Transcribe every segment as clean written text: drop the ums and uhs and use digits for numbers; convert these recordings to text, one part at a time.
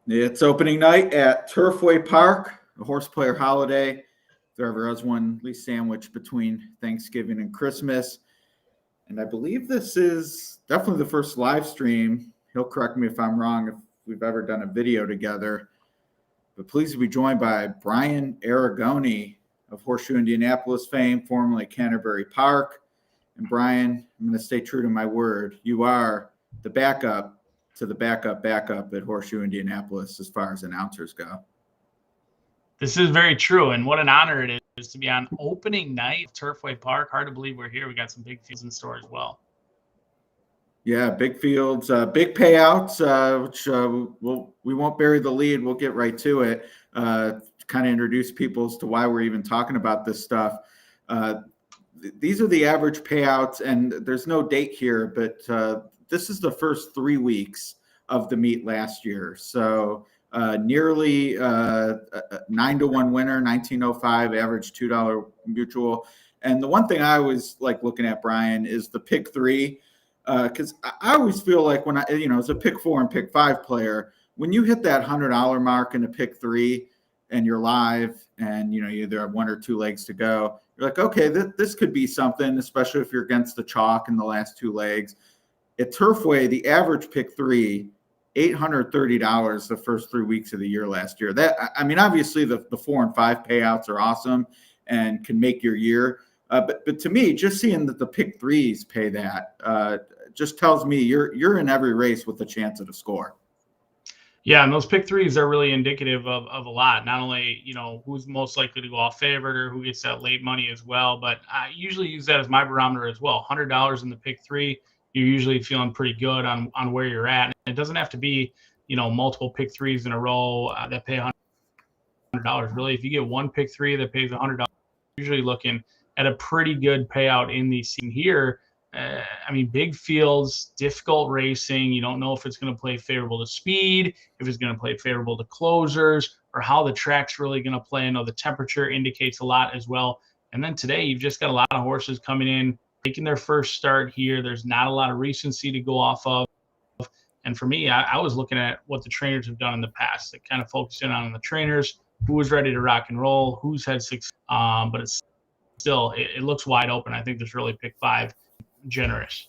It's opening night at Turfway Park, a horse player holiday. If there ever was one, at least sandwiched between Thanksgiving and Christmas. And I believe this is definitely the first live stream. He'll correct me if I'm wrong, if we've ever done a video together. But pleased to be joined by Brian Arrigoni of Horseshoe, Indianapolis fame, formerly Canterbury Park. And Brian, I'm going to stay true to my word. You are the backup to the backup at Horseshoe, Indianapolis, as far as announcers go. This is very true, and what an honor it is to be on opening night of Turfway Park. Hard to believe we're here. We got some big fields in store as well. Yeah, big fields, big payouts, which we won't bury the lead. We'll get right to it. Kind of introduce people as to why we're even talking about this stuff. These are the average payouts, and there's no date here, but this is the first 3 weeks of the meet last year. So nearly 9-to-1 winner, 1905, average $2 mutual. And the one thing I always like looking at, Brian, is the pick three. Because I always feel like when as a pick 4 and pick 5 player, when you hit that $100 mark in a pick 3 and you're live and, you either have 1 or 2 legs to go, you're like, okay, this could be something, especially if you're against the chalk in the last 2 legs. At Turfway, the average pick 3, $830 the first 3 weeks of the year last year. Obviously the 4 and 5 payouts are awesome and can make your year. But to me, just seeing that the pick 3s pay that just tells me you're in every race with a chance at a score. Yeah, and those pick 3s are really indicative of a lot. Not only, who's most likely to go off favorite or who gets that late money as well, but I usually use that as my barometer as well. $100 in the pick 3, you're usually feeling pretty good on where you're at. And it doesn't have to be, multiple pick 3s in a row that pay $100. Really, if you get one pick 3 that pays $100, usually looking at a pretty good payout in the scene here. Big fields, difficult racing. You don't know if it's going to play favorable to speed, if it's going to play favorable to closers, or how the track's really going to play. I know the temperature indicates a lot as well. And then today, you've just got a lot of horses coming in, making their first start here. There's not a lot of recency to go off of. And for me, I was looking at what the trainers have done in the past, that kind of focusing on the trainers, who was ready to rock and roll, who's had success. But it's still, it looks wide open. I think there's really pick 5 generous.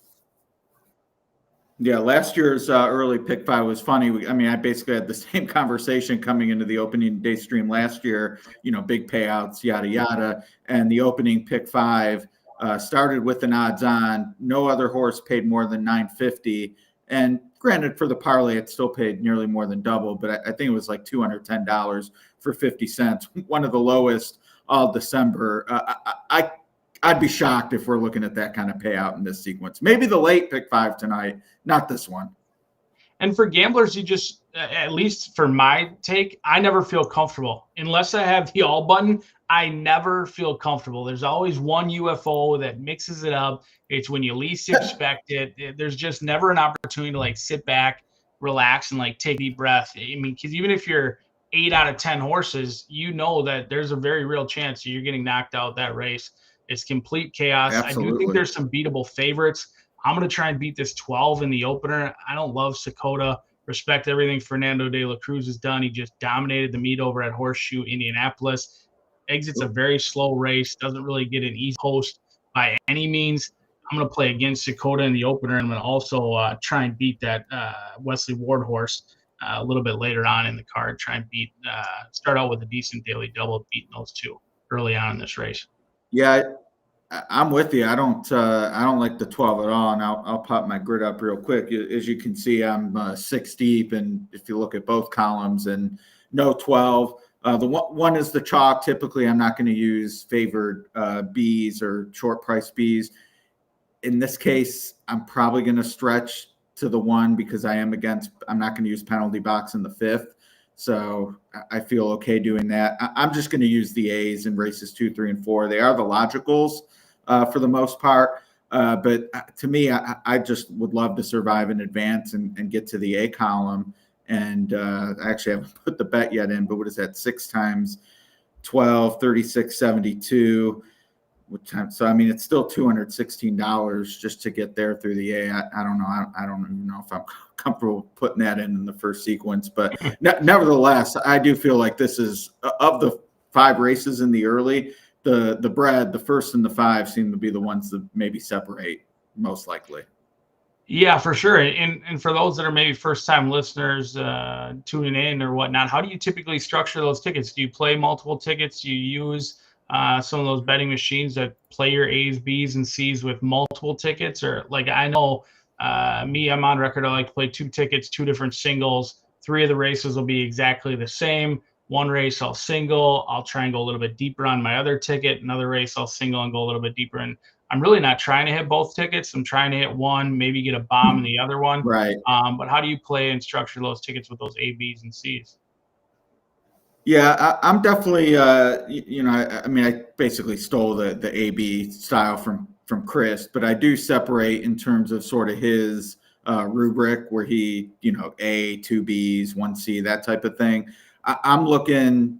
Yeah, last year's early pick 5 was funny. I basically had the same conversation coming into the opening day stream last year, big payouts, yada, yada. And the opening pick 5 started with an odds on. No other horse paid more than $950. And granted, for the parlay, it still paid nearly more than double, but I think it was like $210 for 50 cents, one of the lowest all December. I'd be shocked if we're looking at that kind of payout in this sequence. Maybe the late pick 5 tonight, not this one. And for gamblers, you just, at least for my take, I never feel comfortable. Unless I have the all button, I never feel comfortable. There's always one UFO that mixes it up. It's when you least expect it. There's just never an opportunity to sit back, relax, and take a deep breath. Because even if you're 8 out of 10 horses, that there's a very real chance that you're getting knocked out that race. It's complete chaos. Absolutely. I do think there's some beatable favorites. I'm going to try and beat this 12 in the opener. I don't love Sakota. Respect everything Fernando de la Cruz has done. He just dominated the meet over at Horseshoe, Indianapolis. Exits a very slow race. Doesn't really get an easy post by any means. I'm going to play against Sakota in the opener. I'm going to also try and beat that Wesley Ward horse a little bit later on in the card. Try and start out with a decent daily double, beating those two early on in this race. Yeah, I'm with you. I don't like the 12 at all, and I'll pop my grid up real quick. As you can see, I'm 6 deep, and if you look at both columns, and no 12. The one is the chalk. Typically, I'm not going to use favored Bs or short price Bs. In this case, I'm probably going to stretch to the 1 because I'm not going to use penalty box in the 5th. So I feel okay doing that. I'm just going to use the A's in races 2, 3, and 4. They are the logicals for the most part. But to me, I just would love to survive in advance and get to the A column. And I actually haven't put the bet yet in, but what is that? 6 times 12, 36, 72. So, it's still $216 just to get there through the A. I don't know. I don't even know if I'm comfortable putting that in the first sequence. But nevertheless, I do feel like this is, of the 5 races in the early, the bread, the first and the 5 seem to be the ones that maybe separate most likely. Yeah, for sure. And for those that are maybe first time listeners tuning in or whatnot, how do you typically structure those tickets? Do you play multiple tickets? Do you use some of those betting machines that play your A's, B's, and C's with multiple tickets? Or like, I know I'm on record. I like to play 2 tickets, 2 different singles. 3 of the races will be exactly the same. 1 race I'll single. I'll try and go a little bit deeper on my other ticket. Another race I'll single and go a little bit deeper. And I'm really not trying to hit both tickets. I'm trying to hit one, maybe get a bomb in the other one. Right. But how do you play and structure those tickets with those A, B's, and C's? Yeah, I'm definitely, I mean, I basically stole the AB style from Chris, but I do separate in terms of sort of his rubric where he, A, 2 B's, 1 C, that type of thing. I'm looking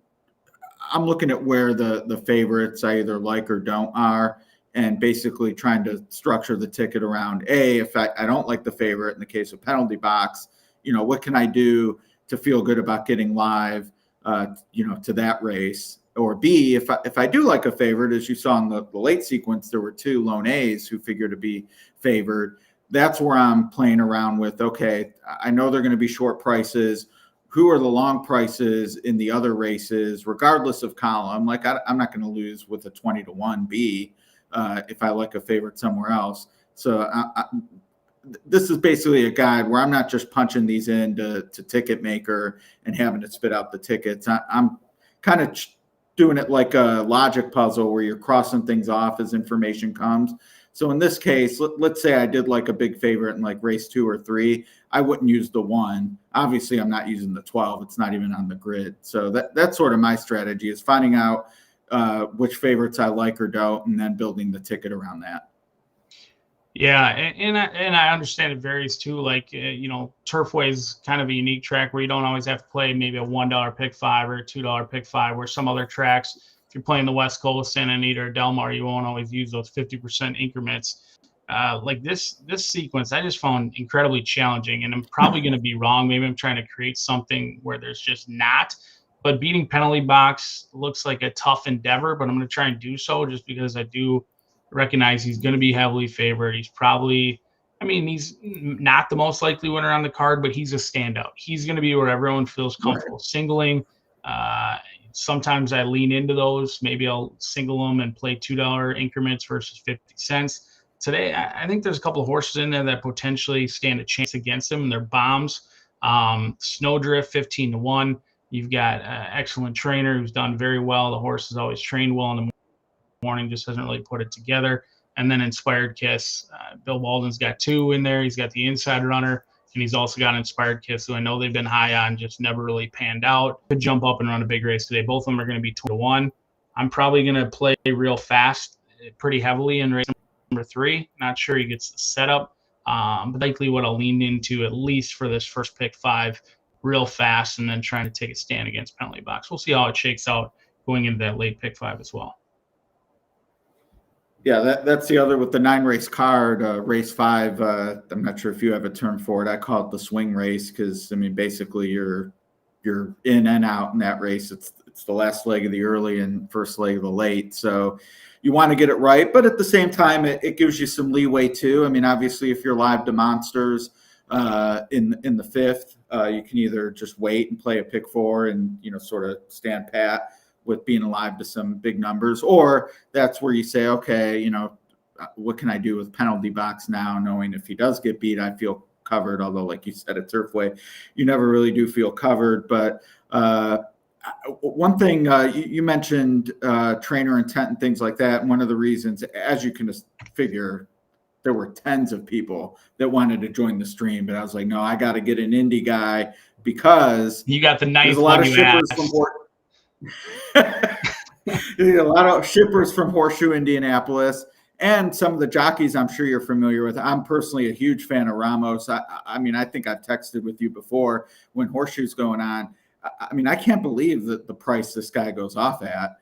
at where the favorites I either like or don't are, and basically trying to structure the ticket around A, if I don't like the favorite in the case of penalty box, what can I do to feel good about getting live, to that race? Or B, if I do like a favorite, as you saw in the late sequence, there were 2 lone A's who figure to be favored. That's where I'm playing around with, okay, I know they're going to be short prices. Who are the long prices in the other races, regardless of column? Like, I'm not going to lose with a 20-1 B if I like a favorite somewhere else. So this is basically a guide where I'm not just punching these into Ticket Maker and having it spit out the tickets. I'm kind of doing it like a logic puzzle where you're crossing things off as information comes. So in this case, let's say I did like a big favorite in like race 2 or 3. I wouldn't use the 1. Obviously, I'm not using the 12. It's not even on the grid. So that's sort of my strategy, is finding out which favorites I like or don't, and then building the ticket around that. Yeah, and I understand it varies too. Like, Turfway is kind of a unique track where you don't always have to play maybe a $1 pick 5 or a $2 pick 5, where some other tracks, if you're playing the West Coast, Santa Anita, or Del Mar, you won't always use those 50% increments. Like this sequence, I just found incredibly challenging, and I'm probably going to be wrong. Maybe I'm trying to create something where there's just not. But beating penalty box looks like a tough endeavor, but I'm going to try and do so just because I do recognize he's going to be heavily favored. He's probably, he's not the most likely winner on the card, but he's a standout. He's going to be where everyone feels comfortable singling. Sometimes I lean into those. Maybe I'll single them and play $2 increments versus 50 cents. Today, I think there's a couple of horses in there that potentially stand a chance against him, and they're bombs. Snowdrift, 15-1. You've got an excellent trainer who's done very well. The horse is always trained well in the morning, just hasn't really put it together. And then Inspired Kiss, Bill Walden's got 2 in there. He's got the Inside Runner, and he's also got Inspired Kiss, who I know they've been high on, just never really panned out. Could jump up and run a big race today. Both of them are going to be 2-1. I'm probably going to play real fast, pretty heavily in race number 3. Not sure he gets the setup, but likely what I'll lean into, at least for this first pick 5, real fast, and then trying to take a stand against penalty box. We'll see how it shakes out going into that late pick 5 as well. Yeah, that's the other with the 9-race card, race 5. I'm not sure if you have a term for it. I call it the swing race because, basically you're in and out in that race. It's the last leg of the early and first leg of the late. So you want to get it right, but at the same time, it gives you some leeway too. Obviously, if you're live to monsters in the 5th, you can either just wait and play a pick 4 and sort of stand pat with being alive to some big numbers, or that's where you say, okay, what can I do with penalty box now, knowing if he does get beat, I feel covered. Although, like you said, at Turfway, you never really do feel covered. But one thing you mentioned, trainer intent and things like that. And one of the reasons, as you can figure, there were tens of people that wanted to join the stream, but I was like, no, I got to get an indie guy because you got the ninth there's a lot of one you shippers asked. from a lot of shippers from Horseshoe, Indianapolis, and some of the jockeys I'm sure you're familiar with. I'm personally a huge fan of Ramos. I think I've texted with you before when Horseshoe's going on. I can't believe that the price this guy goes off at.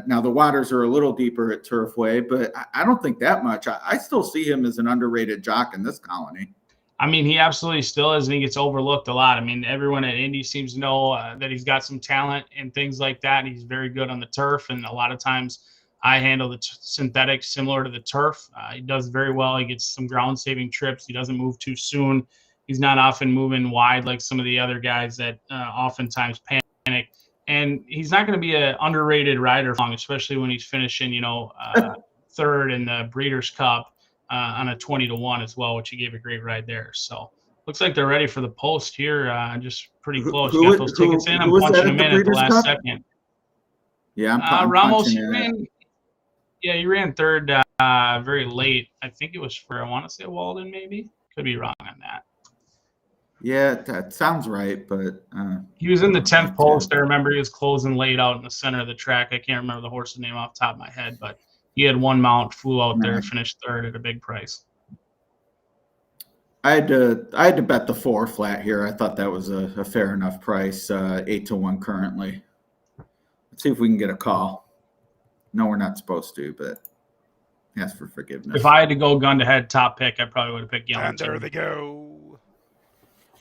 Now the waters are a little deeper at Turfway, but I don't think that much. I still see him as an underrated jock in this colony. I mean, he absolutely still is, and he gets overlooked a lot. I mean, everyone at Indy seems to know that he's got some talent and things like that. He's very good on the turf, and a lot of times I handle the synthetics similar to the turf. He does very well. He gets some ground-saving trips. He doesn't move too soon. He's not often moving wide like some of the other guys that oftentimes panic. And he's not going to be an underrated rider long, especially when he's finishing, third in the Breeders' Cup. On a 20-1 as well, which he gave a great ride there. So looks like they're ready for the post here. Just pretty close. You got those tickets in. I'm punching them in at the last second. Yeah, I'm Ramos, punching he ran third very late. I think it was for, I want to say Walden, maybe. Could be wrong on that. Yeah, that sounds right, but he was in the 10th post. I remember he was closing late out in the center of the track. I can't remember the horse's name off the top of my head, but he had one mount, flew out there, finished third at a big price. I had to bet the 4 flat here. I thought that was a fair enough price, 8-1 currently. Let's see if we can get a call. No, we're not supposed to, but ask for forgiveness. If I had to go gun to head top pick, I probably would have picked Yellen. And there they go.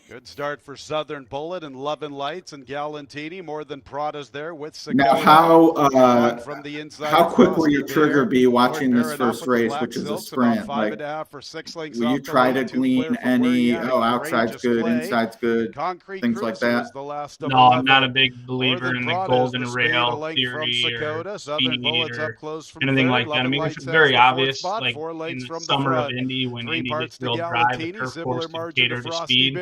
Good start for Southern Bullet and Lovin' Lights and Galantini. More than Prada's there with Sakota. Now, from the inside, how quick will your trigger be watching this first race, which is a sprint? Like, will you try to glean any, outside's good, inside's good, things like that? No, I'm not a big believer in the golden rail theory or speed or anything like that. I mean, if it's very obvious, like in the summer of Indy, when Indy gets real dry, the turf course can cater to speed.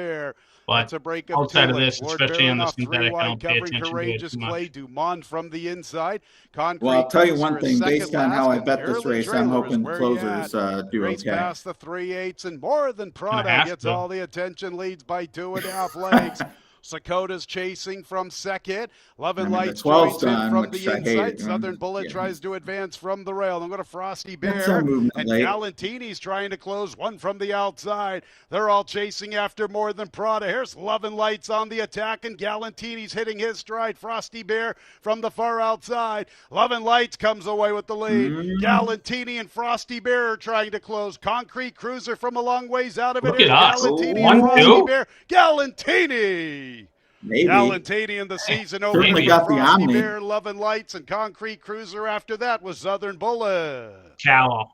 But outside of this, especially on the synthetic, I don't pay attention to it too much. Dumont from the inside. Well, I'll tell you one thing. Based on how I bet this race, I'm hoping closers do okay. Past the 3/8 and more than Prada gets all the attention. Leads by 2.5 lengths. Sakota's chasing from second. Lovin' Lights joins in from the inside. Southern Bullet tries to advance from the rail. I'm going to Frosty Bear. And Galantini's trying to close one from the outside. They're all chasing after more than Prada. Here's Lovin' Lights on the attack, and Galantini's hitting his stride. Frosty Bear from the far outside. Lovin' Lights comes away with the lead. Galantini and Frosty Bear are trying to close. Concrete Cruiser from a long ways out of it. Look at us. Galantini and Frosty Bear. Galantini! Maybe. Galantini in the season certainly got the Omni. Bear, Lovin' Lights, and Concrete Cruiser after that was Southern Bullet. Callow.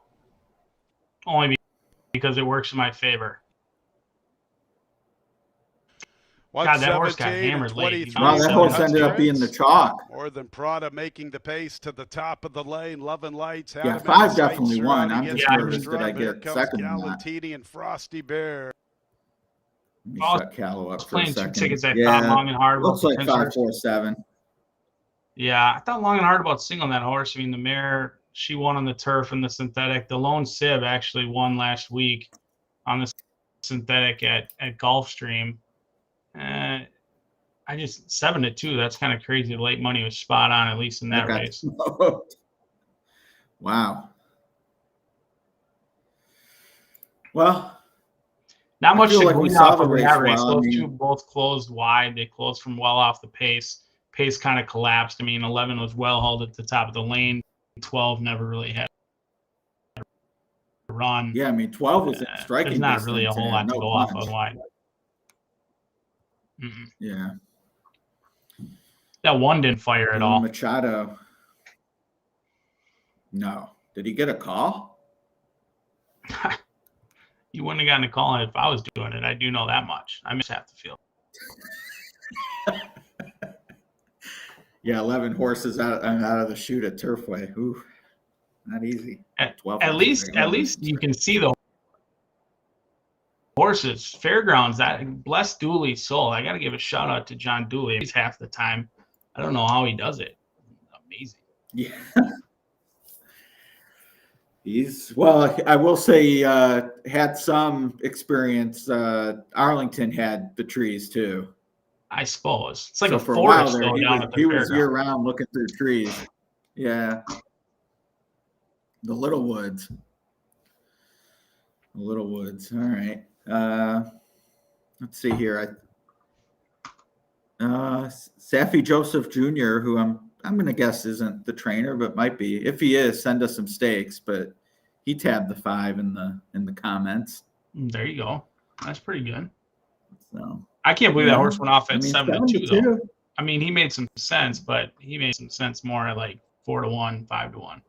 Only because it works in my favor. God, that horse got hammered late. Wow, that horse ended up being the chalk. More than Prada making the pace to the top of the lane. Lovin' Lights. Yeah, 5 definitely won. I'm just nervous that I get second. Galantini and Frosty Bear. Let me shut Callow up for a second. Tickets I thought long and hard. Looks like 5-4-7. Yeah, I thought long and hard about singling that horse. I mean, the mare, she won on the turf and the synthetic. The lone sib actually won last week on the synthetic at Gulfstream. I just 7-2. That's kind of crazy. The late money was spot on, at least in that race. Wow. Well. Not much to glean off of that race. Those two both closed wide. They closed from well off the pace. Pace kind of collapsed. I mean, 11 was well held at the top of the lane. 12 never really had a run. Yeah, I mean, 12 was striking. There's not really a whole lot to go off of wide. Yeah. That one didn't fire at all. Machado. No. Did he get a call? You wouldn't have gotten a call if I was doing it. I do know that much. I miss half the field. Yeah, 11 horses out of the chute at Turfway. Ooh, not easy. At least you can see the horses. Fairgrounds, that bless Dooley's soul. I got to give a shout out to John Dooley. He's half the time. I don't know how he does it. Amazing. Yeah. I will say he had some experience. Arlington had the trees too. I suppose. It's like so a for forest a while there, he was year-round looking through trees. Yeah. The Little Woods. All right. Let's see here. Safi Joseph Jr., who I'm going to guess isn't the trainer, but might be. If he is, send us some stakes. But he tabbed the 5 in the comments. There you go. That's pretty good. So I can't believe that horse went off at 7-2 though. I mean, he made some sense, but he made some sense more at like 4-1, 5-1.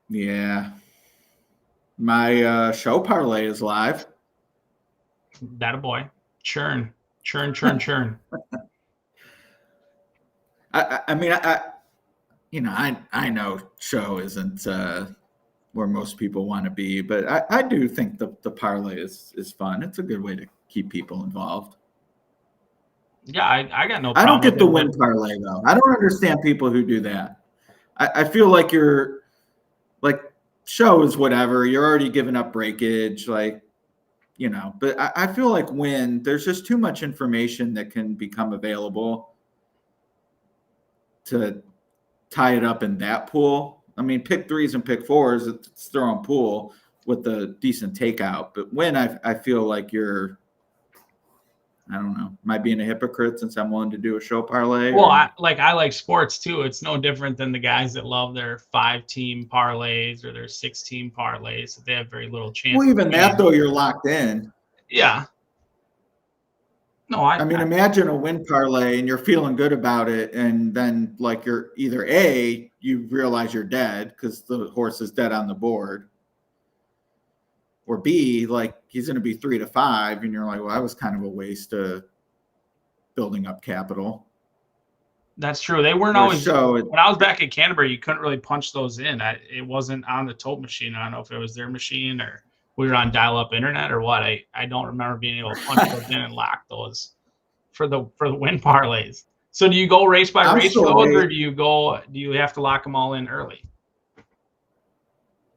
Yeah. My show parlay is live. That a boy. Churn. I mean, I know show isn't where most people want to be, but I do think the parlay is fun. It's a good way to keep people involved. Yeah, I got no problem. I don't get the win parlay though. I don't understand people who do that. I feel like you're like show is whatever. You're already giving up breakage, like, but I feel like win, there's just too much information that can become available to tie it up in that pool. I mean, pick threes and pick fours, it's their own pool with a decent takeout. But when I feel like you're, I don't know, am I being a hypocrite since I'm willing to do a show parlay? Well, I like sports too. It's no different than the guys that love their 5-team parlays or their 6-team parlays. They have very little chance. Well, even that though, you're locked in. Yeah. No, I mean, imagine a win parlay and you're feeling good about it, and then like you're either A, you realize you're dead because the horse is dead on the board, or B, like he's going to be 3-5, and you're like, well, that was kind of a waste of building up capital. That's true. They weren't always. When I was back at Canterbury, you couldn't really punch those in. It wasn't on the tote machine. I don't know if it was their machine or we were on dial-up internet or what. I don't remember being able to punch those in and lock those for the win parlays. So do you go race by race codes, or do you have to lock them all in early?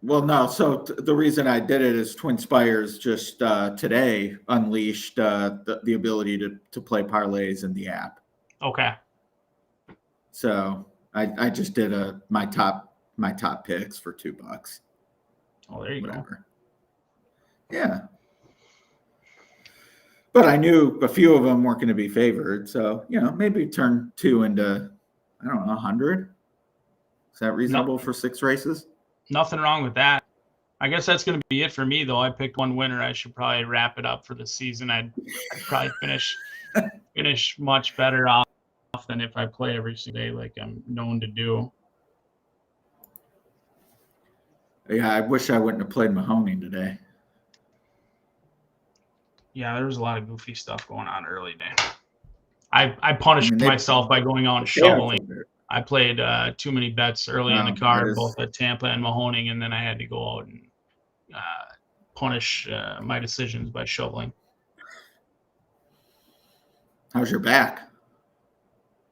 Well, no. So the reason I did it is Twin Spires just today unleashed the ability to play parlays in the app. Okay. So I just did my top picks for $2. Oh, there you go. Yeah. But I knew a few of them weren't going to be favored, so maybe turn 2 into, I don't know, 100. Is that reasonable for 6 races? Nothing wrong with that. I guess that's going to be it for me, though. I picked one winner. I should probably wrap it up for the season. I'd probably finish much better off than if I play every single day like I'm known to do. Yeah, I wish I wouldn't have played Mahoney today. Yeah, there was a lot of goofy stuff going on early day. I punished myself by going out and shoveling. I played too many bets early on the card, both at Tampa and Mahoning, and then I had to go out and punish my decisions by shoveling. How's your back?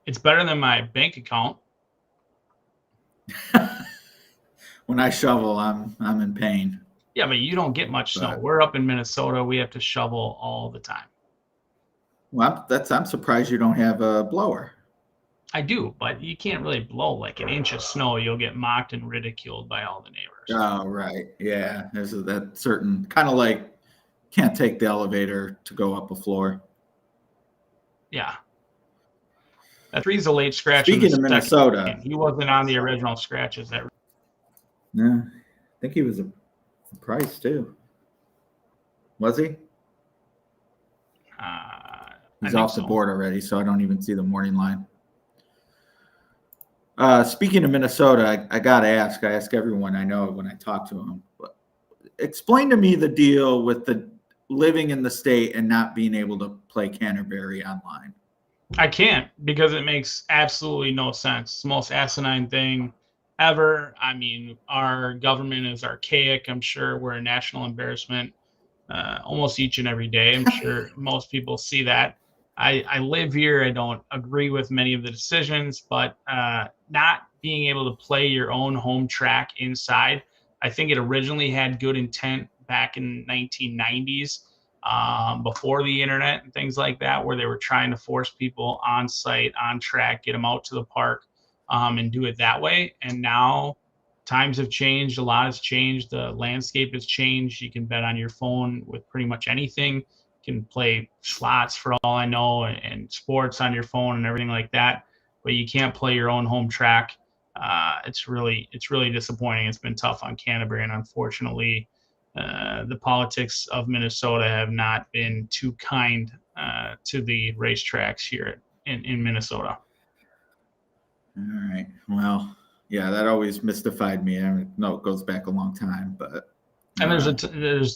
It's better than my bank account. When I shovel, I'm in pain. Yeah, but you don't get much snow. We're up in Minnesota. We have to shovel all the time. Well, I'm surprised you don't have a blower. I do, but you can't really blow like an inch of snow. You'll get mocked and ridiculed by all the neighbors. Oh, right. Yeah. There's that certain kind of like can't take the elevator to go up a floor. Yeah. That three's a late scratch. Speaking of Minnesota. He wasn't on the original scratches. No, I think he was a price too. Was he? He's off the board already, so I don't even see the morning line. Speaking of Minnesota, I got to ask. I ask everyone I know when I talk to them. But explain to me the deal with the living in the state and not being able to play Canterbury online. I can't, because it makes absolutely no sense. It's the most asinine thing ever. I mean, our government is archaic. I'm sure we're a national embarrassment almost each and every day. I'm sure most people see that. I live here. I don't agree with many of the decisions, but not being able to play your own home track inside, I think it originally had good intent back in 1990s, before the internet and things like that, where they were trying to force people on site, on track, get them out to the park, and do it that way. And now times have changed. A lot has changed. The landscape has changed. You can bet on your phone with pretty much anything. You can play slots for all I know, and sports on your phone and everything like that, but you can't play your own home track. It's really disappointing. It's been tough on Canterbury, and unfortunately, the politics of Minnesota have not been too kind to the racetracks here in Minnesota. All right. Well, yeah, that always mystified me. I know it goes back a long time, but and there's a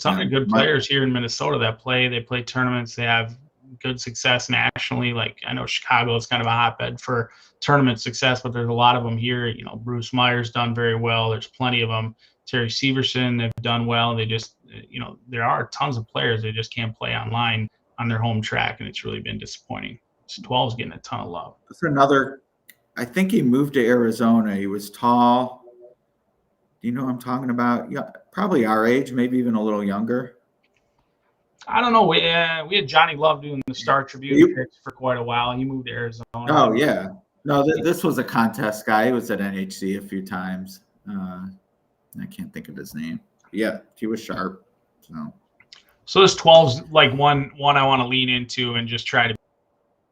ton of good players here in Minnesota that play. They play tournaments. They have good success nationally. Like I know Chicago is kind of a hotbed for tournament success, but there's a lot of them here. You know, Bruce Meyer's done very well. There's plenty of them. Terry Severson, they've done well. They just, you know, there are tons of players. They just can't play online on their home track, and it's really been disappointing. So 12's getting a ton of love. That's another. I think he moved to Arizona. He was tall. Do you know what I'm talking about? Yeah, probably our age, maybe even a little younger. I don't know. We had Johnny Love doing the Star Tribune picks for quite a while. He moved to Arizona. Oh, yeah. No, this was a contest guy. He was at NHC a few times. I can't think of his name. Yeah, he was sharp. So this 12's like one I want to lean into and just try to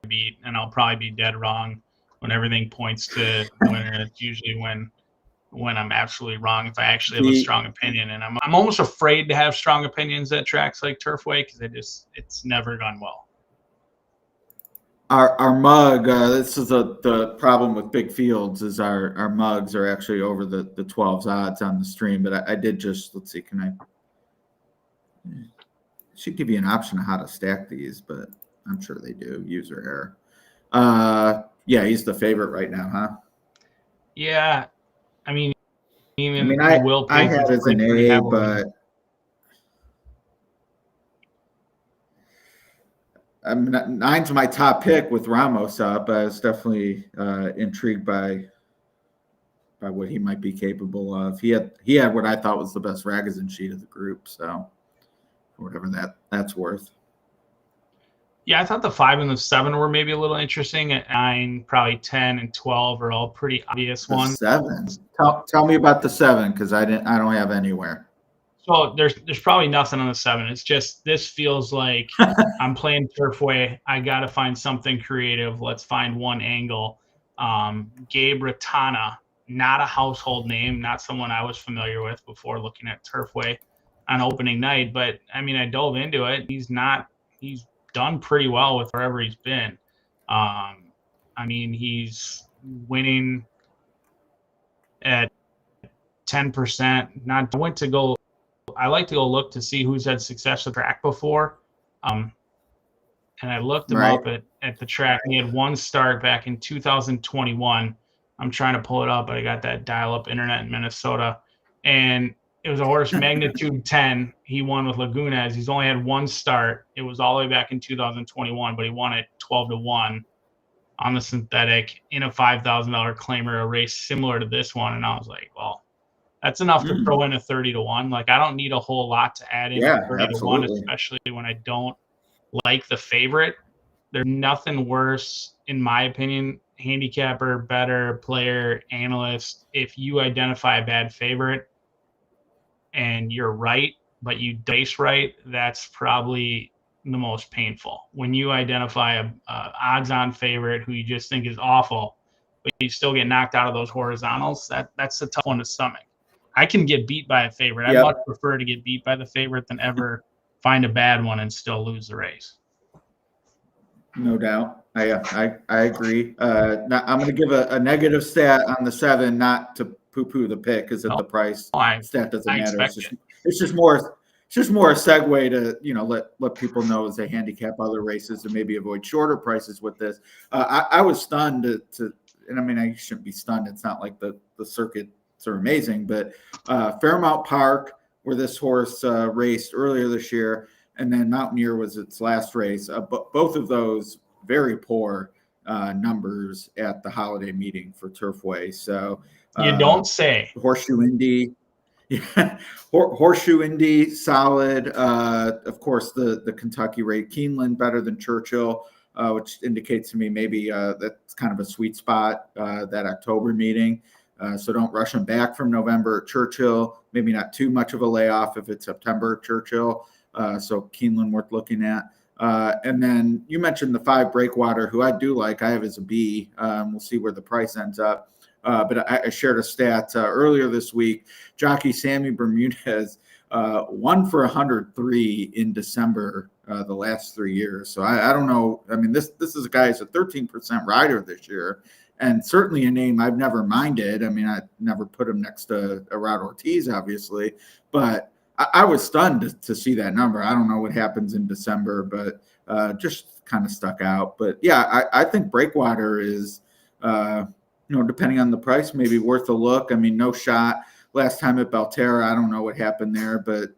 beat, and I'll probably be dead wrong when everything points to the winner. It's usually when I'm absolutely wrong if I actually have a strong opinion, and I'm almost afraid to have strong opinions at tracks like Turfway because it's never gone well. Our mug, this is the problem with big fields is our mugs are actually over the 12's odds on the stream. But I did just, let's see, should give you an option of how to stack these, but I'm sure they do. User error. Yeah, he's the favorite right now, huh? Yeah, I mean, I had as an A, but nine's my top pick with Ramos up. I was definitely intrigued by what he might be capable of. He had what I thought was the best Ragozin sheet of the group, so whatever that's worth. Yeah, I thought the 5 and the 7 were maybe a little interesting. At 9, probably 10 and 12 are all pretty obvious ones. 7. Tell me about the 7 because I don't have anywhere. So there's probably nothing on the 7. It's just this feels like I'm playing Turfway. I got to find something creative. Let's find one angle. Gabe Ratana, not a household name, not someone I was familiar with before looking at Turfway on opening night. But I mean, I dove into it. He's done pretty well with wherever he's been. I mean, he's winning at 10%. I like to go look to see who's had success at the track before. And I looked him up at the track. He had one start back in 2021. I'm trying to pull it up, but I got that dial-up internet in Minnesota. And it was a horse magnitude 10. He won with Lagunas. He's only had one start. It was all the way back in 2021, but he won it 12-1 on the synthetic in a $5,000 claimer, a race similar to this one. And I was like, well, that's enough to throw in a 30-1. Like, I don't need a whole lot to add in 30-1, especially when I don't like the favorite. There's nothing worse, in my opinion, handicapper, better player, analyst, if you identify a bad favorite and you're right, but you dice right, that's probably the most painful. When you identify a odds-on favorite who you just think is awful, but you still get knocked out of those horizontals, that's a tough one to stomach. I can get beat by a favorite. I'd much prefer to get beat by the favorite than ever find a bad one and still lose the race. No doubt. I agree. Now I'm going to give a negative stat on the 7, not to poo-poo the pick because of the price. Stat doesn't matter. It's just more a segue to let people know as they handicap other races and maybe avoid shorter prices with this. I was stunned and I mean I shouldn't be stunned. It's not like the circuits are amazing, but Fairmount Park, where this horse raced earlier this year, and then Mountaineer was its last race. But both of those very poor numbers at the holiday meeting for Turfway. So you don't say. Horseshoe Indy, yeah, Horseshoe Indy solid. Of course, the Kentucky rate Keeneland better than Churchill, which indicates to me maybe that's kind of a sweet spot that October meeting. So don't rush them back from November at Churchill. Maybe not too much of a layoff if it's September at Churchill. So Keeneland worth looking at. And then you mentioned the 5 Breakwater, who I do like. I have as a B. We'll see where the price ends up. But I shared a stat earlier this week. Jockey Sammy Bermudez 1 for 103 in December the last 3 years. So I don't know. I mean, this is a guy who's a 13% rider this year, and certainly a name I've never minded. I mean, I never put him next to Rod Ortiz, obviously, but I was stunned to see that number. I don't know what happens in December, but just kind of stuck out. But yeah, I think Breakwater is, depending on the price, maybe worth a look. I mean, no shot last time at Belterra. I don't know what happened there, but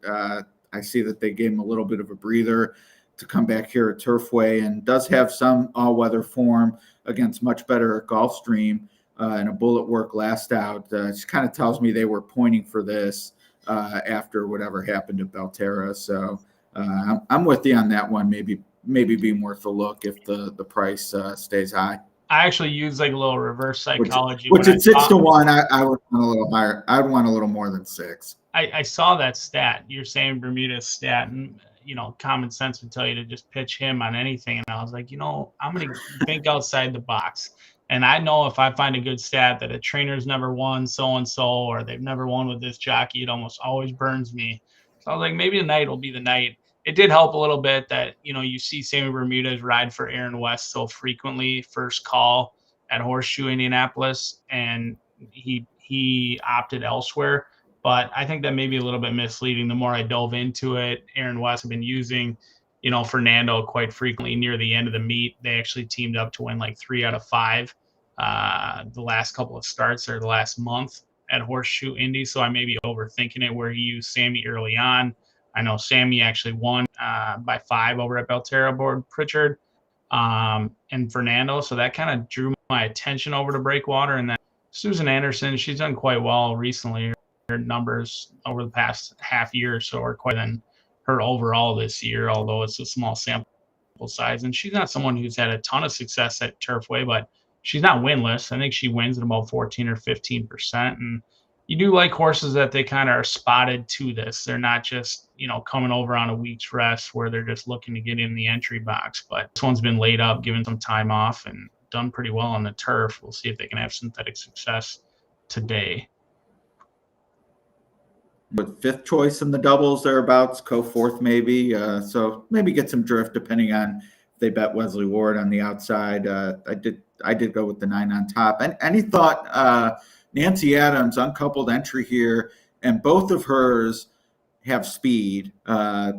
I see that they gave him a little bit of a breather to come back here at Turfway, and does have some all-weather form against much better at Gulfstream and a bullet work last out. It kind of tells me they were pointing for this after whatever happened at Belterra. So I'm with you on that one. Maybe being worth a look if the price stays high. I actually use like a little reverse psychology. Which at 6 to 1, I would want a little higher. I'd want a little more than 6. I saw that stat. You're saying Bermuda's stat, and common sense would tell you to just pitch him on anything. And I was like, I'm going to think outside the box. And I know if I find a good stat that a trainer's never won so-and-so, or they've never won with this jockey, it almost always burns me. So I was like, maybe tonight will be the night. It did help a little bit that, you see Sammy Bermudez ride for Aaron West so frequently, first call at Horseshoe, Indianapolis, and he opted elsewhere. But I think that may be a little bit misleading. The more I dove into it, Aaron West had been using, Fernando quite frequently near the end of the meet. They actually teamed up to win like 3 out of 5 the last couple of starts, or the last month at Horseshoe Indy. So I may be overthinking it, where he used Sammy early on. I know Sammy actually won by 5 over at Belterra aboard Pritchard and Fernando. So that kind of drew my attention over to Breakwater. And then Susan Anderson, she's done quite well recently. Her numbers over the past half year or so are quite than her overall this year, although it's a small sample size. And she's not someone who's had a ton of success at Turfway, but she's not winless. I think she wins at about 14 or 15%. And you do like horses that they kind of are spotted to this. They're not just, coming over on a week's rest where they're just looking to get in the entry box. But this one's been laid up, given some time off, and done pretty well on the turf. We'll see if they can have synthetic success today. With 5th choice in the doubles thereabouts, go 4th maybe. So maybe get some drift depending on if they bet Wesley Ward on the outside. I did go with the 9 on top. And any thought Nancy Adams uncoupled entry here, and both of hers have speed. I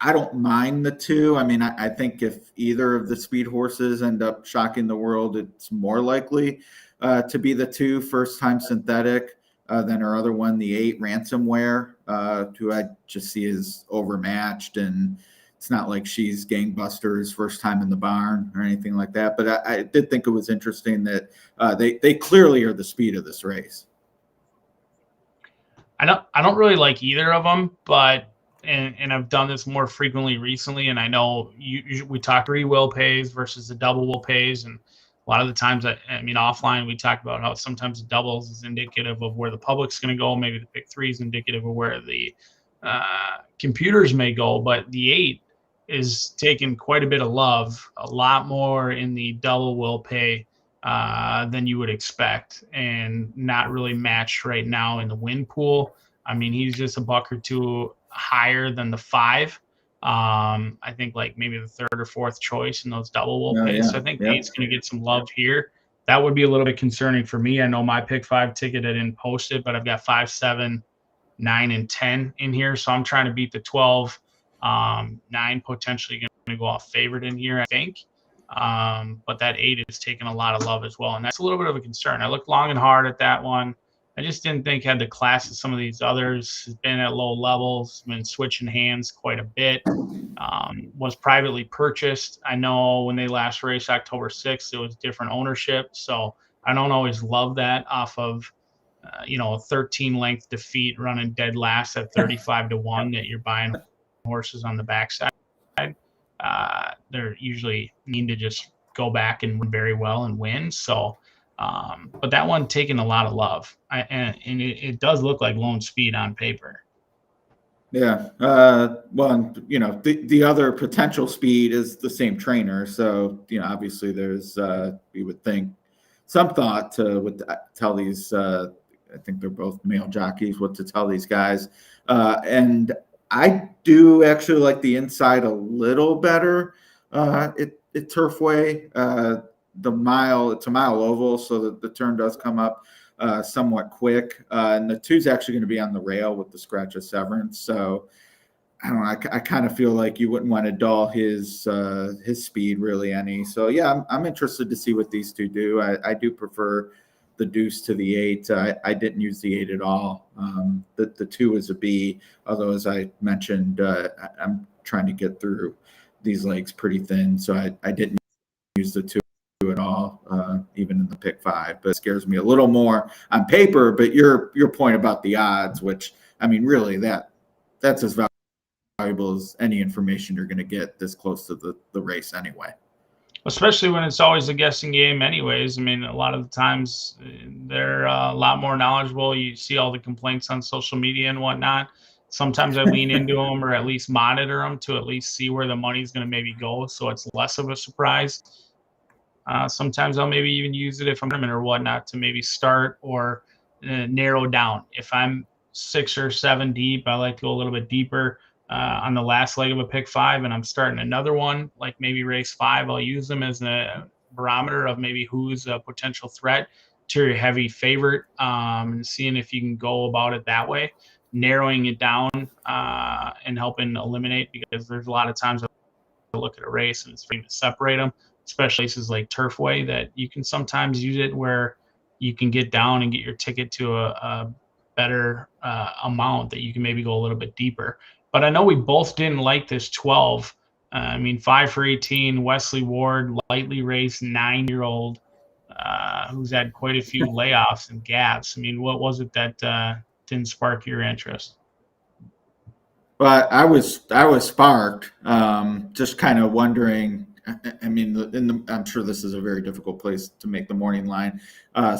don't mind the 2. I mean, I think if either of the speed horses end up shocking the world, it's more likely to be the 2 first-time synthetic than her other one, the 8 Ransomware, who I just see as overmatched, and it's not like she's gangbusters first time in the barn or anything like that. But I did think it was interesting that they clearly are the speed of this race. I don't really like either of them, but and I've done this more frequently recently, and I know we talk 3 will pays versus the double will pays, and a lot of the times, offline, we talk about how sometimes the doubles is indicative of where the public's going to go. Maybe the pick 3 is indicative of where the computers may go. But the 8 is taking quite a bit of love, a lot more in the double will pay than you would expect, and not really matched right now in the win pool. I mean, he's just a buck or 2 higher than the 5. I think like maybe the 3rd or 4th choice in those double will pays. So I think 8's going to get some love here. That would be a little bit concerning for me. I know my pick 5 ticket I didn't post it, but I've got 5, 7, 9, and 10 in here. So I'm trying to beat the 12. 9 potentially going to go off favorite in here, I think. But that 8 is taking a lot of love as well. And that's a little bit of a concern. I looked long and hard at that one. I just didn't think had the class of some of these others. Has been at low levels, been switching hands quite a bit. Was privately purchased. I know when they last raced October 6th, it was different ownership. So I don't always love that off of, a 13 length defeat running dead last at 35 to 1 that you're buying horses on the backside. They're usually need to just go back and win very well and win. So, but that one taking a lot of love, and it does look like Lone Speed on paper. Yeah. Well, the other potential speed is the same trainer. So, obviously there's, you would think, some thought to tell these I think they're both male jockeys, what to tell these guys. And I do actually like the inside a little better at Turfway. It's a mile oval, so the turn does come up somewhat quick. And the 2's actually going to be on the rail with the scratch of Severance. So I don't know. I kind of feel like you wouldn't want to dull his speed really any. So yeah, I'm interested to see what these 2 do. I do prefer the deuce to the 8. I didn't use the 8 at all. The 2 is a B, although as I mentioned, I'm trying to get through these legs pretty thin, so I didn't use the 2 at all, even in the pick 5. But it scares me a little more on paper. But your point about the odds, which I mean, really that's as valuable as any information you're going to get this close to the race anyway. Especially when it's always a guessing game anyways. I mean, a lot of the times they're a lot more knowledgeable. You see all the complaints on social media and whatnot. Sometimes I lean into them or at least monitor them to at least see where the money's going to maybe go, so it's less of a surprise. Sometimes I'll maybe even use it if I'm in or whatnot to maybe start or narrow down. If I'm 6 or 7 deep, I like to go a little bit deeper on the last leg of a pick 5, and I'm starting another one, like maybe race 5. I'll use them as a barometer of maybe who's a potential threat to your heavy favorite, and seeing if you can go about it that way, narrowing it down and helping eliminate, because there's a lot of times I look at a race and it's free to separate them, especially places like Turfway, that you can sometimes use it where you can get down and get your ticket to a better amount that you can maybe go a little bit deeper. But I know we both didn't like this 12. I mean, 5 for 18, Wesley Ward, lightly raced 9-year-old, who's had quite a few layoffs and gaps. I mean, what was it that didn't spark your interest? Well, I was sparked, just kind of wondering. I mean, I'm sure this is a very difficult place to make the morning line.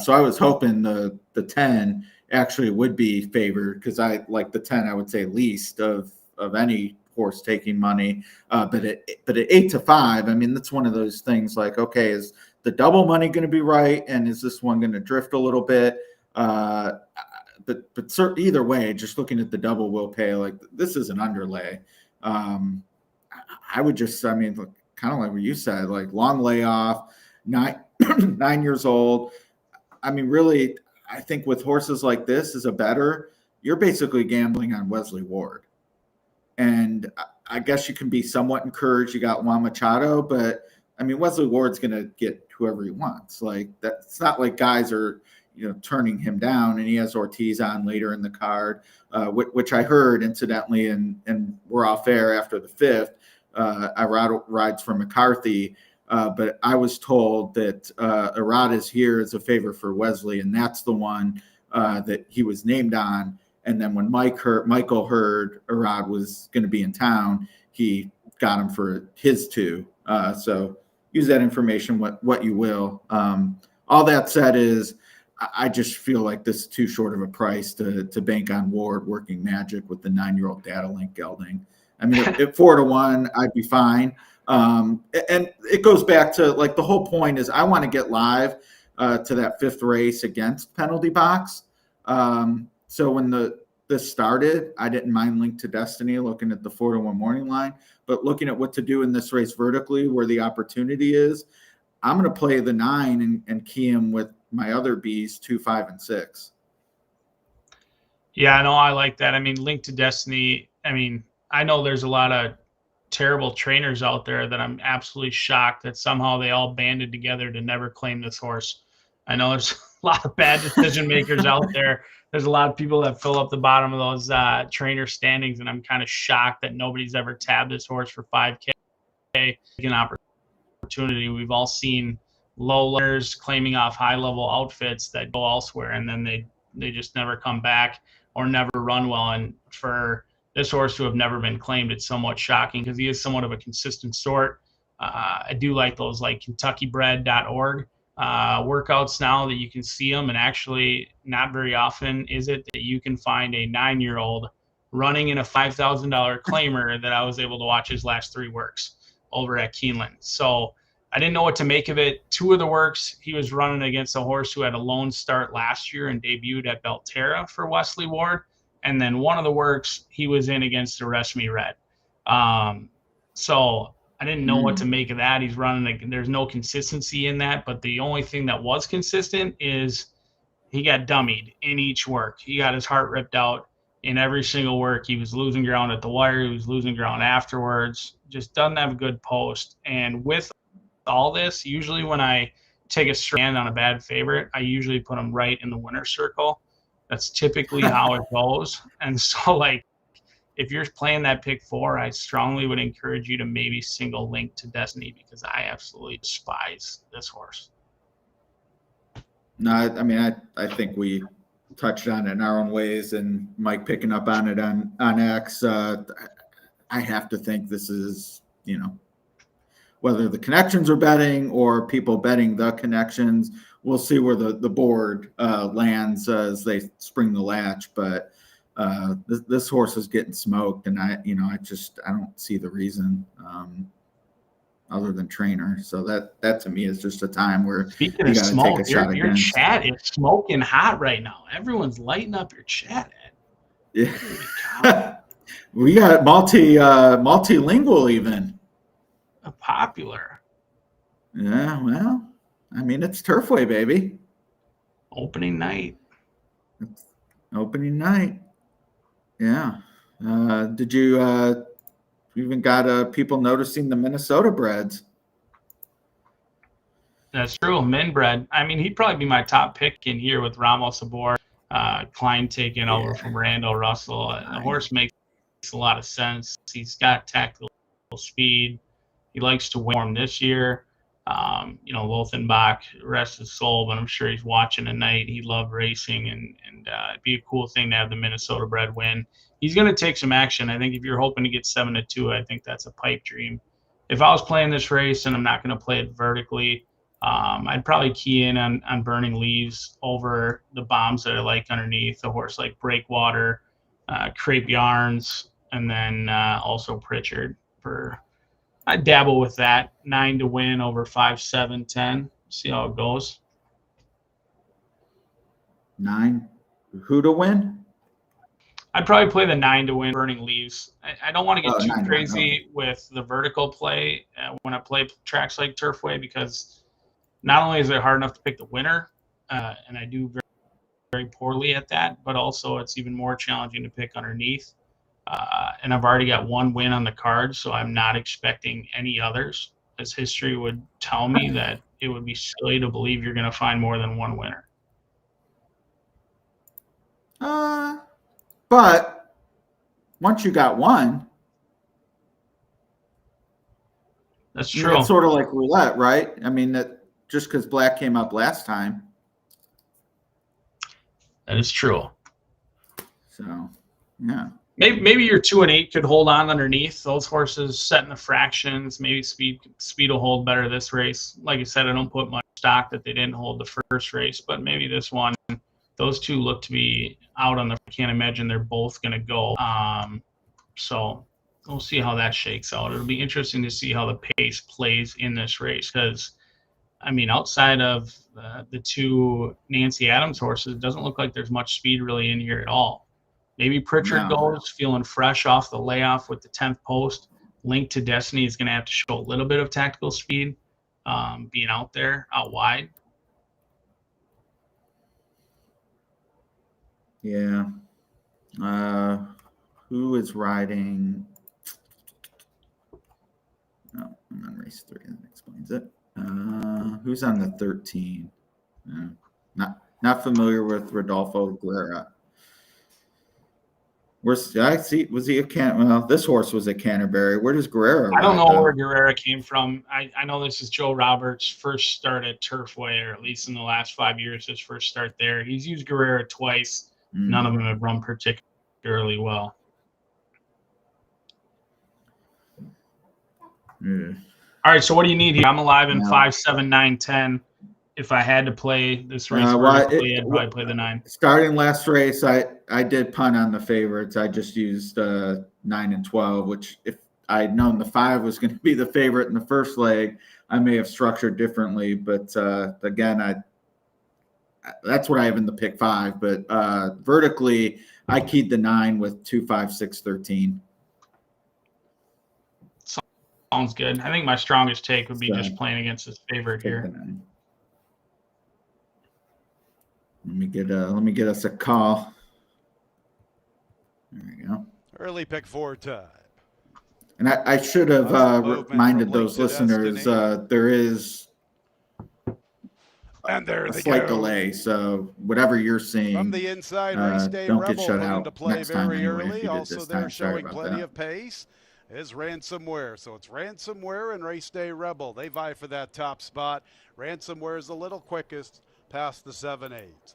So I was hoping the 10 actually would be favored, because I like the 10, I would say least of any horse taking money. But at 8 to 5, I mean, that's one of those things like, okay, is the double money going to be right? And is this one going to drift a little bit? But certainly either way, just looking at the double will pay, like this is an underlay. I would just, I mean, kind of like what you said, like long layoff, 9 years old. I mean, really, I think with horses like this as a bettor, you're basically gambling on Wesley Ward. And I guess you can be somewhat encouraged. You got Juan Machado, but I mean, Wesley Ward's going to get whoever he wants. Like that's not like guys are, turning him down, and he has Ortiz on later in the card, which I heard incidentally, and we're off air after the 5th. I rides for McCarthy, but I was told that Arad is here as a favor for Wesley, and that's the one that he was named on. And then when Michael heard Arad was going to be in town, he got him for his 2. So use that information what you will. All that said is, I just feel like this is too short of a price to bank on Ward working magic with the 9-year-old data link gelding. I mean, at 4 to 1, I'd be fine. And it goes back to like the whole point is I want to get live to that 5th race against Penalty Box. So when this started, I didn't mind Link to Destiny looking at the 4 to 1 morning line, but looking at what to do in this race vertically where the opportunity is, I'm going to play the 9 and key him with my other Bs 2, 5, and 6. Yeah, I know. I like that. I mean, Link to Destiny. I mean, I know there's a lot of terrible trainers out there that I'm absolutely shocked that somehow they all banded together to never claim this horse. I know there's a lot of bad decision makers out there. There's a lot of people that fill up the bottom of those trainer standings, and I'm kind of shocked that nobody's ever tabbed this horse for 5K. An opportunity. We've all seen low learners claiming off high-level outfits that go elsewhere, and then they just never come back or never run well. And for this horse to have never been claimed, it's somewhat shocking because he is somewhat of a consistent sort. I do like those like KentuckyBred.org workouts now that you can see them, and actually not very often is it that you can find a 9-year-old running in a $5,000 claimer that I was able to watch his last 3 works over at Keeneland. So I didn't know what to make of it. 2 of the works, he was running against a horse who had a lone start last year and debuted at Belterra for Wesley Ward. And then 1 of the works, he was in against the Rest Me Red. So I didn't know what to make of that. He's running, there's no consistency in that. But the only thing that was consistent is he got dummied in each work. He got his heart ripped out in every single work. He was losing ground at the wire. He was losing ground afterwards. Just doesn't have a good post. And with all this, usually when I take a strand on a bad favorite, I usually put them right in the winner's circle. That's typically how it goes. And so, like, if you're playing that pick 4, I strongly would encourage you to maybe single link to Destiny, because I absolutely despise this horse. No, I mean, I think we touched on it in our own ways, and Mike picking up on it on X. I have to think this is, you know, whether the connections are betting or people betting the connections, we'll see where the board lands as they spring the latch. But this horse is getting smoked, and I don't see the reason other than trainer. So that to me is just a time where speaking of smoke, your chat is smoking hot right now. Everyone's lighting up your chat. Yeah, we got multilingual even. Popular. Yeah, well, I mean, it's Turfway, baby. Opening night. It's opening night. Yeah. Did you even got people noticing the Minnesota breds? That's true. Men bred. I mean, he'd probably be my top pick in here with Ramos aboard. Klein taking over from Randall Russell. The horse makes a lot of sense. He's got tactical speed. He likes to win this year. Lothenbach, rest his soul, but I'm sure he's watching tonight. He loved racing, and it'd be a cool thing to have the Minnesota bred win. He's going to take some action. I think if you're hoping to get 7-2, I think that's a pipe dream. If I was playing this race and I'm not going to play it vertically, I'd probably key in on Burning Leaves over the bombs that I like underneath. A horse like Breakwater, Crepe Yarns, and then also Pritchard. I'd dabble with that. 9 to win over 5, 7, 10. See how it goes. 9. Who to win? I'd probably play the 9 to win Burning Leaves. I don't want to get too crazy with the vertical play when I play tracks like Turfway, because not only is it hard enough to pick the winner, and I do very, very poorly at that, but also it's even more challenging to pick underneath. And I've already got 1 win on the card, so I'm not expecting any others, as history would tell me that it would be silly to believe you're going to find more than 1 winner. But once you got 1, that's true. It's sort of like roulette, right? I mean, that just because black came up last time. That is true. So, yeah. Maybe your 2 and 8 could hold on underneath. Those horses setting the fractions. Maybe speed will hold better this race. Like I said, I don't put much stock that they didn't hold the first race, but maybe this one, those 2 look to be out on the. I can't imagine they're both going to go. So we'll see how that shakes out. It'll be interesting to see how the pace plays in this race, because, I mean, outside of the 2 Nancy Adams horses, it doesn't look like there's much speed really in here at all. Maybe Pritchard goes feeling fresh off the layoff with the 10th post. Link to Destiny is going to have to show a little bit of tactical speed, being out there, out wide. Yeah. Who is riding? Oh, I'm on race 3. That explains it. Who's on the 13? Not familiar with Rodolfo Guerra. Was he a Well, this horse was a Canterbury. Where does Guerrera? I don't know where Guerrera came from. I know this is Joe Roberts' first start at Turfway, or at least in the last 5 years, his first start there. He's used Guerrera twice. None of them have run particularly well. All right, so what do you need here? I'm alive in 5, 7, 9, 10. If I had to play this race vertically, I'd probably play the 9. Starting last race, I did punt on the favorites. I just used 9 and 12, which if I'd known the 5 was going to be the favorite in the first leg, I may have structured differently. But again, that's what I have in the pick 5. But vertically, I keyed the 9 with 2, 5, 6, 13. Sounds good. I think my strongest take would be just playing against his favorite here. Let me get us a call. There we go. Early pick 4 time. And I should have reminded those listeners there is a slight delay. So whatever you're seeing, from the inside, race day don't Rebel get shut out into play next time very anyway. early. Also, they're showing plenty that. of pace. Is Ransomware. So it's Ransomware and Race Day Rebel. They vie for that top spot. Ransomware is a little quickest past the 7/8.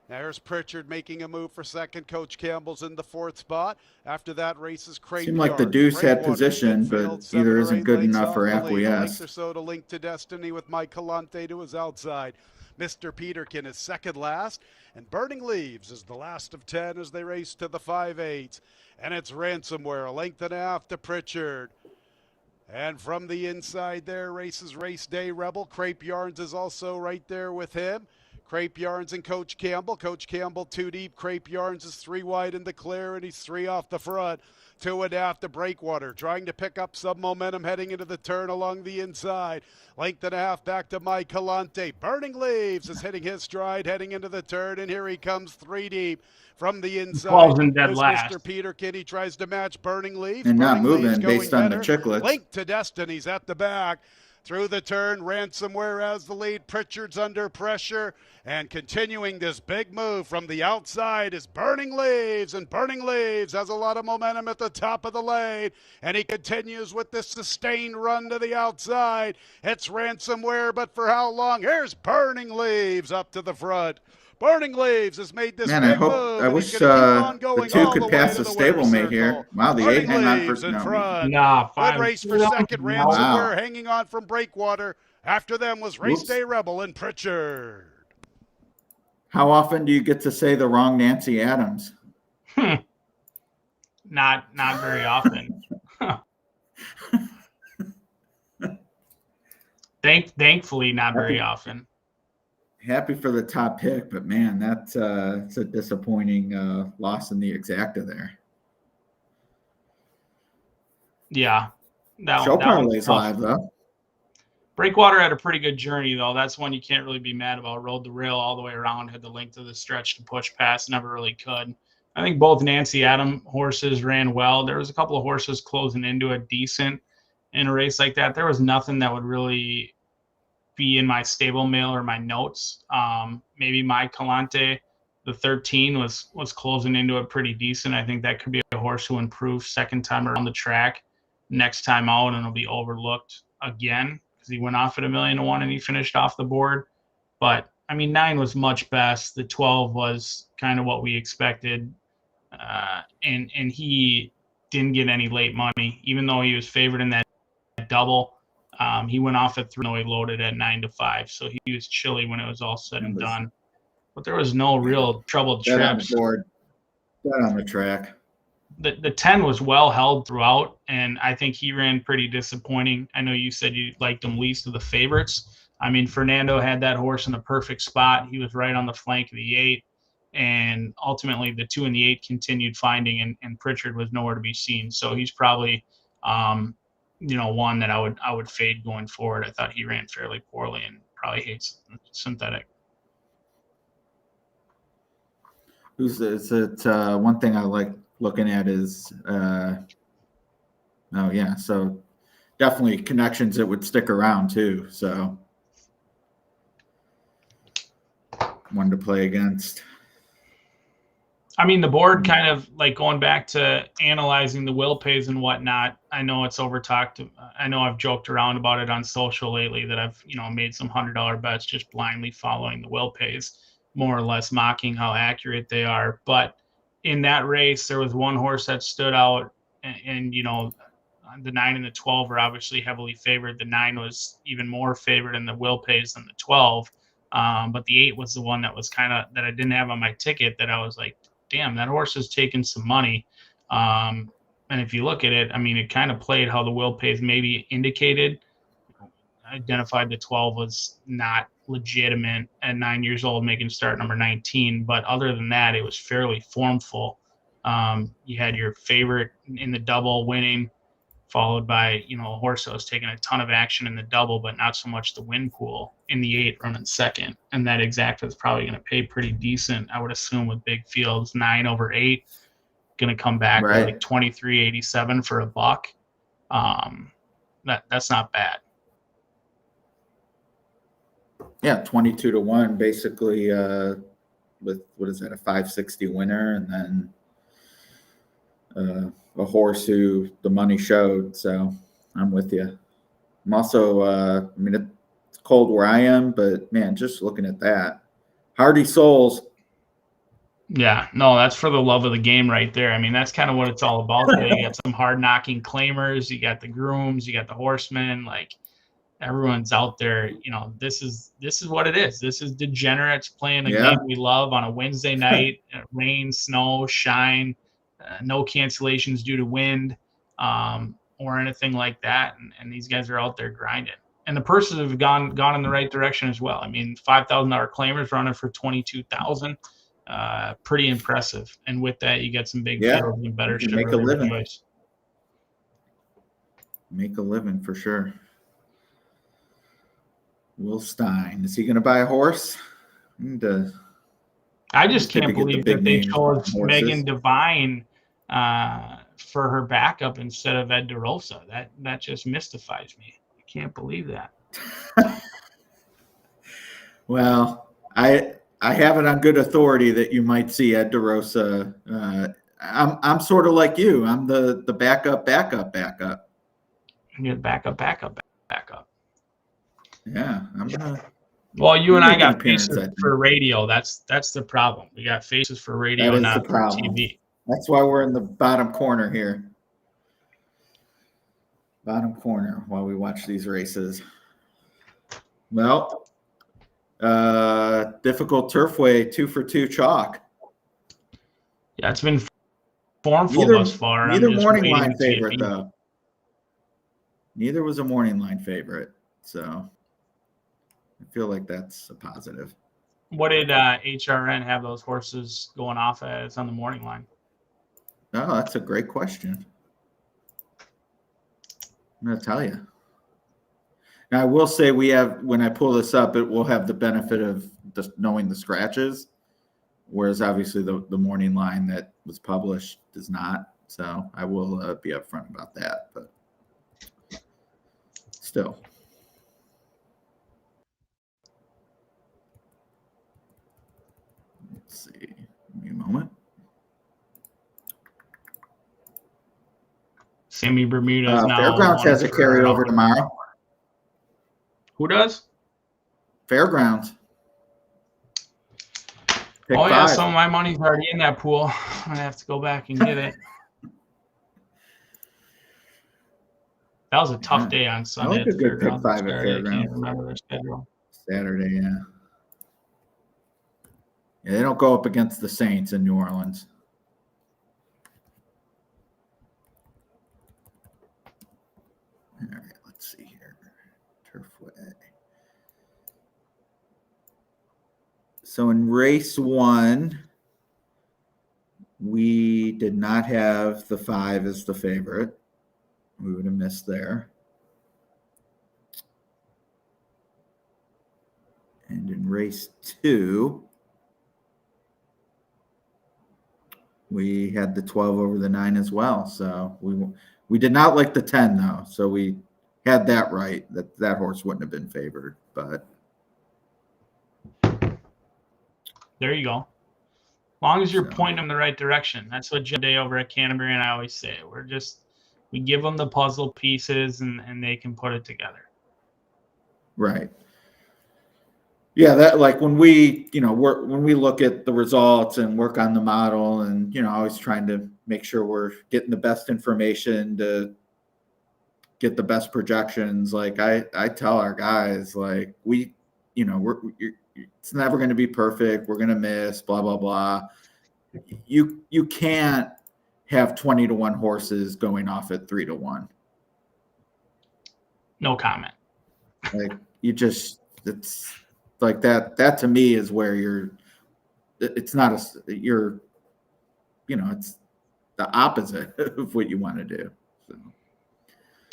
Now here's Pritchard making a move for second. Coach Campbell's in the 4th spot. After that, races Crate. Seemed like the Deuce had position, but either isn't good enough or acquiesced. Or so to Link to Destiny with Mike Calante to his outside. Mr. Peterkin is second last, and Burning Leaves is the last of 10 as they race to the 5/8. And it's Ransomware, a length and a half to Pritchard. And from the inside there races Race Day Rebel. Crepe Yarns is also right there with him. Crepe Yarns and Coach Campbell. Coach Campbell 2 deep. Crepe Yarns is 3 wide in the clear, and he's 3 off the front. 2.5 to Breakwater, trying to pick up some momentum heading into the turn along the inside. Length and a half back to Mike Calante. Burning Leaves is hitting his stride heading into the turn, and here he comes 3 deep. From the inside, there's Mr. Peterkin. He tries to match Burning Leaves. And not Burning moving based on the chicklets. Link to Destiny's at the back. Through the turn, Ransomware has the lead. Pritchard's under pressure. And continuing this big move from the outside is Burning Leaves. And Burning Leaves has a lot of momentum at the top of the lane. And he continues with this sustained run to the outside. It's Ransomware, but for how long? Here's Burning Leaves up to the front. Burning Leaves has made this big move. I wish the 2 could pass the stablemate here. Wow, the 8 hang on for Good race for second. Ransomware hanging on from Breakwater. After them was Race Day Rebel and Pritchard. How often do you get to say the wrong Nancy Adams? Not very often. Thankfully, not very often. Happy for the top pick, but man, that's it's a disappointing loss in the exacta there. Yeah. Show parlays live though. Breakwater had a pretty good journey though. That's one you can't really be mad about. Rode the rail all the way around, had the length of the stretch to push past, never really could. I think both Nancy Adam horses ran well. There was a couple of horses closing into it decent in a race like that. There was nothing that would really be in my stable mail or my notes. Maybe my Calante, the 13 was closing into it pretty decent. I think that could be a horse who improves second time around the track, next time out, and it'll be overlooked again because he went off at $1,000,000 and he finished off the board. But I mean, 9 was much best. The 12 was kind of what we expected, and he didn't get any late money, even though he was favored in that double. He went off at 3, though he loaded at 9 to 5, so he was chilly when it was all said and done. But there was no real troubled trips. Dead on the track. The 10 was well held throughout, and I think he ran pretty disappointing. I know you said you liked him least of the favorites. I mean, Fernando had that horse in the perfect spot. He was right on the flank of the 8, and ultimately the 2 and the 8 continued finding, and Pritchard was nowhere to be seen. So he's probably one that I would fade going forward. I thought he ran fairly poorly and probably hates synthetic. One thing I like looking at is so definitely connections that would stick around too. So one to play against. I mean, the board kind of like going back to analyzing the will pays and whatnot. I know it's over-talked. I know I've joked around about it on social lately that I've, made some $100 bets just blindly following the will pays, more or less mocking how accurate they are. But in that race, there was one horse that stood out, and the 9 and the 12 are obviously heavily favored. The 9 was even more favored in the will pays than the 12. But the 8 was the one that was that I didn't have on my ticket that I was like, damn, that horse has taken some money. And if you look at it, I mean, it kind of played how the will pays maybe indicated. Identified the 12 was not legitimate at 9 years old, making start number 19. But other than that, it was fairly formful. You had your favorite in the double winning, followed by, a horse that was taking a ton of action in the double, but not so much the win pool in the 8 running second. And that exacta is probably going to pay pretty decent, I would assume, with big fields. 9 over 8, going to come back with like 23.87 for a buck. That's not bad. Yeah, 22 to 1, basically, with what is that, a 560 winner, and then a horse who the money showed. So I'm with you. I'm also, I mean, it's cold where I am, but man, just looking at that, Hardy Souls. Yeah, no, that's for the love of the game right there. I mean, that's kind of what it's all about. You got some hard knocking claimers, you got the grooms, you got the horsemen, like everyone's out there. This is what it is. This is degenerates playing a game we love on a Wednesday night. Rain, snow, shine, no cancellations due to wind or anything like that. And these guys are out there grinding. And the purses have gone in the right direction as well. I mean, $5,000 claimers running for $22,000. Pretty impressive. And with that, you get some big fields and better shit. Make a living. Make a living for sure. Will Stein, is he going to buy a horse? I just can't believe that they chose Megan Devine for her backup instead of Ed DeRosa. That just mystifies me. I can't believe that. Well, I have it on good authority that you might see Ed DeRosa. I'm sort of like you. I'm the backup. You're backup. Yeah, I'm gonna. Well, you and I got faces for radio. That's the problem. We got faces for radio, not for TV. That's why we're in the bottom corner here. Bottom corner while we watch these races. Well, difficult Turfway 2-for-2 chalk. Yeah, it's been formful thus far. Neither morning line favorite though. Neither was a morning line favorite, so I feel like that's a positive. What did HRN have those horses going off as on the morning line? Oh, that's a great question. I'm going to tell you. Now, I will say we have, when I pull this up, it will have the benefit of just knowing the scratches, whereas obviously the morning line that was published does not. So I will be upfront about that, but still. Let's see. Give me a moment. Sammy Bermuda's now. Fairgrounds has a carryover tomorrow. Who does? Fairgrounds. Pick 5. Some of my money's already in that pool. I'm gonna have to go back and get it. That was a tough day on Sunday. I like a good pick 5 at Fairgrounds. I can't remember their schedule. Saturday, yeah. Yeah, they don't go up against the Saints in New Orleans. All right, let's see here. Turfway. So in race 1, we did not have the 5 as the favorite. We would have missed there. And in race 2, we had the 12 over the 9 as well. So we did not like the 10 though. So we had that right. That horse wouldn't have been favored, but there you go. As long as you're pointing them in the right direction. That's what Jim Day over at Canterbury and I always say. We give them the puzzle pieces and they can put it together. Right. Yeah, that like when we, when we look at the results and work on the model and, always trying to make sure we're getting the best information to get the best projections. Like I tell our guys, like it's never going to be perfect. We're going to miss, blah, blah, blah. You can't have 20-1 horses going off at 3-1. No comment. Like it's like that. That to me is where it's the opposite of what you want to do. So.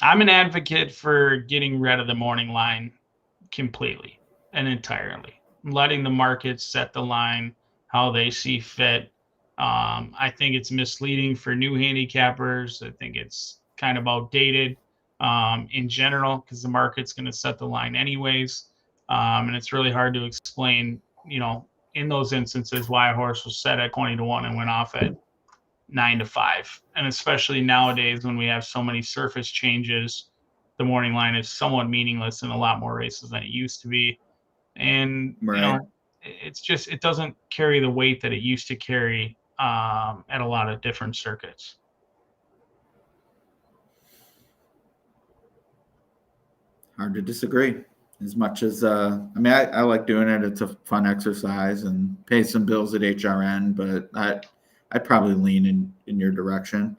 I'm an advocate for getting rid of the morning line completely and entirely, letting the markets set the line how they see fit. I think it's misleading for new handicappers. I think it's kind of outdated in general because the market's going to set the line anyways. And it's really hard to explain, in those instances why a horse was set at 20-1 and went off at 9-5. And especially nowadays when we have so many surface changes, the morning line is somewhat meaningless in a lot more races than it used to be. And, right. it doesn't carry the weight that it used to carry at a lot of different circuits. Hard to disagree. As much as I like doing it. It's a fun exercise and pay some bills at HRN, but I'd probably lean in your direction,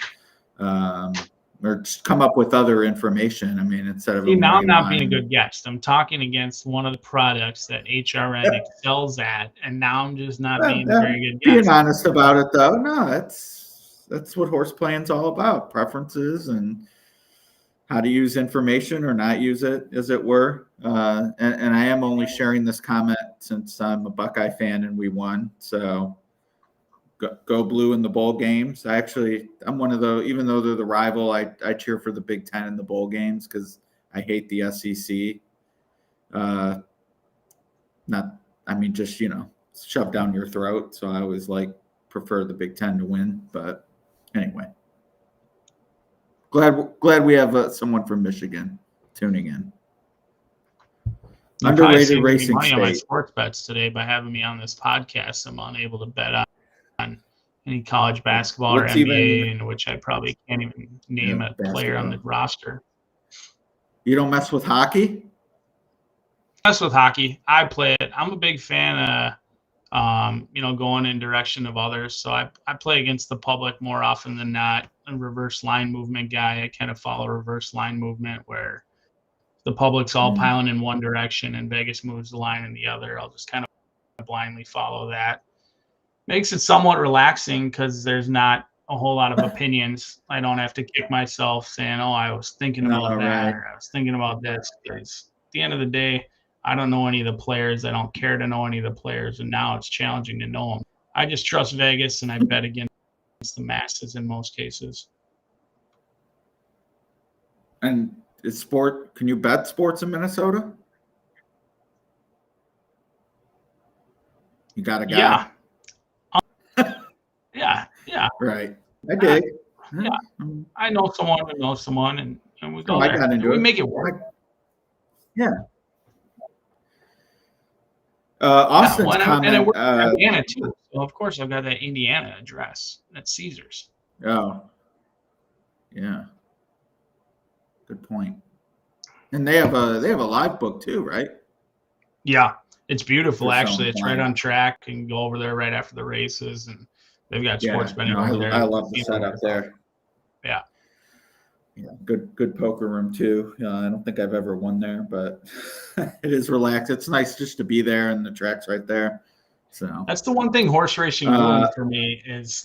or just come up with other information. I mean, instead of now I'm not being a good guest. I'm talking against one of the products that HRN excels at, and now I'm just not being a very good guest. Being honest about it, though, no, that's what horse playing's all about: preferences and how to use information or not use it, as it were. And I am only sharing this comment since I'm a Buckeye fan and we won. So go blue in the bowl games. I'm one of those, even though they're the rival, I cheer for the Big Ten in the bowl games because I hate the SEC. Just shoved down your throat. So I always prefer the Big Ten to win. But anyway. Glad we have someone from Michigan tuning in. Underrated racing money state. On my sports bets today by having me on this podcast. I'm unable to bet on any college basketball or NBA, in which I probably can't even name a player on the roster. You don't mess with hockey? Mess with hockey. I play it. I'm a big fan of going in direction of others. So I play against the public more often than not. A reverse line movement guy. I kind of follow reverse line movement where the public's all piling in one direction and Vegas moves the line in the other. I'll just kind of blindly follow that. Makes it somewhat relaxing because there's not a whole lot of opinions. I don't have to kick myself saying, I was thinking about that, or I was thinking about this. Because at the end of the day, I don't know any of the players. I don't care to know any of the players. And now it's challenging to know them. I just trust Vegas and I bet against the masses in most cases. And can you bet sports in Minnesota? You got a guy? Yeah. Right. I dig. Yeah. I know someone who knows someone and we go there. And we make it work. Yeah. Austin's comment. And I work in Indiana too. So of course I've got that Indiana address. That's Caesars. Oh. Yeah. Good point. And they have a live book too, right? Yeah. It's beautiful actually. It's right on track and go over there right after the races and they've got sports betting over there. I love the setup there. Yeah. Yeah, good poker room too. I don't think I've ever won there, but it is relaxed. It's nice just to be there and the track's right there. So that's the one thing horse racing ruined for me is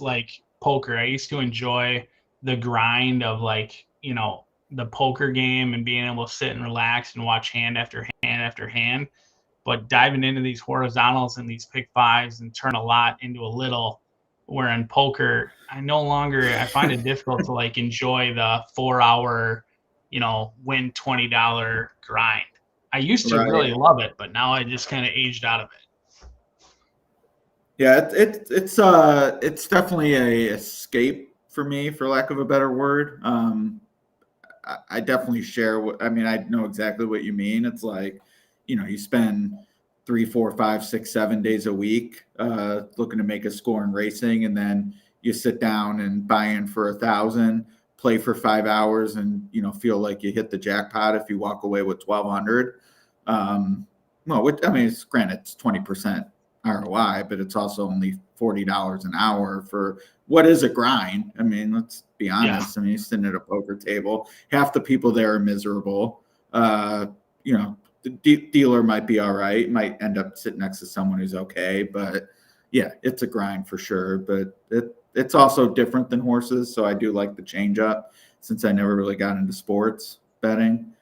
poker. I used to enjoy the grind of the poker game and being able to sit and relax and watch hand after hand after hand. But diving into these horizontals and these pick fives and turn a lot into a little, where in poker, I find it difficult to enjoy the 4-hour, win $20 grind. I used to really love it, but now I just kind of aged out of it. Yeah, it's definitely a escape for me, for lack of a better word. I definitely share I know exactly what you mean. It's you spend 3, 4, 5, 6, 7 days a week looking to make a score in racing, and then you sit down and buy in for 1,000, play for 5 hours, and feel like you hit the jackpot if you walk away with 1,200. It's granted it's 20% ROI, but it's also only $40 an hour for what is a grind? I mean, let's be honest. Yeah. I mean, you're sitting at a poker table. Half the people there are miserable. You know, the dealer might be all right, might end up sitting next to someone who's okay, but yeah, it's a grind for sure. But it's also different than horses, so I do like the change up since I never really got into sports betting.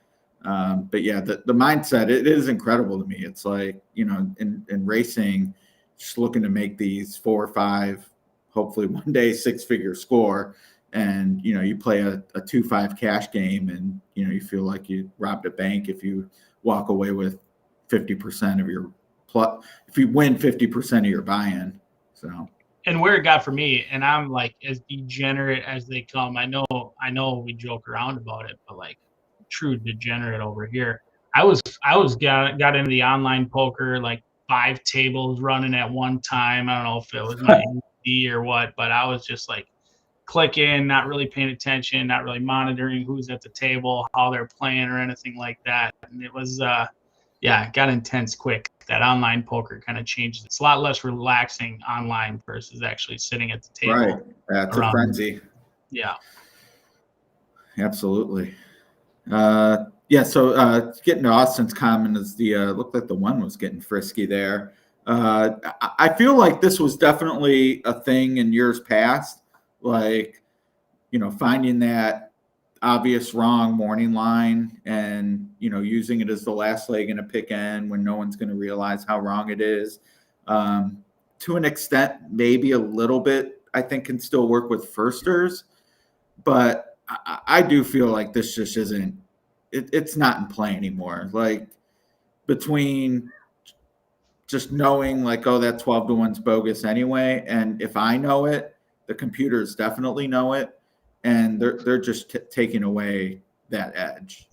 But yeah, the mindset, it is incredible to me. It's like, you know, in racing, just looking to make these 4 or 5, hopefully one day 6-figure score. And, you know, you play a 2-5 cash game and, you know, you feel like you robbed a bank if you walk away with 50% of your plus, if you win 50% of your buy-in. So. And where it got for me, and I'm like as degenerate as they come. I know we joke around about it, but like true degenerate over here. I was got into the online poker, like 5 tables running at one time. I don't know if it was my AD or what, but I was just like clicking, not really paying attention, not really monitoring who's at the table, how they're playing or anything like that. And it was it got intense quick. That online poker kind of changes. It's a lot less relaxing online versus actually sitting at the table. Right. That's a frenzy. Yeah. Absolutely. So getting to Austin's comment is looked like the one was getting frisky there. I feel like this was definitely a thing in years past, like, you know, finding that obvious wrong morning line and, you know, using it as the last leg in a pick end when no one's going to realize how wrong it is. To an extent, maybe a little bit, I think can still work with firsters, but I do feel like this just isn't, it's not in play anymore. Like between just knowing like, oh, that 12-1's bogus anyway. And if I know it, the computers definitely know it. And they're just taking away that edge.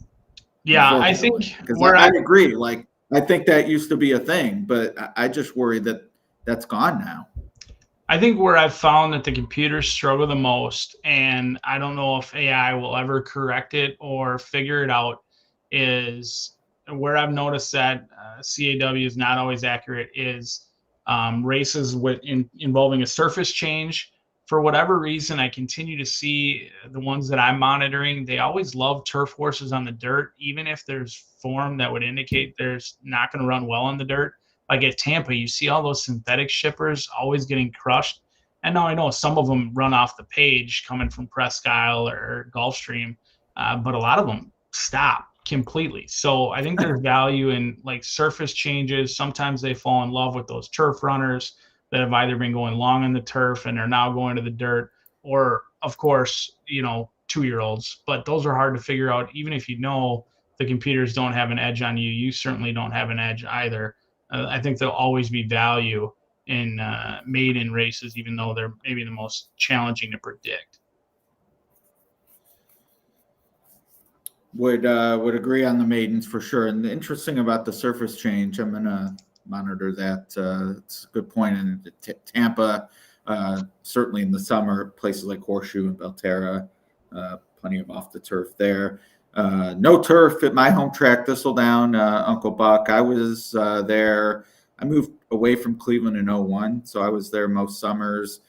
Yeah, I think because I agree. Like I think that used to be a thing, but I just worry that that's gone now. I think where I've found that the computers struggle the most, and I don't know if AI will ever correct it or figure it out, is where I've noticed that CAW is not always accurate is races involving a surface change. For whatever reason, I continue to see the ones that I'm monitoring. They always love turf horses on the dirt, even if there's form that would indicate there's not going to run well on the dirt. Like at Tampa, you see all those synthetic shippers always getting crushed. And now I know some of them run off the page coming from Presque Isle or Gulfstream, but a lot of them stop completely. So I think there's value in like surface changes. Sometimes they fall in love with those turf runners that have either been going long on the turf and are now going to the dirt, or of course, you know, 2-year-olds. But those are hard to figure out. Even if you know the computers don't have an edge on you, you certainly don't have an edge either. I think there'll always be value in maiden races, even though they're maybe the most challenging to predict. Would agree on the maidens for sure. And the interesting about the surface change, I'm gonna monitor that. It's a good point. And Tampa, certainly in the summer, places like Horseshoe and Belterra, plenty of off the turf there. No turf at my home track, Thistledown, Uncle Buck. I was there. I moved away from Cleveland in 2001, so I was there most summers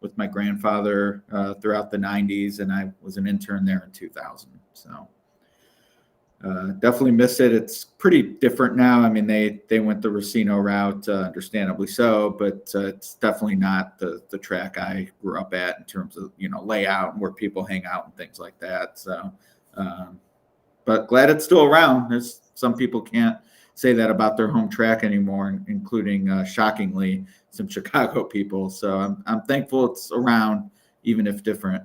with my grandfather throughout the 90s, and I was an intern there in 2000. So definitely miss it. It's pretty different now. I mean, they went the Racino route, understandably so, but it's definitely not the track I grew up at in terms of, you know, layout and where people hang out and things like that. So, but glad it's still around. There's some people can't say that about their home track anymore, including shockingly some Chicago people. So I'm thankful it's around, even if different.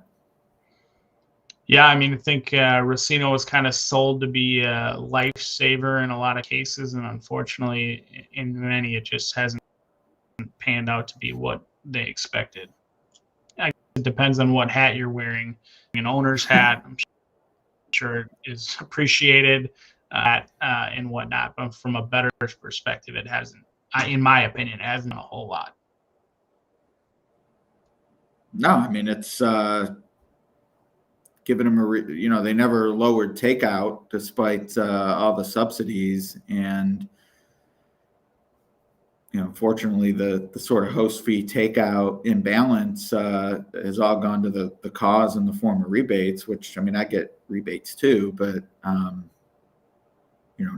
Yeah, I mean, I think Racino was kind of sold to be a lifesaver in a lot of cases, and unfortunately, in many, it just hasn't panned out to be what they expected. It depends on what hat you're wearing. An owner's hat, I'm sure, is appreciated and whatnot, but from a better perspective, it hasn't. In my opinion, it hasn't a whole lot. No, I mean, it's giving them they never lowered takeout despite all the subsidies. And Fortunately, the sort of host fee takeout imbalance has all gone to the cause in the form of rebates, which, I mean, I get rebates too, but,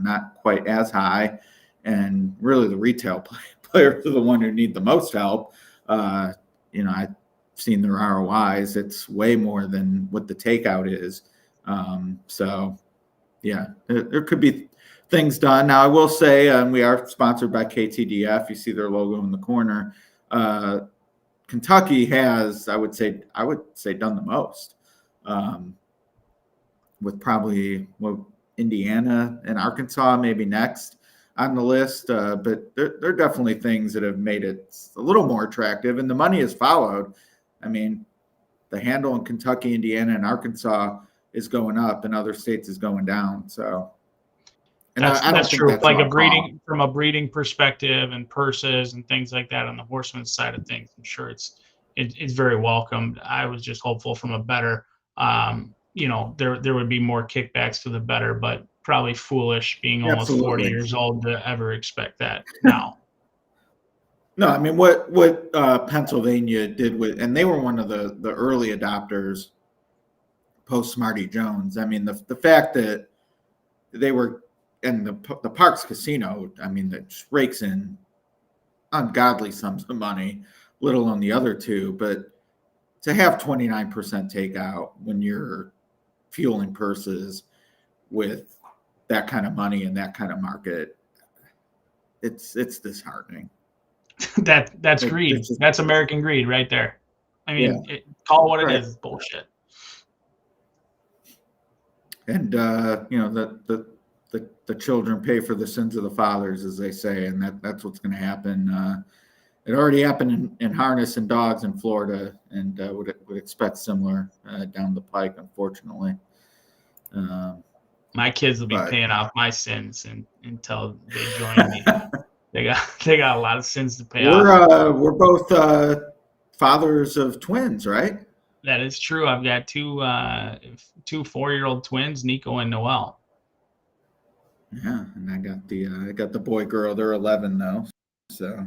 not quite as high. And really the retail players are the one who need the most help. I've seen their ROIs. It's way more than what the takeout is. So, yeah, there could be things done. Now, I will say we are sponsored by KTDF. You see their logo in the corner. Kentucky has, I would say, done the most, with probably Indiana and Arkansas maybe next on the list. But there are definitely things that have made it a little more attractive, and the money has followed. I mean, the handle in Kentucky, Indiana, and Arkansas is going up, and other states is going down. So, and that's true. Like from a breeding perspective and purses and things like that on the horseman's side of things, I'm sure it's very welcomed. I was just hopeful from a better, there would be more kickbacks to the better, but probably foolish being almost 40 years old to ever expect that now. No, I mean, what Pennsylvania did and they were one of the early adopters post Smarty Jones. I mean, the fact that they were, and the Parks Casino, I mean, that rakes in ungodly sums of money, little on the other two, but to have 29% takeout when you're fueling purses with that kind of money and that kind of market, it's disheartening. That's greed. That's American greed right there. I mean, call it what it is. Bullshit. And the children pay for the sins of the fathers, as they say, and that's what's going to happen. It already happened in harness and dogs in Florida, and would expect similar down the pike, unfortunately. My kids will be paying off my sins until they join me. They got a lot of sins to pay off. We're both fathers of twins, right? That is true. I've got two 4-year-old twins, Nico and Noel. Yeah, and I got the boy girl. They're 11 though, so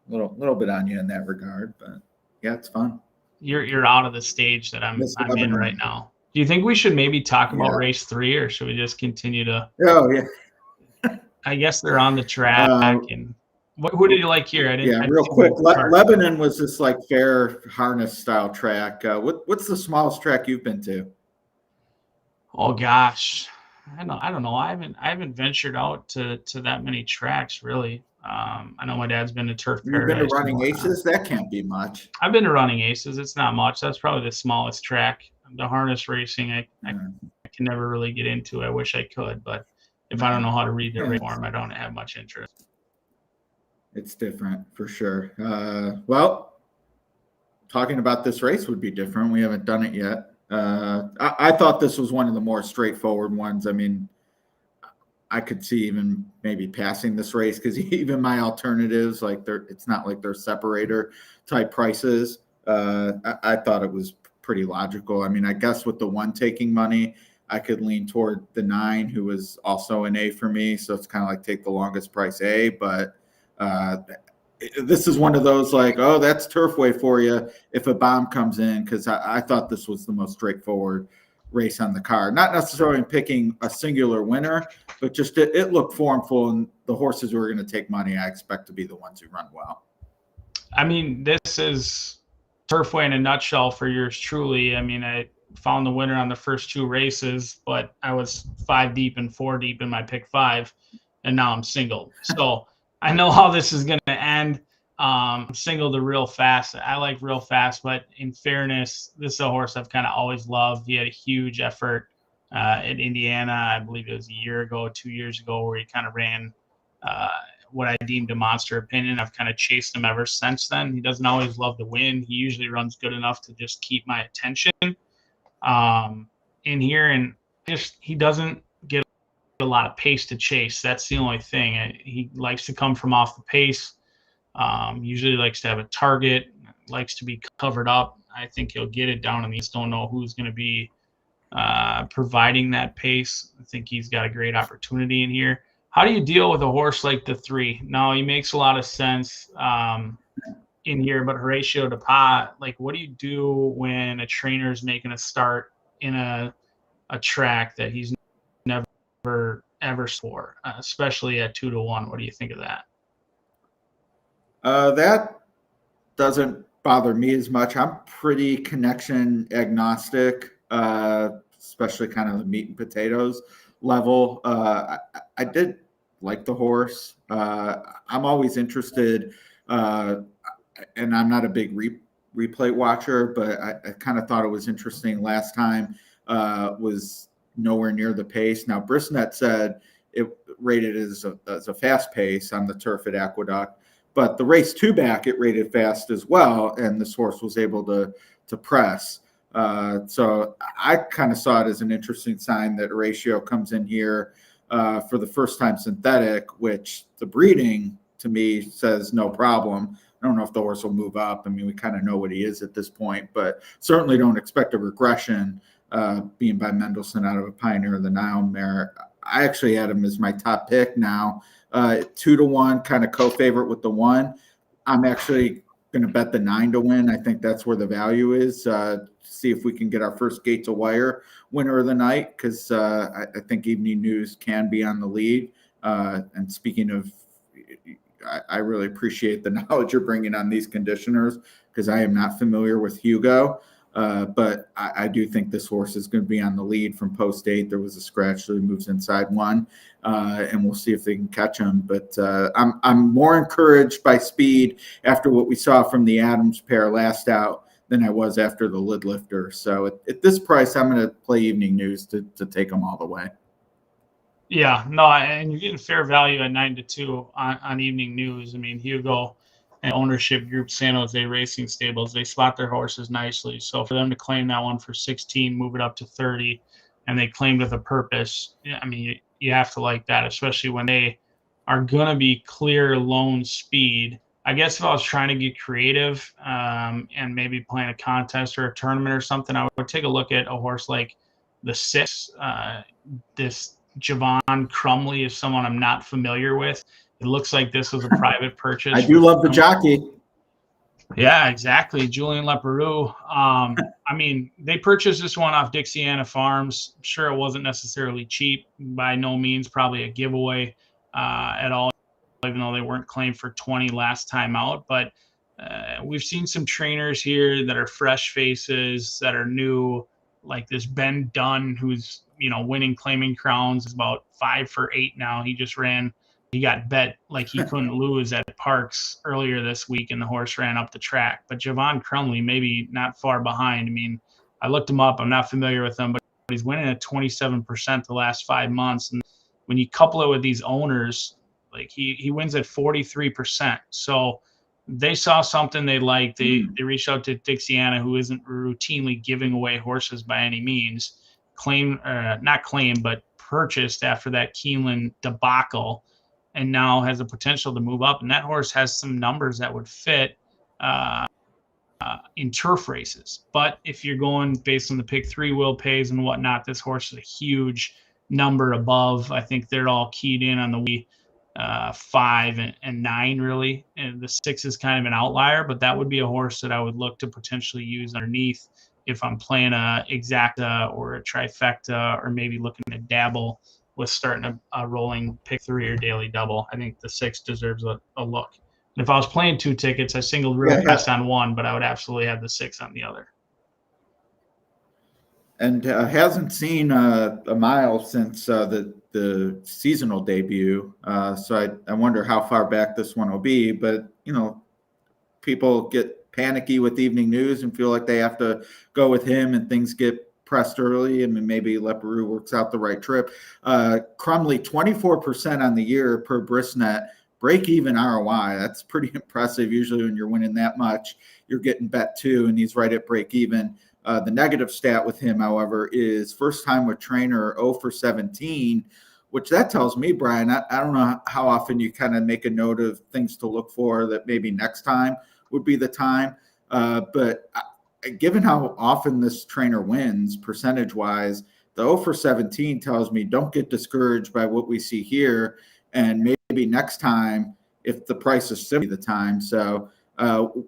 little bit on you in that regard, but yeah, it's fun. You're out of the stage that I'm in right now. Do you think we should maybe talk about race 3, or should we just continue to? Oh yeah. I guess they're on the track. And who did you like here? Real quick. Lebanon was this like fair harness style track. What's the smallest track you've been to? Oh gosh, I don't know. I haven't ventured out to that many tracks really. I know my dad's been to Turf Paradise. You've been to Running Aces? That can't be much. I've been to Running Aces. It's not much. That's probably the smallest track. The harness racing, I can never really get into. I wish I could, but if I don't know how to read the race form, I don't have much interest. It's different for sure. Well, talking about this race would be different. We haven't done it yet. I thought this was one of the more straightforward ones. I mean, I could see even maybe passing this race because even my alternatives, like it's not like they're separator type prices. I thought it was pretty logical. I mean, I guess with the one taking money, I could lean toward the 9, who was also an A for me. So it's kind of like take the longest price A, but this is one of those like, oh, that's Turfway for you if a bomb comes in, because I thought this was the most straightforward race on the card. Not necessarily picking a singular winner, but just it looked formful, and the horses who are going to take money, I expect to be the ones who run well. I mean, this is Turfway in a nutshell for yours truly. I mean, I found the winner on the first 2 races, but I was 5 deep and 4 deep in my pick 5, and now I'm singled. So I know how this is going to end. I'm singled to Real Fast. I like Real Fast, but in fairness, this is a horse I've kind of always loved. He had a huge effort in Indiana. I believe it was a year ago, 2 years ago, where he kind of ran what I deemed a monster opinion. I've kind of chased him ever since then. He doesn't always love to win. He usually runs good enough to just keep my attention in here, and he doesn't get a lot of pace to chase. That's the only thing. He likes to come from off the pace. Usually likes to have a target, likes to be covered up. I think he'll get it down, and just don't know who's going to be providing that pace. I think he's got a great opportunity in here. How do you deal with a horse like the 3? Now, he makes a lot of sense in here, but Horatio de Pa, like, what do you do when a trainer is making a start in a track that he's never ever scored, especially at 2-1? What do you think of that? That doesn't bother me as much. I'm pretty connection agnostic, especially kind of the meat and potatoes level. I did like the horse. I'm always interested, and I'm not a big replay watcher, but I kind of thought it was interesting last time. Was nowhere near the pace. Now, Brisnet said it rated as a fast pace on the turf at Aqueduct, but the race 2 back, it rated fast as well, and this horse was able to press. So I kind of saw it as an interesting sign that Horatio comes in here for the first time synthetic, which the breeding to me says no problem. I don't know if the horse will move up. I mean, we kind of know what he is at this point, but certainly don't expect a regression being by Mendelssohn out of a Pioneer of the Nile mare. I actually had him as my top pick now. 2-1, kind of co-favorite with the 1. I'm actually going to bet the 9 to win. I think that's where the value is. See if we can get our first gate to wire winner of the night, because I think Evening News can be on the lead. And speaking of, I really appreciate the knowledge you're bringing on these conditioners, because I am not familiar with Hugo. But I do think this horse is going to be on the lead from post 8. There was a scratch, so he moves inside 1, and we'll see if they can catch him. But I'm more encouraged by speed after what we saw from the Adams pair last out than I was after the lid lifter. So at this price, I'm going to play Evening News to take them all the way. Yeah, no, and you're getting fair value at 9-2 on Evening News. I mean, Hugo and ownership group San Jose Racing Stables, they spot their horses nicely. So for them to claim that one for 16, move it up to 30, and they claimed with a purpose, I mean, you have to like that, especially when they are going to be clear lone speed. I guess if I was trying to get creative and maybe playing a contest or a tournament or something, I would take a look at a horse like the 6. This Javon Crumley is someone I'm not familiar with. It looks like this was a private purchase. I do love the jockey. Yeah, exactly. Julian Leperoux. I mean, they purchased this one off Dixiana Farms. I'm sure it wasn't necessarily cheap. By no means probably a giveaway at all, even though they weren't claimed for 20 last time out. But we've seen some trainers here that are fresh faces, that are new, like this Ben Dunn, who's, winning Claiming Crowns, is about 5 for 8 now. He got bet like he couldn't lose at Parks earlier this week, and the horse ran up the track. But Javon Crumley, maybe not far behind. I mean, I looked him up. I'm not familiar with him, but he's winning at 27% the last 5 months. And when you couple it with these owners, like he wins at 43%. So they saw something they liked. They reached out to Dixiana, who isn't routinely giving away horses by any means. But purchased after that Keeneland debacle, and now has a potential to move up. And that horse has some numbers that would fit in turf races. But if you're going based on the pick 3 will pays and whatnot, this horse is a huge number above. I think they're all keyed in on the 5 and 9, really. And the 6 is kind of an outlier, but that would be a horse that I would look to potentially use underneath if I'm playing a exacta or a trifecta, or maybe looking to dabble with starting a rolling pick 3 or daily double. I think the 6 deserves a look. And if I was playing 2 tickets, I singled real fast on one, but I would absolutely have the 6 on the other. And hasn't seen a mile since the seasonal debut. So I wonder how far back this one will be. But, people get panicky with Evening News and feel like they have to go with him, and things get pressed early. I mean, maybe Leperoux works out the right trip. Crumley, 24% on the year per Brisnet, break even ROI. That's pretty impressive. Usually when you're winning that much, you're getting bet 2, and he's right at break even. The negative stat with him, however, is first time with trainer 0 for 17, which that tells me, Brian, I don't know how often you kind of make a note of things to look for that maybe next time would be the time. But given how often this trainer wins percentage-wise, the 0 for 17 tells me don't get discouraged by what we see here. and maybe next time, if the price is similar, the time. So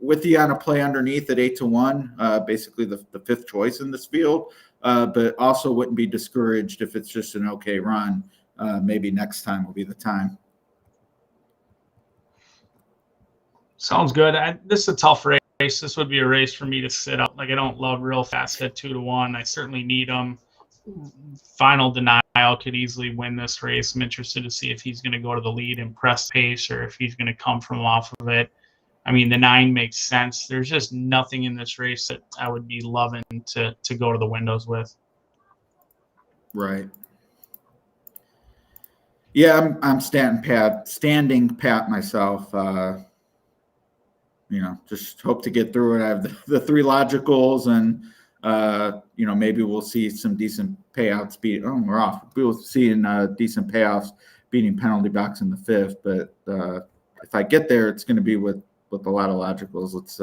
with you on a play underneath at 8-1, basically the fifth choice in this field, but also wouldn't be discouraged if it's just an okay run. Maybe next time will be the time. Sounds good. This is a tough race. This would be a race for me to sit up. Like, I don't love real fast at 2-1. I certainly need him. Final Denial could easily win this race. I'm interested to see if he's going to go to the lead and press pace, or if he's going to come from off of it. I mean, the 9 makes sense. There's just nothing in this race that I would be loving to go to the windows with. Right. Yeah, I'm standing pat myself. Just hope to get through it. I have the 3 logicals, and maybe we'll see some decent payouts. We're off. We'll see decent payoffs beating penalty box in the 5th. But if I get there, it's going to be with a lot of logicals. Let's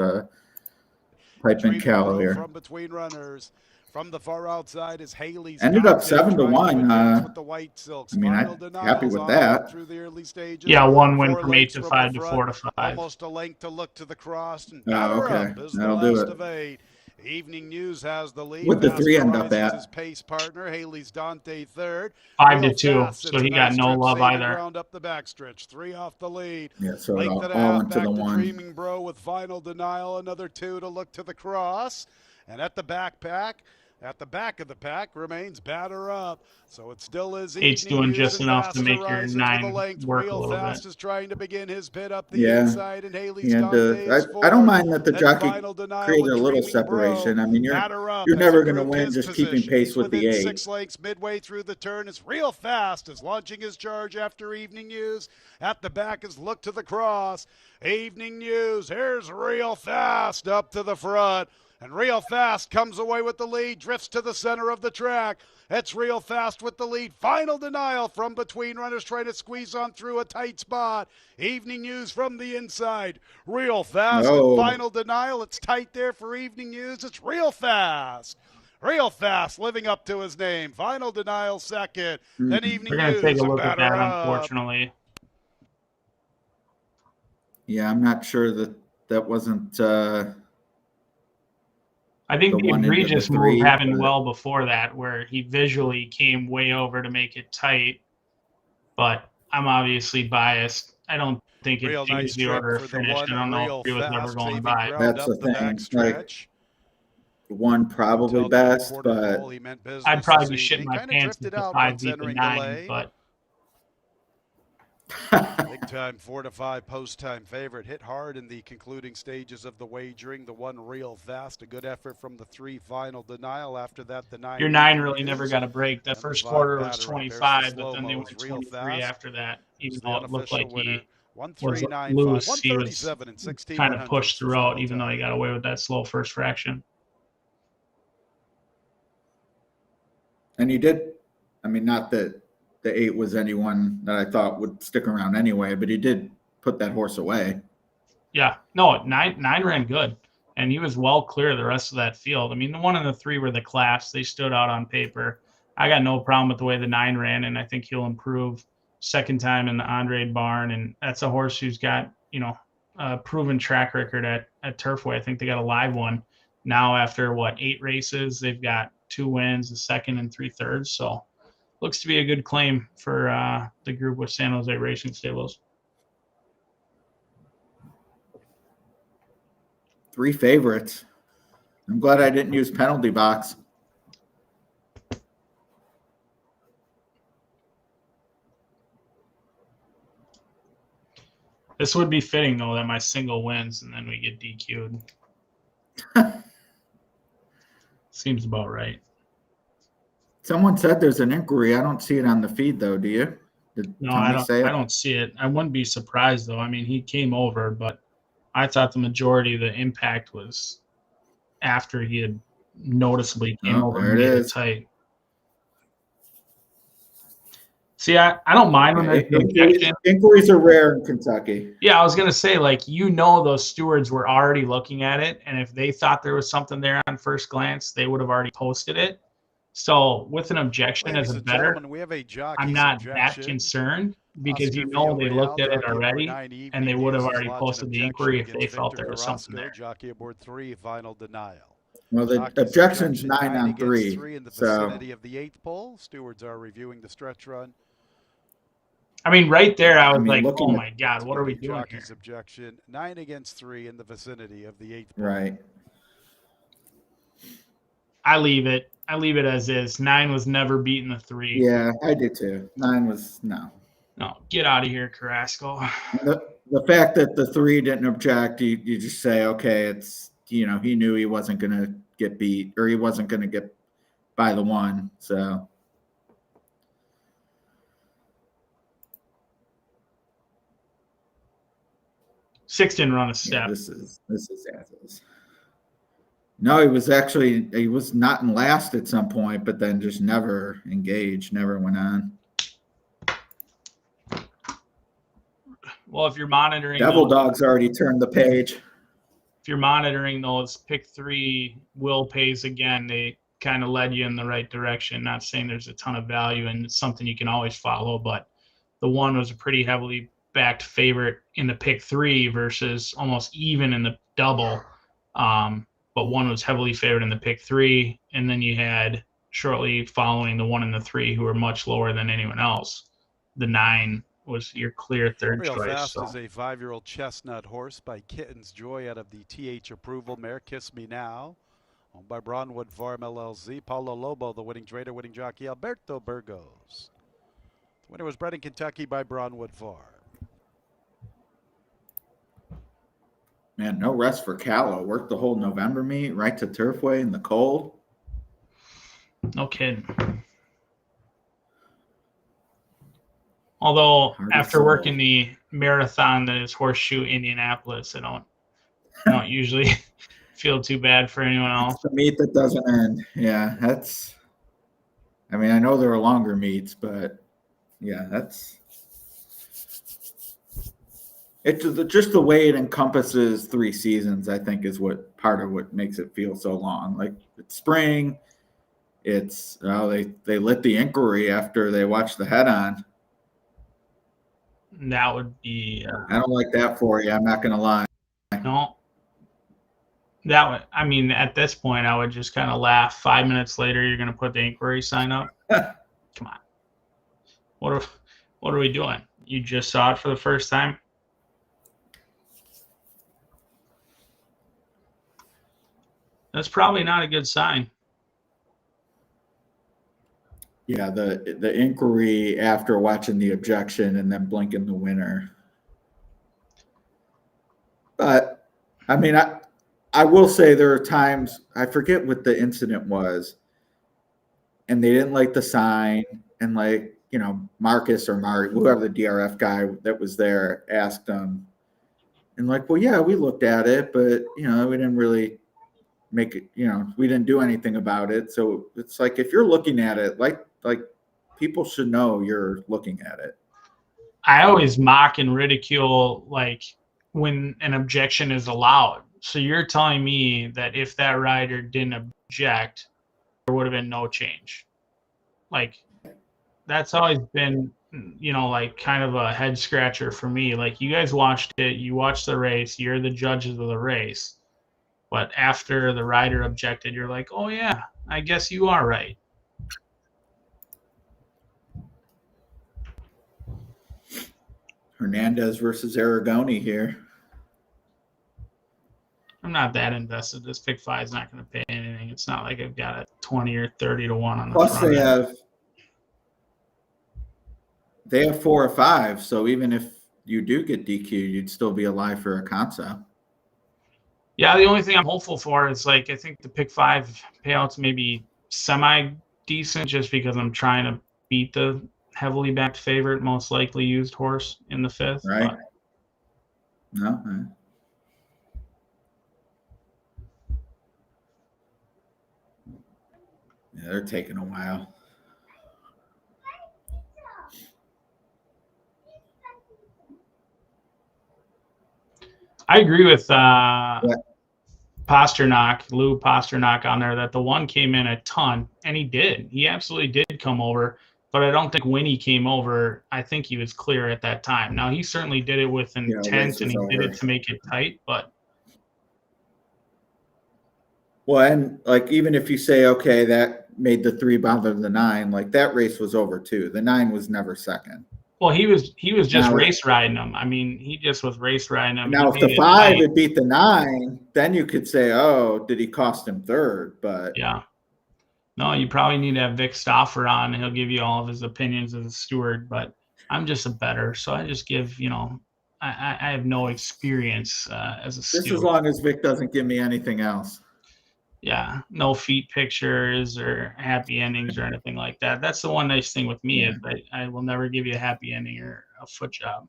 pipe in Cal here. From between runners. From the far outside is Haley's. Ended up 7-1. With the white silks. I mean, I'm happy with that. Through the early stages. Yeah, 1 win from 8-5 to 4-5. Almost a length to look to the cross. And okay, that'll do it. Evening News has the lead. What the 3 end up at? His pace partner Haley's Dante third. 5-2, so he got no love either. Round up the backstretch, 3 off the lead. Yeah, so all into the 1. Dreaming Bro with Final Denial, another 2 to look to the cross, and at the backpack. At the back of the pack remains Batter Up. So it still is 8's doing just enough to make your 9 work a little Fast bit. is trying to begin his pit up the inside, and Haley's I don't mind that the jockey created a little separation. I mean, you're never going to win just keeping pace with the 8. 6 lengths midway through the turn. It's Real Fast is launching his charge after Evening News. At the back is Look to the Cross. Evening News, here's Real Fast up to the front. And Real Fast comes away with the lead, drifts to the center of the track. It's Real Fast with the lead. Final Denial from between runners trying to squeeze on through a tight spot. Evening News from the inside. Real Fast and Final Denial. It's tight there for Evening News. It's Real Fast. Real Fast living up to his name. Final Denial second. Then Evening News. We're going to take a look at that, unfortunately. Yeah, I'm not sure that wasn't... I think the egregious move happened well before that, where he visually came way over to make it tight. But I'm obviously biased. I don't think it changed the order of finish. I don't know if he was never going by. That's the thing. Like, 1 probably best, but I'd probably be shitting my pants with the 5 deep and 9. But big time 4-5 post time favorite. Hit hard in the concluding stages of the wagering. The 1 Real Fast. A good effort from the 3 Final Denial. After that, the 9. Your 9 really never got a break. That first quarter was 25, but then they went 23 after that. Even though it looked like he was loose, he was kind of pushed throughout, even though he got away with that slow first fraction. And he did. I mean, not that the 8 was anyone that I thought would stick around anyway, but he did put that horse away. Yeah, no, 9 ran good, and he was well clear of the rest of that field. I mean, the 1 and the 3 were the class. They stood out on paper. I got no problem with the way the 9 ran, and I think he'll improve second time in the Andre barn, and that's a horse who's got, a proven track record at Turfway. I think they got a live one now after, 8 races. They've got 2 wins, a second and 3/3, so looks to be a good claim for the group with San Jose Racing Stables. 3 favorites. I'm glad I didn't use penalty box. This would be fitting, though, that my single wins and then we get DQ'd. Seems about right. Someone said there's an inquiry. I don't see it on the feed, though. Do you? No, I don't see it. I wouldn't be surprised, though. I mean, he came over, but I thought the majority of the impact was after he had noticeably came over and made it tight. See, I don't mind when there's inquiries are rare in Kentucky. Yeah, I was going to say, those stewards were already looking at it, and if they thought there was something there on first glance, they would have already posted it. So with an objection Ladies as a and better, gentlemen, we have a jockey's I'm not that objection. concerned because Oscar you know they looked Villarreal, at it jockey aboard already 9 and evening they would have news, has already lodged an posted the objection inquiry if they against felt Victor there was something Carrasco, there. jockey aboard 3, final denial. Well, the Jockey's objection's objection, 9 on against 3. 3 in the So vicinity of the 8th pole. Stewards are reviewing the stretch run. I mean, right there, I was like, looking oh at my God, what are we doing jockey's here? objection, 9 against 3 in the vicinity of the 8th pole. right. I leave it. I leave it as is. 9 was never beating the 3. Yeah, I did too. 9 was no. No, get out of here, Carrasco. The fact that the 3 didn't object, you just say, okay, it's, he knew he wasn't going to get beat, or he wasn't going to get by the 1. So Six didn't run a step. yeah, this is as is. No, he was not in last at some point, but then just never engaged, never went on. Well, if you're monitoring Devil Dog's already turned the page. If you're monitoring those pick 3 will pays again, they kind of led you in the right direction. Not saying there's a ton of value and it's something you can always follow, but the 1 was a pretty heavily backed favorite in the pick 3 versus almost even in the double. But 1 was heavily favored in the pick 3, and then you had shortly following the 1 and the 3 who were much lower than anyone else. The 9 was your clear third Real choice. Fast is a 5-year-old chestnut horse by Kitten's Joy out of the TH approval mare Kiss Me Now, owned by Braunwood Farm LLC. Paulo Lobo, the winning trader, winning jockey Alberto Burgos. The winner was bred in Kentucky by Braunwood Farm. Man, no rest for Callow. Worked the whole November meet right to Turfway in the cold. No kidding. Although after working the marathon that is Horseshoe, Indianapolis, I don't usually feel too bad for anyone else. It's the meet that doesn't end. Yeah, that's. I mean, I know there are longer meets, but yeah, that's. It's just the way it encompasses 3 seasons, I think, is what part of what makes it feel so long. Like it's spring. It's they lit the inquiry after they watched the head on. That would be. I don't like that for you. I'm not going to lie. No. That would. I mean, at this point, I would just kind of laugh. 5 minutes later, you're going to put the inquiry sign up. Come on. What are we doing? You just saw it for the first time. That's probably not a good sign. Yeah, the inquiry after watching the objection and then blinking the winner. But I mean, I will say there are times, I forget what the incident was, and they didn't like the sign, and Marcus or whoever the DRF guy that was there asked them, and well, yeah, we looked at it, but we didn't really make it, we didn't do anything about it. So it's like, if you're looking at it, like people should know you're looking at it. I always mock and ridicule when an objection is allowed. So you're telling me that if that rider didn't object, there would have been no change. That's always been, kind of a head scratcher for me. You guys watched it, you watched the race, you're the judges of the race. But after the rider objected, you're like, oh, yeah, I guess you are right. Hernandez versus Arrigoni here. I'm not that invested. This pick 5 is not going to pay anything. It's not like I've got a 20 or 30 to 1 on the Plus front end. They have 4 or 5. So even if you do get DQ, you'd still be alive for a concept. Yeah, the only thing I'm hopeful for is I think the pick 5 payouts may be semi-decent just because I'm trying to beat the heavily backed favorite, most likely used horse in the 5th. Right. But no. Yeah, they're taking a while. I agree with Lou Pasternak on there, that the one came in a ton, and he did. He absolutely did come over, but I don't think when he came over, I think he was clear at that time. Now, he certainly did it with intent, and he did it to make it tight, but. Well, and like, even if you say, okay, that made the 3 bother the 9, like that race was over too. The 9 was never second. Well, he was just race riding them. I mean, he just was race riding them. Now, if the 5 had beat the 9, then you could say, oh, did he cost him third? But yeah, no, you probably need to have Vic Stauffer on. He'll give you all of his opinions as a steward. But I'm just a bettor, so I just give, I have no experience as a steward. Just as long as Vic doesn't give me anything else. Yeah, no feet pictures or happy endings or anything like that. That's the one nice thing with me is I will never give you a happy ending or a foot job.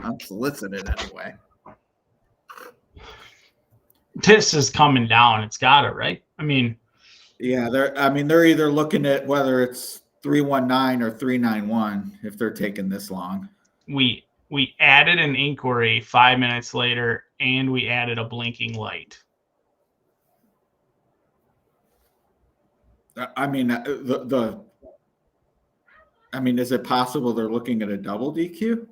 Unsolicited anyway. This is coming down. It's got it, right? I mean, yeah, they're either looking at whether it's 319 or 391 if they're taking this long. We added an inquiry 5 minutes later, and we added a blinking light. I mean, is it possible they're looking at a double DQ?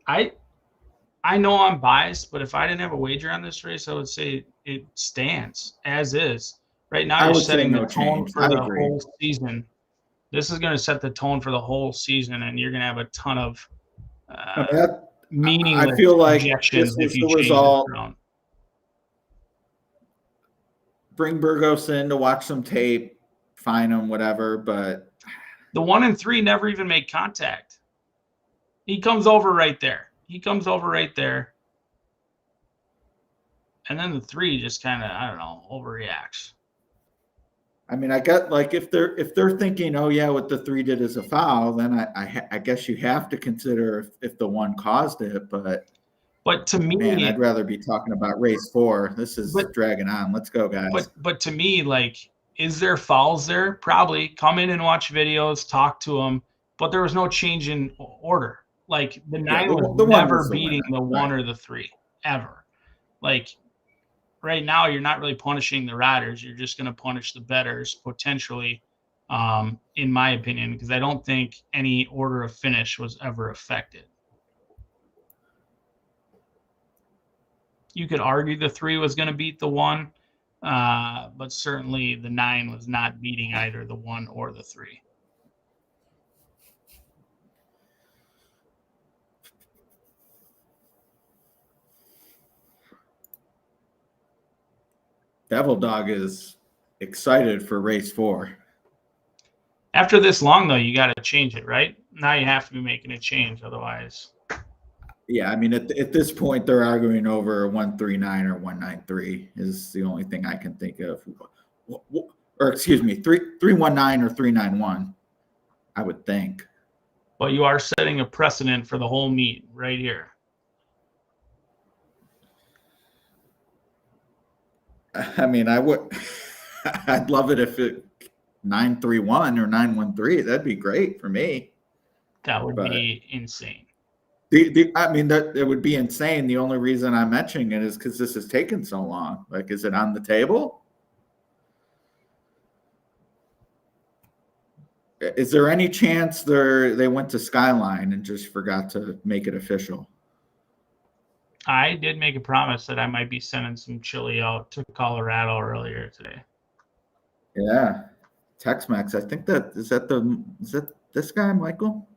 I know I'm biased, but if I didn't have a wager on this race, I would say it stands as is. Right now, you're setting the tone for the whole season. This is going to set the tone for the whole season, and you're going to have a ton of meaningless I feel like objections if you change all it around. Bring Burgos in to watch some tape, fine him, whatever. But the 1 and 3 never even make contact. He comes over right there. And then the 3 just kind of, I don't know, overreacts. I mean, I got like if they're thinking, oh yeah, what the 3 did is a foul, then I guess you have to consider if the 1 caused it. But to me, man, I'd rather be talking about race 4. This is dragging on. Let's go, guys. But to me, like, is there fouls there? Probably. Come in and watch videos, talk to them. But there was no change in order. Like the 9 was never beating the 1 or the 3 ever. Like. Right now, you're not really punishing the riders. You're just going to punish the bettors potentially, in my opinion, because I don't think any order of finish was ever affected. You could argue the 3 was going to beat the 1, but certainly the 9 was not beating either the 1 or the 3. Devil Dog is excited for race 4. After this long, though, you got to change it, right? Now you have to be making a change, otherwise. Yeah, I mean, at this point, they're arguing over 139 or 193 is the only thing I can think of. Or excuse me, 319 or 391, I would think. But you are setting a precedent for the whole meet right here. I mean, I'd love it if it 931 or 913. That'd be great for me. That would be insane. I mean, that it would be insane. The only reason I'm mentioning it is because this has taken so long. Like, is it on the table? Is there any chance they went to Skyline and just forgot to make it official? I did make a promise that I might be sending some chili out to Colorado earlier today. Yeah, Tex-Mex. I think is that this guy, Michael?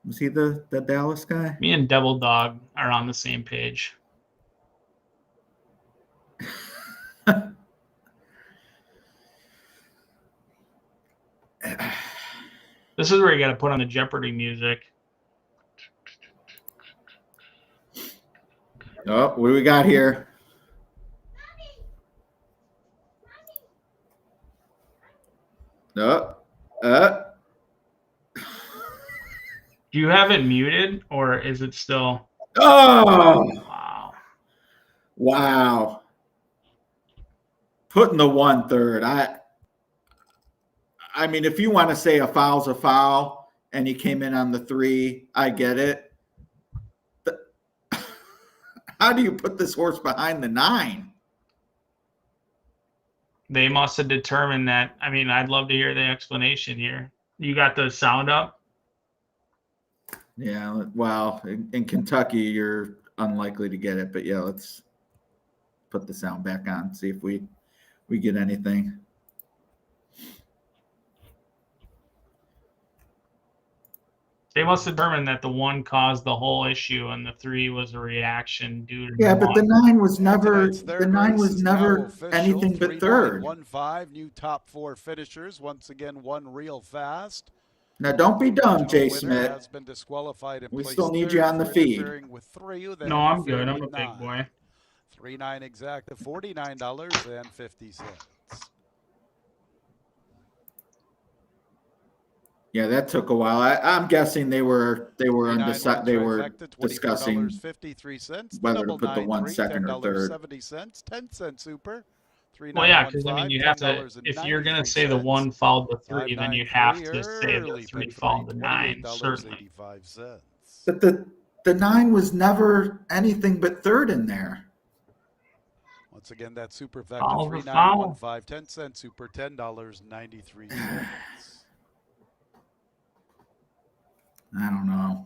Was he the Dallas guy? Me and Devil Dog are on the same page. This is where you got to put on the Jeopardy music. Oh, what do we got here? No. Do you have it muted, or is it still? Oh! Wow. Putting the 1/3. I mean, if you want to say a foul's a foul, and he came in on the 3. I get it. How do you put this horse behind the 9? They must have determined that. I mean, I'd love to hear the explanation here. You got the sound up? Yeah, well, in Kentucky, you're unlikely to get it, but yeah, let's put the sound back on, see if we get anything. They must have determined that the 1 caused the whole issue and the 3 was a reaction due to Yeah, but the 9 was never official, anything but third. 3-9-1-5, new top 4 finishers. Once again, 1 real fast. Now, don't be dumb, Jay Smith. Has been disqualified in we place still need you on the feed. With 3, no, I'm good. I'm a big boy. 3-9 exact to $49.50. Yeah, that took a while. I'm guessing they were undecided. They were discussing whether to put the 1 second or third. 10-cent super. Well, yeah, because I mean, you have to. If you're gonna say the 1 followed the 3, then you have to say the 3 followed the 9. Certainly. But the 9 was never anything but third in there. Once again, that super factor 3-9-1-5, 10-cent super, $10.93. I don't know.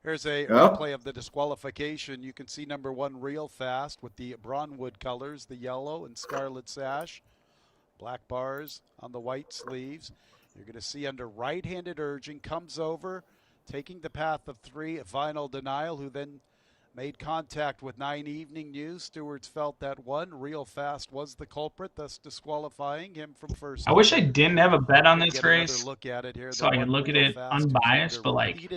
Here's a replay of the disqualification. You can see number 1 real fast with the Braunwood colors, the yellow and scarlet sash, black bars on the white sleeves. You're going to see under right-handed urging, comes over, taking the path of 3, a final denial, who then made contact with 9 Evening News. Stewards felt that 1 real fast was the culprit, thus disqualifying him from first. I wish I didn't have a bet on this race, look at it here, so I can look at it unbiased, but like,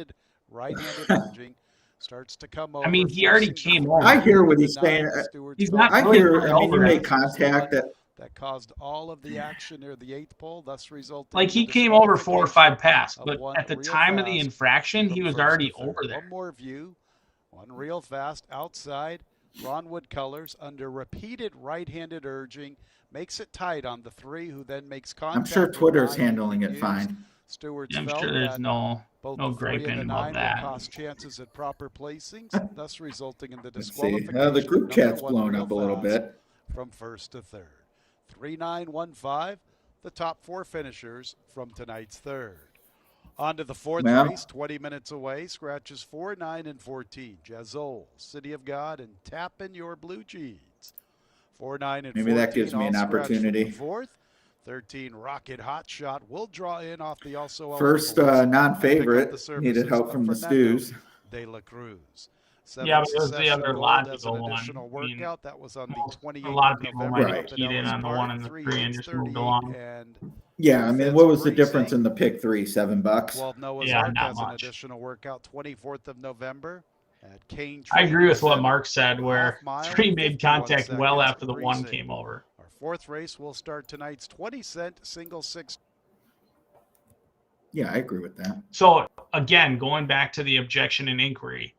right-handed urging starts to come over. I mean, he already came over. I hear what he's saying. He's not. I hear. I mean, he made contact that caused all of the action near the 8th pole, thus resulting. Like, he came over 4 or 5 past, but at the time of the infraction, he was already over there. 1 more view, 1 real fast outside, Braunwood colors under repeated right-handed urging, makes it tight on the 3, who then makes contact. I'm sure Twitter's handling it fine. Stewards I'm sure there's no griping about that. Cost chances at proper placings, thus resulting in the disqualification. The group chat's blown up a little bit. From first to third. 3-9-1-5, the top 4 finishers from tonight's third. On to the 4th race, 20 minutes away. Scratches 4, 9, and 14. Jazole, City of God, and Tappin' Your Blue Jeans. 4, 9, and 14. Maybe that gives me an opportunity. 4th. 13, Rocket Hot Shot will draw in off the also first non-favorite. Needed help from the Stews. De La Cruz. Yeah, but it was the other logical one. Workout that was on the 28th. A lot of people might have keyed in on the 1 and the 3 and just moved along. Yeah, I mean, what was the difference in the pick 3? $7? Well, Noah's yeah, Ark not has much. an additional workout 24th of November at Kane. I agree with what Mark said, where 3 made contact well after the 1 came over. Our 4th race will start tonight's 20-cent single 6. Yeah, I agree with that. So, again, going back to the objection and inquiry,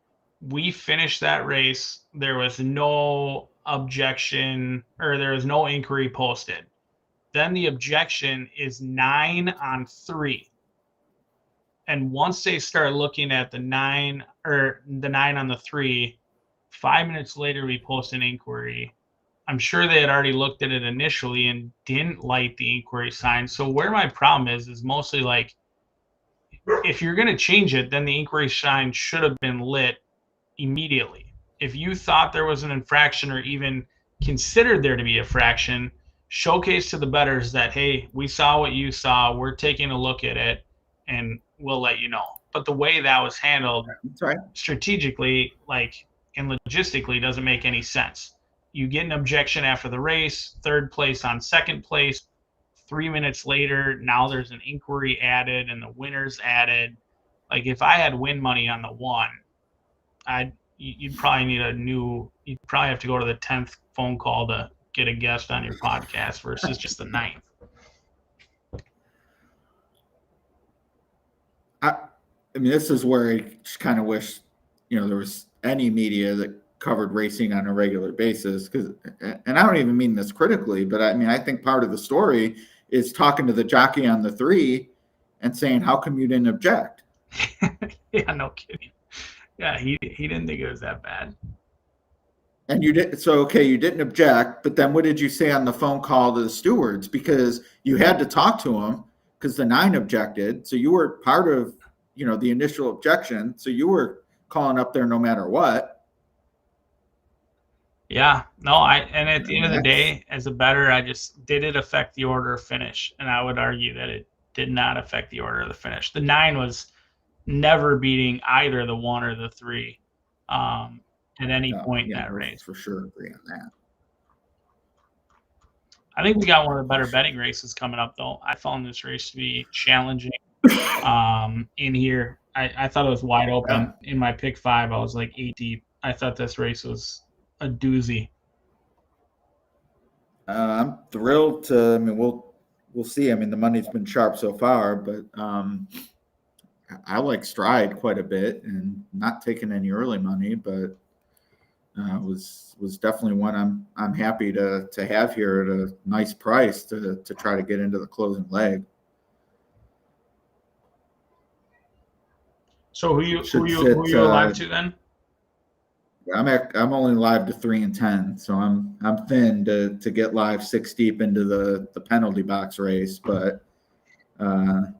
we finished that race. There was no objection, or there was no inquiry posted. Then the objection is 9 on 3. And once they start looking at the 9 on the 3, 5 minutes later we post an inquiry. I'm sure they had already looked at it initially and didn't light the inquiry sign. So where my problem is mostly like, if you're going to change it, then the inquiry sign should have been lit immediately. If you thought there was an infraction or even considered there to be a fraction, showcase to the bettors that, hey, we saw what you saw, we're taking a look at it, and we'll let you know. But the way that was handled strategically, like, and logistically doesn't make any sense. You get an objection after the race, 3rd place on 2nd place. 3 minutes later, now there's an inquiry added and the winner's added. Like, if I had win money on the 1, you'd probably you'd probably have to go to the 10th phone call to get a guest on your podcast versus just the 9th. I mean, this is where I just kind of wish, there was any media that covered racing on a regular basis, and I don't even mean this critically, but I mean, I think part of the story is talking to the jockey on the 3 and saying, how come you didn't object? Yeah, no kidding. Yeah, he didn't think it was that bad. And you didn't. So, okay, you didn't object, but then what did you say on the phone call to the stewards? Because you had to talk to them because the 9 objected. So you were part of, the initial objection. So you were calling up there no matter what. Yeah, no, and at the end of the day, as a bettor, did it affect the order of finish? And I would argue that it did not affect the order of the finish. The 9 was never beating either the 1 or the 3 at any point in that race. For sure agree on that. I think we got one of the better betting races coming up, though. I found this race to be challenging in here. I thought it was wide open. In my pick 5, I was like 8 deep. I thought this race was a doozy. I'm thrilled to. I mean, we'll see. I mean, the money's been sharp so far, but I like Stride quite a bit, and not taking any early money, but was definitely one I'm happy to have here at a nice price to try to get into the closing leg. So who you alive to then? I'm only live to 3 and 10, so I'm thin to get live 6 deep into the penalty box race, but I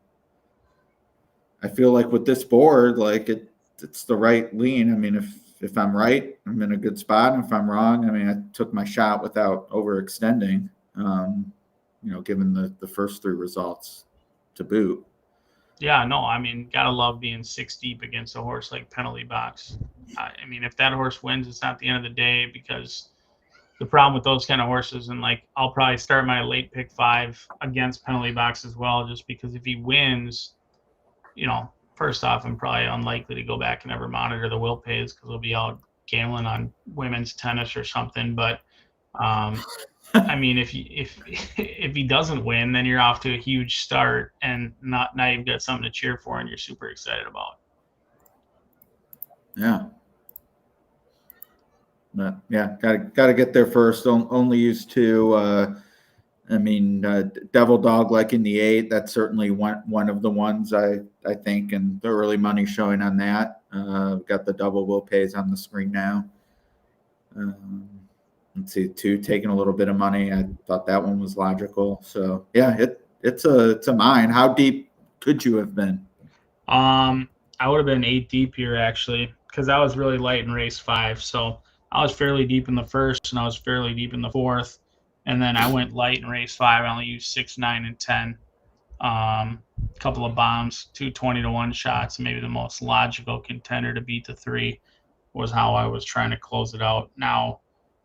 feel like with this board, like it's the right lean. I mean, if I'm right, I'm in a good spot. And if I'm wrong, I mean, I took my shot without overextending. Given the first 3 results to boot. Yeah, no, I mean, gotta love being 6 deep against a horse like penalty box. I mean, if that horse wins, it's not the end of the day, because the problem with those kind of horses, and like I'll probably start my late pick 5 against penalty box as well, just because if he wins, first off, I'm probably unlikely to go back and ever monitor the will pays because we'll be out gambling on women's tennis or something. But I mean, if he doesn't win, then you're off to a huge start, and now you've got something to cheer for, and you're super excited about. Yeah. But yeah, gotta get there first. Only used 2. Devil Dog like in the 8. That's certainly one of the ones I think, and the early money showing on that. Got the double will pays on the screen now. Let's see, 2 taking a little bit of money. I thought that one was logical. So yeah, it's a mine. How deep could you have been? I would have been 8 deep here actually, because I was really light in race 5. So I was fairly deep in the first, and I was fairly deep in the 4th, and then I went light in race 5. I only used 6, 9, and 10. Couple of bombs, 2 20-to-1 shots. Maybe the most logical contender to beat the 3 was how I was trying to close it out. Now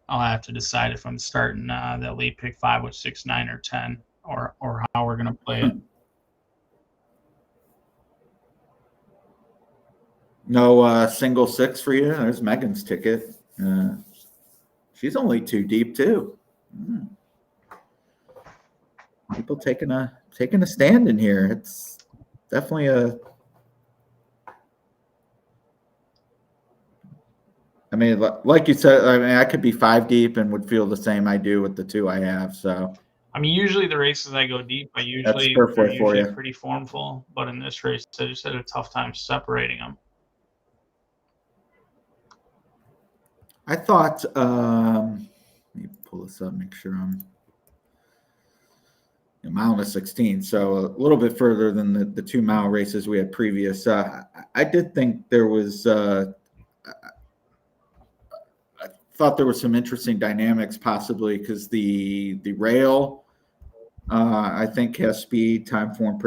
I'll have to decide if I'm starting that late pick 5 with 6, 9, or 10, or how we're gonna play it. No single 6 for you. There's Megan's ticket. She's only 2 deep too. People taking a stand in here. It's definitely I mean, like you said, I mean, I could be 5 deep and would feel the same I do with the 2 I have. So I mean, usually the races I go deep, they're usually pretty formful, but in this race, I just had a tough time separating them. I thought, let me pull this up, make sure I'm a mile and 16, so a little bit further than the 2 mile races we had previous. I did think there was, I thought there were some interesting dynamics possibly, because the rail, I think has speed, time form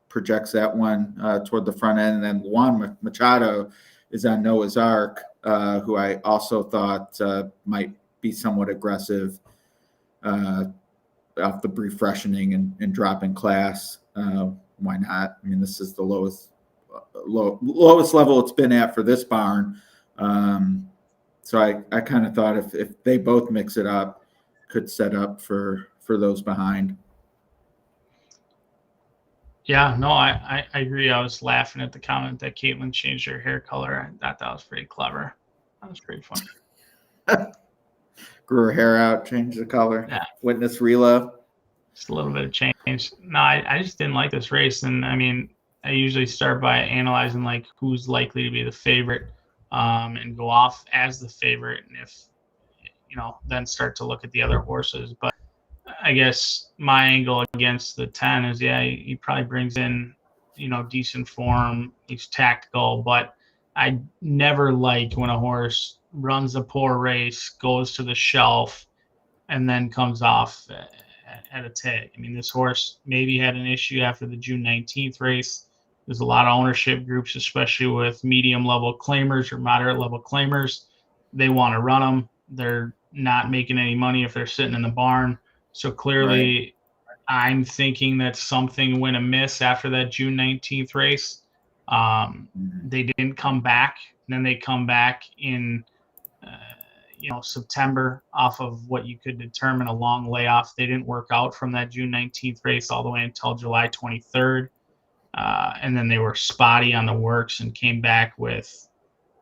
projects that one toward the front end, and then Juan Machado is on Noah's Ark, who I also thought might be somewhat aggressive off the brief freshening and drop in class. Why not? I mean, this is the lowest level it's been at for this barn. So I kind of thought if they both mix it up, could set up for those behind. Yeah, no, I agree. I was laughing at the comment that Caitlin changed her hair color. I thought that was pretty clever. That was pretty fun. Grew her hair out, changed the color. Yeah. Witness reload. Just a little bit of change. No, I just didn't like this race. And I mean, I usually start by analyzing like who's likely to be the favorite, and go off as the favorite. And if, then start to look at the other horses. But I guess my angle against the 10 is, he probably brings in, decent form. He's tactical, but I never like when a horse runs a poor race, goes to the shelf, and then comes off at a tag. I mean, this horse maybe had an issue after the June 19th race. There's a lot of ownership groups, especially with medium level claimers or moderate level claimers. They want to run them. They're not making any money if they're sitting in the barn. So clearly, I'm thinking that something went amiss after that June 19th race. They didn't come back. And then they come back in September off of what you could determine a long layoff. They didn't work out from that June 19th race all the way until July 23rd. And then they were spotty on the works and came back with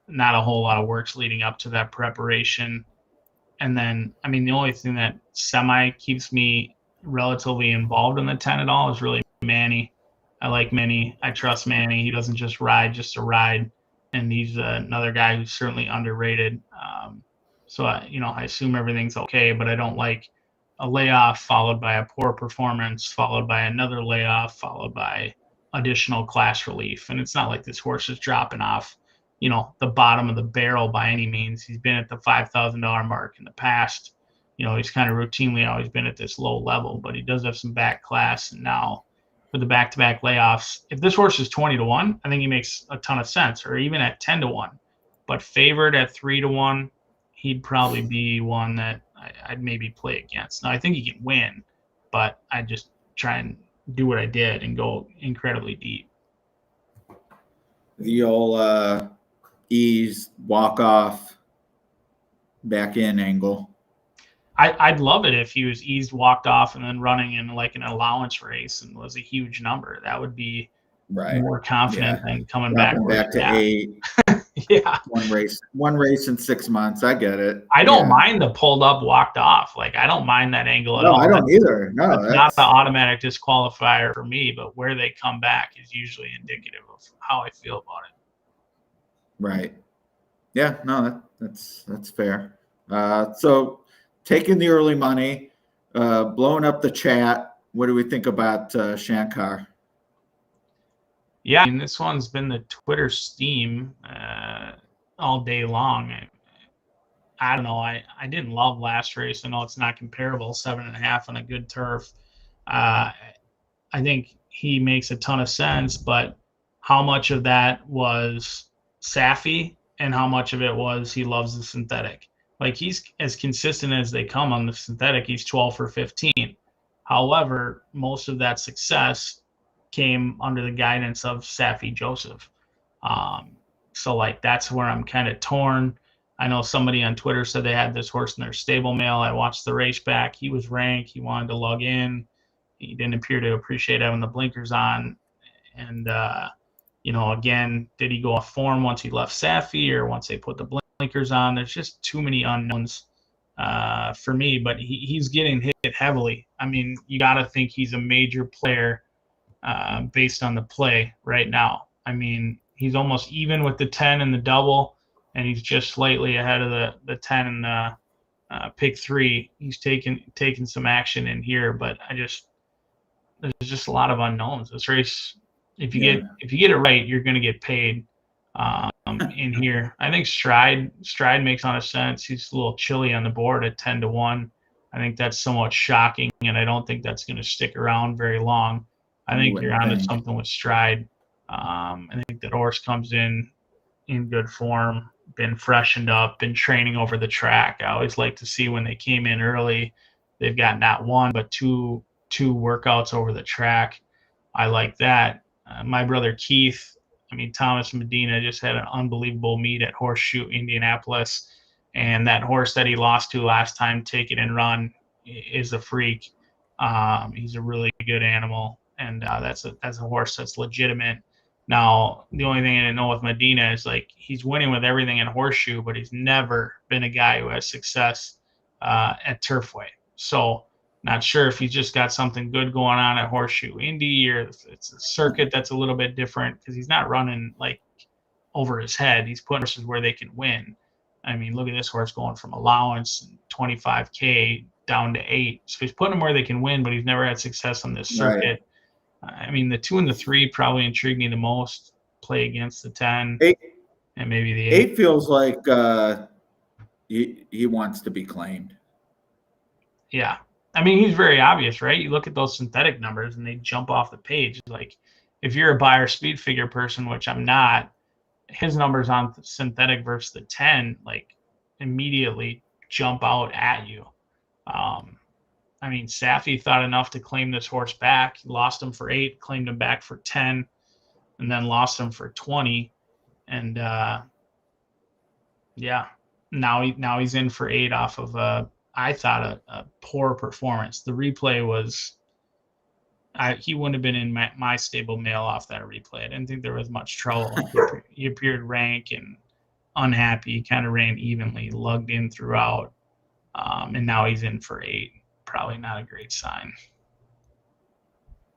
not a whole lot of works leading up to that preparation. And then, I mean, the only thing that semi keeps me relatively involved in the 10 at all is really Manny. I like Manny. I trust Manny. He doesn't just ride just to ride. And he's another guy who's certainly underrated. So, I assume everything's okay, but I don't like a layoff followed by a poor performance, followed by another layoff, followed by additional class relief. And it's not like this horse is dropping off, the bottom of the barrel by any means. He's been at the $5,000 mark in the past. He's kind of routinely always been at this low level, but he does have some back class. And now with the back-to-back layoffs, if this horse is 20-1, I think he makes a ton of sense, or even at 10-1. But favored at 3-1, he'd probably be one that I'd maybe play against. Now, I think he can win, but I just try and do what I did and go incredibly deep. The old ease, walk off, back in angle. I'd love it if he was eased, walked off, and then running in like an allowance race and was a huge number. That would be more confident than coming back to 8. Yeah. One race in 6 months. I get it. I don't mind the pulled up, walked off. Like, I don't mind that angle at all. I don't either. No, that's not the automatic disqualifier for me, but where they come back is usually indicative of how I feel about it. Right. Yeah, no, that's fair. So taking the early money, blowing up the chat. What do we think about Shankar? Yeah, I mean, this one's been the Twitter steam all day long. I don't know. I didn't love last race. I know it's not comparable, 7.5 on a good turf. I think he makes a ton of sense, but how much of that was Safi and how much of it was he loves the synthetic? Like, he's as consistent as they come on the synthetic. He's 12 for 15. However, most of that success came under the guidance of Safi Joseph. So like, that's where I'm kind of torn. I know somebody on Twitter said they had this horse in their stable mail. I watched the race back. He was ranked. He wanted to lug in. He didn't appear to appreciate having the blinkers on. And, again, did he go off form once he left Safi or once they put the blinkers on? There's just too many unknowns for me, but he's getting hit heavily. I mean, you got to think he's a major player based on the play right now. I mean, he's almost even with the 10 and the double, and he's just slightly ahead of the 10 and the pick 3. He's taken some action in here, but there's just a lot of unknowns. This race, if you get it right, you're going to get paid in here. I think Stride makes a lot of sense. He's a little chilly on the board at 10-1. I think that's somewhat shocking, and I don't think that's going to stick around very long. I think you're onto something with Stride. I think that horse comes in good form, been freshened up, been training over the track. I always like to see when they came in early, they've got not one but two workouts over the track. I like that. My brother Keith, Thomas Medina just had an unbelievable meet at Horseshoe, Indianapolis, and that horse that he lost to last time, Take It and Run, is a freak. He's a really good animal, and that's a horse that's legitimate. Now, the only thing I didn't know with Medina is, like, he's winning with everything in Horseshoe, but he's never been a guy who has success at Turfway. So Not sure if he's just got something good going on at Horseshoe Indy, or if it's a circuit that's a little bit different, because he's not running like over his head. He's putting horses where they can win. I mean, look at this horse going from allowance 25K down to 8. So he's putting them where they can win, but he's never had success on this circuit. Right. I mean, the 2 and the 3 probably intrigue me the most. Play against the 10 and maybe the 8. 8 feels like he wants to be claimed. Yeah. I mean, he's very obvious, right? You look at those synthetic numbers and they jump off the page. Like, if you're a buyer speed figure person, which I'm not, his numbers on synthetic versus the 10, like, immediately jump out at you. I mean, Safi thought enough to claim this horse back. He lost him for 8, claimed him back for 10, and then lost him for 20. And yeah, now he's in for 8 off of I thought a poor performance. The replay was, he wouldn't have been in my stable mail off that replay. I didn't think there was much trouble. He appeared rank and unhappy, kind of ran evenly, lugged in throughout, and now he's in for 8. Probably not a great sign.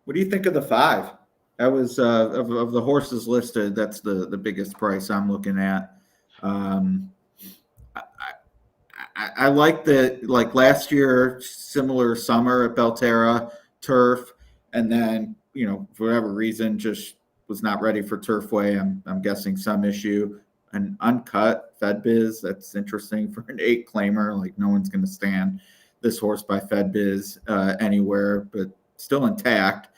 What do you think of the 5? That was of the horses listed, that's the biggest price I'm looking at. I like that, like last year, similar summer at Belterra, turf, and then, you know, for whatever reason, just was not ready for Turfway. I'm guessing some issue. An uncut FedBiz, that's interesting for an 8 claimer. Like, no one's going to stand this horse by FedBiz anywhere, but still intact,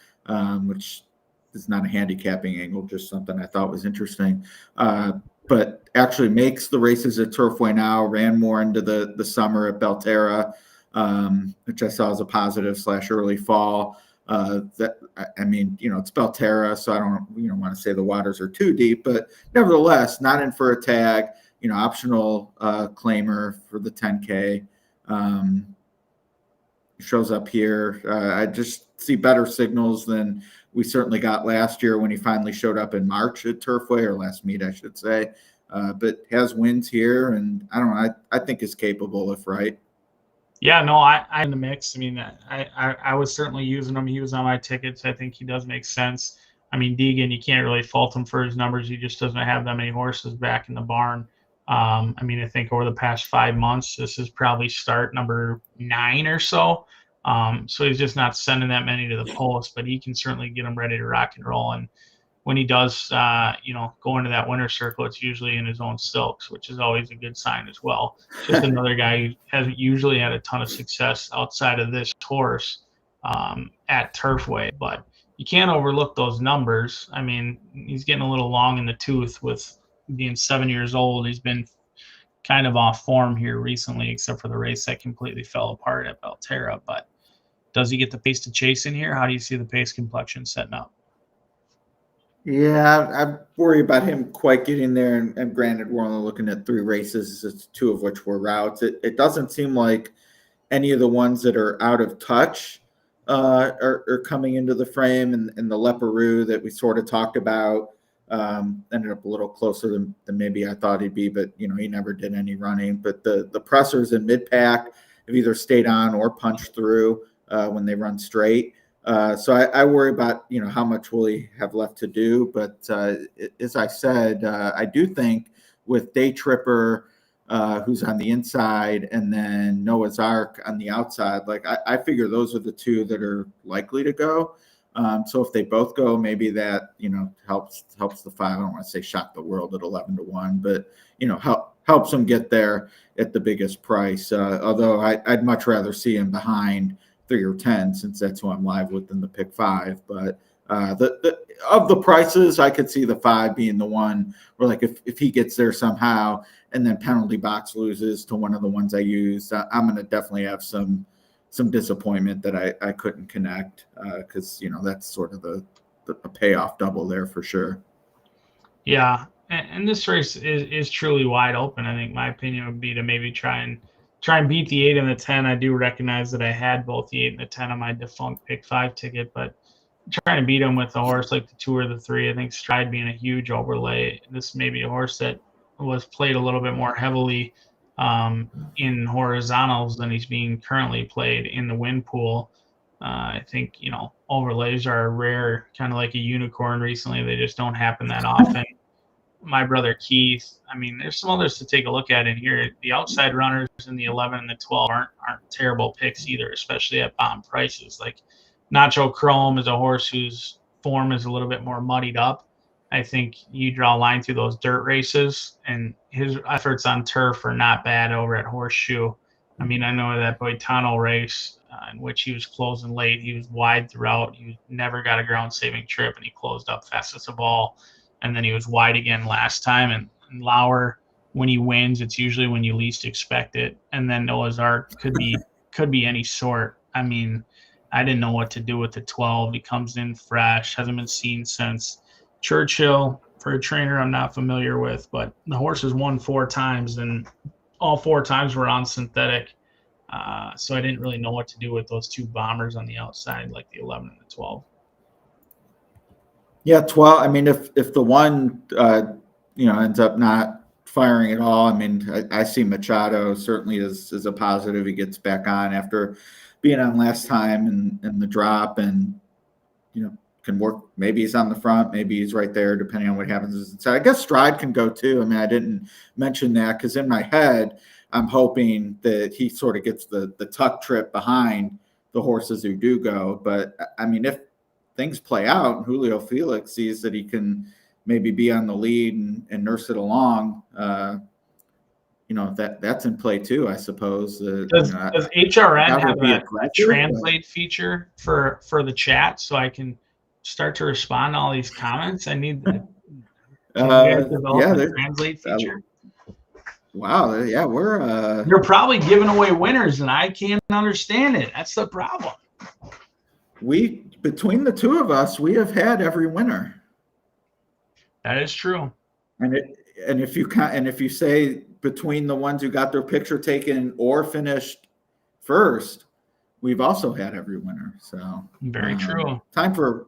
which is not a handicapping angle, just something I thought was interesting. But actually makes the races at Turfway now, ran more into the summer at Belterra, which I saw as a positive / early fall. That, I mean, you know, it's Belterra, so I don't, want to say the waters are too deep, but nevertheless, not in for a tag, optional claimer for the 10K. Shows up here. I just see better signals than we certainly got last year when he finally showed up in March at Turfway, or last meet, I should say. But has wins here, and I don't know. I think is capable if right. Yeah, no, I'm in the mix. I mean, I was certainly using him. He was on my tickets. I think he does make sense. I mean, Deegan, you can't really fault him for his numbers. He just doesn't have that many horses back in the barn. I mean, I think over the past 5 months, this is probably start number 9 or so. So he's just not sending that many to the post, but he can certainly get them ready to rock and roll. And when he does, go into that winter circle, it's usually in his own silks, which is always a good sign as well. Just another guy who hasn't usually had a ton of success outside of this horse at Turfway, but you can't overlook those numbers. I mean, he's getting a little long in the tooth with being 7 years old. He's been kind of off form here recently, except for the race that completely fell apart at Belterra. But does he get the pace to chase in here? How do you see the pace complexion setting up? Yeah, I worry about him quite getting there. And granted, we're only looking at 3 races, 2 of which were routes. It doesn't seem like any of the ones that are out of touch are coming into the frame. And the Leperoo that we sort of talked about ended up a little closer than maybe I thought he'd be, but he never did any running. But the pressers in mid-pack have either stayed on or punched through when they run straight. So I worry about how much will he have left to do. But as I said, I do think with Day Tripper, who's on the inside, and then Noah's Ark on the outside, like I figure those are the 2 that are likely to go. So if they both go, maybe that helps the 5. I don't want to say shock the world at 11-1, but helps them get there at the biggest price. Although I'd much rather see him behind 3 or 10, since that's who I'm live with, than the pick 5. But of the prices, I could see the 5 being the one where, like, if he gets there somehow and then penalty box loses to one of the ones I used, I'm going to definitely have some disappointment that I couldn't connect, because that's sort of the payoff double there for sure. Yeah, and this race is truly wide open. I think my opinion would be to maybe try and beat the 8 and the 10. I do recognize that I had both the 8 and the 10 on my defunct pick 5 ticket, but trying to beat him with a horse like the 2 or the 3, I think Stride being a huge overlay. This may be a horse that was played a little bit more heavily in horizontals than he's being currently played in the wind pool. I think, overlays are rare, kind of like a unicorn recently. They just don't happen that often. My brother Keith, I mean, there's some others to take a look at in here. The outside runners in the 11 and the 12 aren't terrible picks either, especially at bottom prices. Like Nacho Chrome is a horse whose form is a little bit more muddied up. I think you draw a line through those dirt races, and his efforts on turf are not bad over at Horseshoe. I mean, I know that Boitano race in which he was closing late. He was wide throughout. He never got a ground-saving trip, and he closed up fastest of all. And then he was wide again last time. And Lauer, when he wins, it's usually when you least expect it. And then Noah's Ark could be any sort. I mean, I didn't know what to do with the 12. He comes in fresh, hasn't been seen since. Churchill, for a trainer I'm not familiar with, but the horse has won 4 times, and all 4 times were on synthetic. So I didn't really know what to do with those 2 bombers on the outside, like the 11 and the 12. Yeah, 12. I mean, if the one ends up not firing at all, I mean, I see Machado certainly as a positive. He gets back on after being on last time and the drop, and can work. Maybe he's on the front, maybe he's right there, depending on what happens. So I guess Stride can go too. I mean, I didn't mention that because in my head, I'm hoping that he sort of gets the tuck trip behind the horses who do go. But I mean, if things play out and Julio Felix sees that he can maybe be on the lead and nurse it along, that's in play too, I suppose. Does HRN have a translate feature for the chat so I can start to respond to all these comments? I need the translate feature. Wow, yeah, we're you're probably giving away winners and I can't understand it. That's the problem. Between the 2 of us, we have had every winner. That is true. And if you say between the ones who got their picture taken or finished first, we've also had every winner. So very true. Time for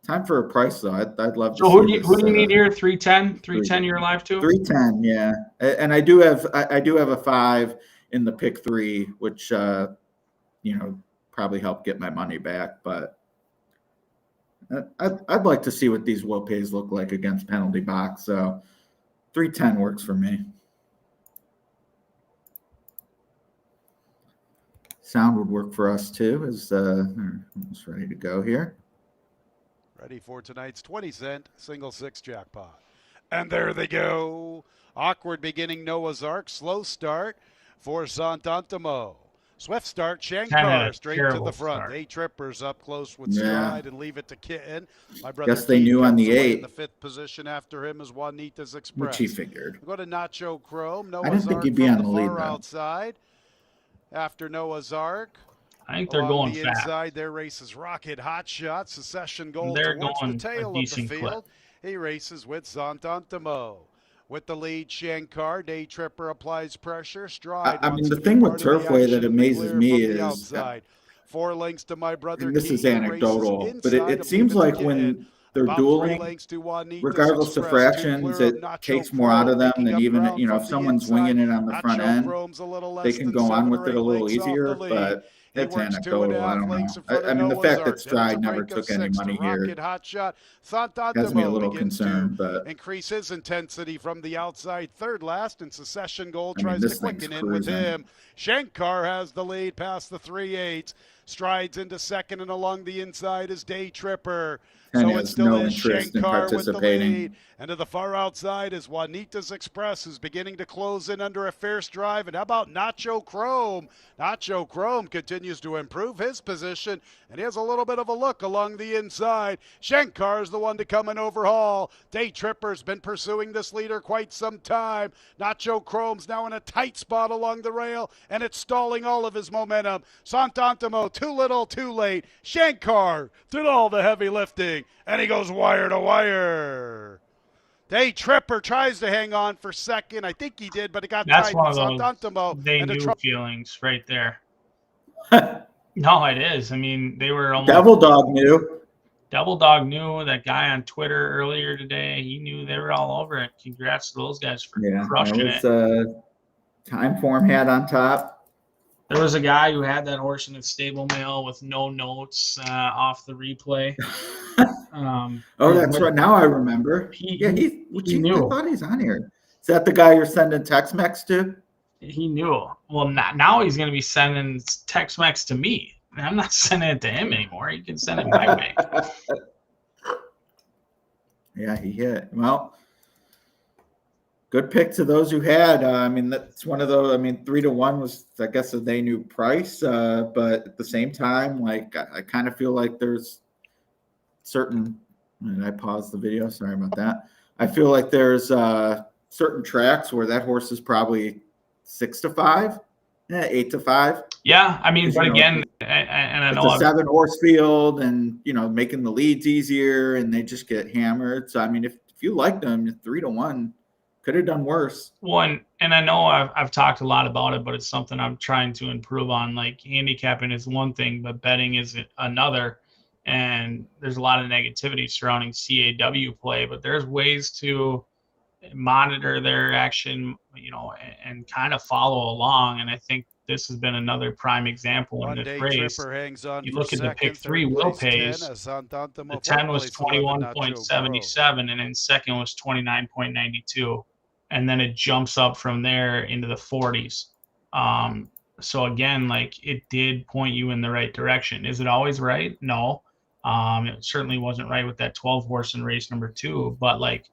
a price though. I'd love to. So who do you need here? 310 you're alive to? 310, yeah. And I do have a 5 in the pick 3, which probably help get my money back. But I'd like to see what these will pays look like against penalty box. So 310 works for me. Sound would work for us too. Is almost ready to go here. Ready for tonight's 20-cent single 6 jackpot. And there they go. Awkward beginning, Noah's Ark. Slow start for Sant'Antimo. Swift start, Shankar straight to the front. Start. 8 trippers up close with Stride and leave it to Kitten. My brother guess they knew on the 8. In the 5th position after him is Juanita's Express. Which he figured. Go to Nacho Chrome. I didn't think he'd be on the lead though. Outside. After Noah's Ark. I think they're going the fast. Inside their races Rocket Hot Shot, Secession Gold they're towards going the tail a of the field. clip. He races with Sant'Antimo. With the lead, Shankar, Day Tripper applies pressure. Stride. I mean, the thing with Turfway that amazes me is 4 lengths to my brother. And this is anecdotal, but it seems like when they're dueling, regardless of fractions, it takes more out of them than even, if someone's winging it on the front end, they can go on with it a little easier, but it's anecdotal. I don't know. I mean, the fact that Stride never took any money here has me a little concerned, but increase his intensity from the outside. Third last, and Secession Gold tries to quicken in with him. Shankar has the lead past the 3/8. Strides into second, and along the inside is Day Tripper. So it's still no interest in participating. And to the far outside is Juanita's Express, who's beginning to close in under a fierce drive. And how about Nacho Chrome? Nacho Chrome continues to improve his position, and he has a little bit of a look along the inside. Shankar's the one to come and overhaul. Day Tripper's been pursuing this leader quite some time. Nacho Chrome's now in a tight spot along the rail, and it's stalling all of his momentum. Sant'Antimo, too little, too late. Shankar did all the heavy lifting, and he goes wire to wire. Day Tripper tries to hang on for second. I think he did, but it got tight. That's one of those they knew feelings right there. No, it is. I mean, they were almost... Devil Dog knew. Devil Dog knew. That guy on Twitter earlier today, he knew. They were all over it. Congrats to those guys for crushing it. Time form hat on top. There was a guy who had that horse in his stable mail with no notes off the replay. That's right. Now I remember. He I knew. thought he's on here. Is that the guy you're sending Tex-Mex to? He knew. Well, now he's going to be sending Tex-Mex to me. I'm not sending it to him anymore. He can send it my way. Yeah, he hit. Well, good pick to those who had. I mean, that's one of those. I mean, 3-1 was, I guess, a they knew price. But at the same time, like, I kind of feel like there's certain. And I paused the video. Sorry about that. I feel like there's certain tracks where that horse is probably 6-5, 8-5. Yeah, I mean, but again, and I know it's a 7-horse field, and making the leads easier, and they just get hammered. So I mean, if you like them, 3-1 could have done worse. Well, and I know I've talked a lot about it, but it's something I'm trying to improve on. Like, handicapping is one thing, but betting is another. And there's a lot of negativity surrounding CAW play, but there's ways to monitor their action, and kind of follow along. And I think this has been another prime example in this race. You look at the pick 3 Will Pays. The 10 was 21.77, and then second was 29.92, and then it jumps up from there into the 40s. So again, like, it did point you in the right direction. Is it always right? No. It certainly wasn't right with that 12 horse in race number 2, but like,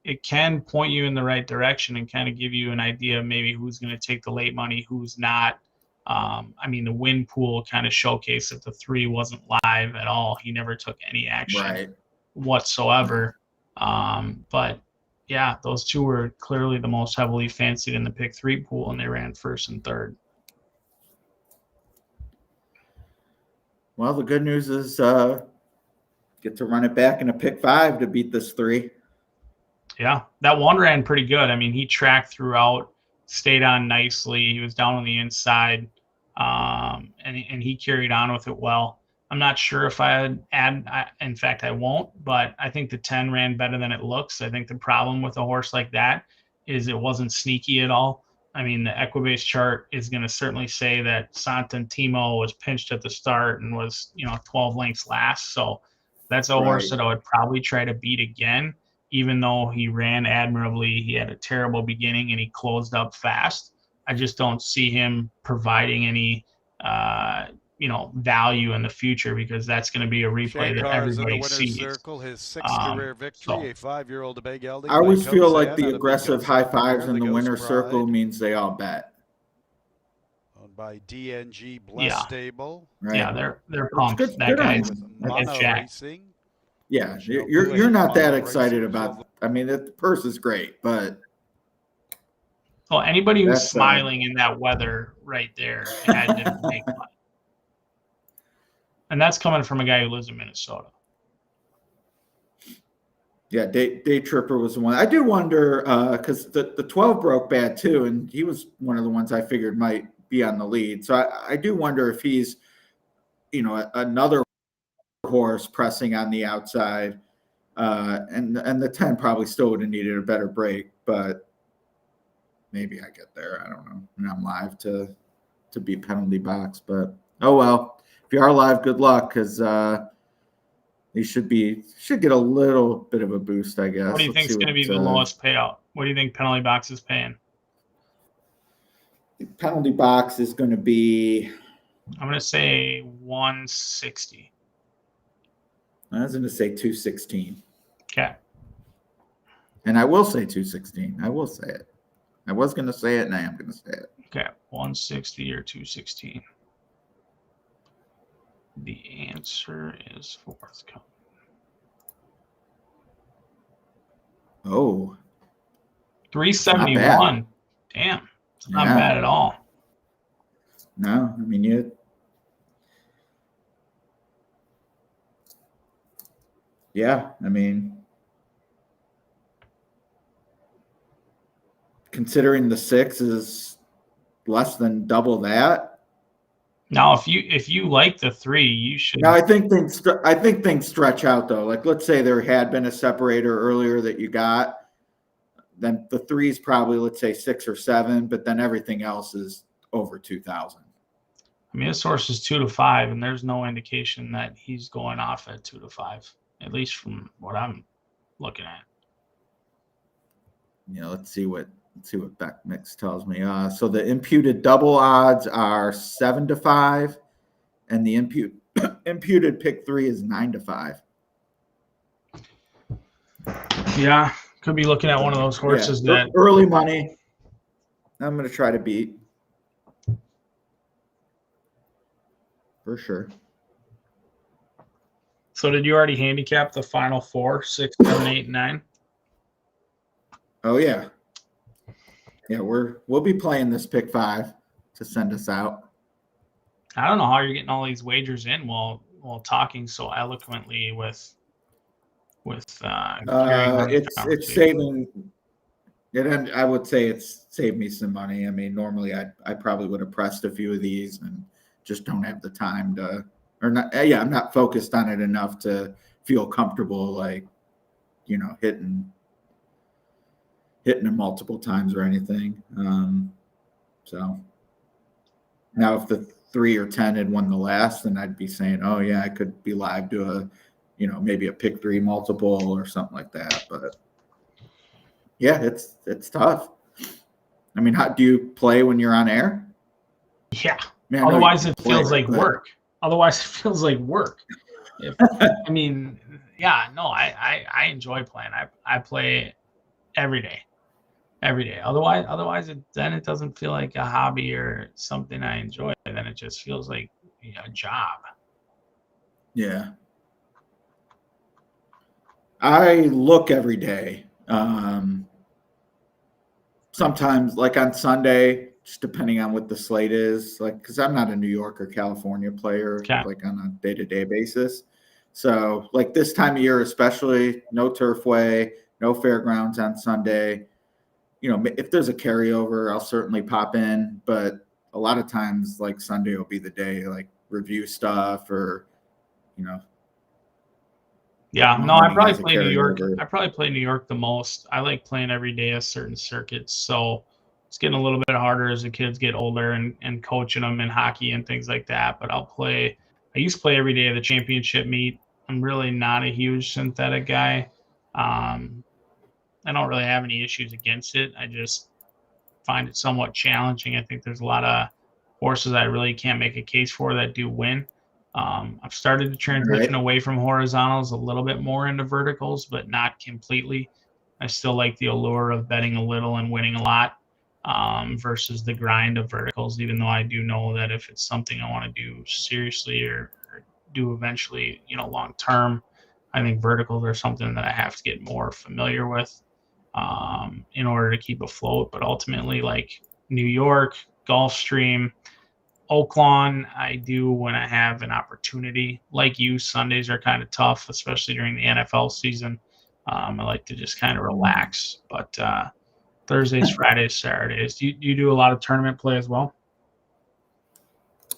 it can point you in the right direction and kind of give you an idea of maybe who's going to take the late money, who's not. I mean, the win pool kind of showcased that the 3 wasn't live at all. He never took any action whatsoever. But yeah, those 2 were clearly the most heavily fancied in the pick 3 pool, and they ran first and third. Well, the good news is get to run it back in a pick 5 to beat this 3. Yeah, that one ran pretty good. I mean, he tracked throughout, stayed on nicely. He was down on the inside, and he carried on with it well. I'm not sure if I'd add. In fact, I won't. But I think the 10 ran better than it looks. I think the problem with a horse like that is it wasn't sneaky at all. I mean, the Equibase chart is going to certainly say that Santantimo was pinched at the start and was, 12 lengths last. So that's a horse that I would probably try to beat again, even though he ran admirably. He had a terrible beginning and he closed up fast. I just don't see him providing any, value in the future, because that's going to be a replay that everybody sees. Circle, his 6th career victory, a 5-year-old big gelding. I always feel like the aggressive high fives in the winner's circle means they all bet. Owned by DNG Bless Stable. Right. Yeah, they're pumped. That guy's Jack. Yeah, you're not that excited about. I mean, the purse is great, but anybody who's smiling in that weather right there had to make money. And that's coming from a guy who lives in Minnesota. Yeah, Day Tripper was the one. I do wonder, because the 12 broke bad too, and he was one of the ones I figured might be on the lead. So I do wonder if he's, another horse pressing on the outside, and the 10 probably still would have needed a better break, but maybe I get there. I don't know. And I'm live to beat penalty box, but oh well. If you are live, good luck, because you should get a little bit of a boost, I guess. What do you think is going to be the lowest payout? What do you think penalty box is paying? The penalty box is going to be, I'm going to say 160. I was going to say 216. Okay. And I will say 216. I will say it. I was going to say it, and I am going to say it. Okay, 160 or 216. The answer is forthcoming. Oh. 371. Damn. It's not bad at all. No, I mean, considering the 6 is less than double that. Now, if you like the 3, you should. Now, I think things stretch out though. Like, let's say there had been a separator earlier that you got. then the 3's probably, let's say 6 or 7, but then everything else is over 2,000. I mean, this horse is 2 to 5, and there's no indication that he's going off at 2 to 5, at least from what I'm looking at. Yeah, let's see what Bet Mix tells me. So the imputed double odds are 7 to 5, and the imputed pick 3 is 9 to 5. Yeah, could be looking at one of those horses that early money. I'm going to try to beat for sure. So did you already handicap the final 4, 6, 7, 8, and 9? Oh yeah. Yeah, we'll be playing this pick 5 to send us out. I don't know how you're getting all these wagers in while talking so eloquently with it's saving it, and I would say it's saved me some money. I mean, normally I probably would have pressed a few of these and just don't have the time to, or not. Yeah, I'm not focused on it enough to feel comfortable, like, you know, hitting them multiple times or anything. So now if the 3 or 10 had won the last, then I'd be saying, oh yeah, I could be live to a, you know, maybe a pick 3 multiple or something like that. But yeah, it's tough. I mean, how do you play when you're on air? Yeah. Man, otherwise it feels like work. Otherwise it feels like work. I mean, yeah, no, I enjoy playing. I play every day. Otherwise it doesn't feel like a hobby or something I enjoy. Then it just feels like, you know, a job. Yeah. I look every day. Sometimes, like on Sunday, just depending on what the slate is, like, because I'm not a New York or California player, like on a day-to-day basis. So, like this time of year, especially, no Turfway, no fairgrounds on Sunday. You know, if there's a carryover, I'll certainly pop in. But a lot of times, like Sunday will be the day, like review stuff or, you know. Yeah, no, I probably play New York. I probably play New York the most. I like playing every day at certain circuits. So it's getting a little bit harder as the kids get older and coaching them in hockey and things like that. But I used to play every day of the championship meet. I'm really not a huge synthetic guy. I don't really have any issues against it. I just find it somewhat challenging. I think there's a lot of horses I really can't make a case for that do win. I've started to transition away from horizontals a little bit more into verticals, but not completely. I still like the allure of betting a little and winning a lot versus the grind of verticals, even though I do know that if it's something I want to do seriously or do eventually, you know, long term, I think verticals are something that I have to get more familiar with in order to keep afloat. But ultimately, like New York, Gulfstream, Oaklawn, I do when I have an opportunity. Like you, Sundays are kind of tough, especially during the NFL season. I like to just kind of relax. But Thursdays, Fridays, Saturdays. Do you do a lot of tournament play as well?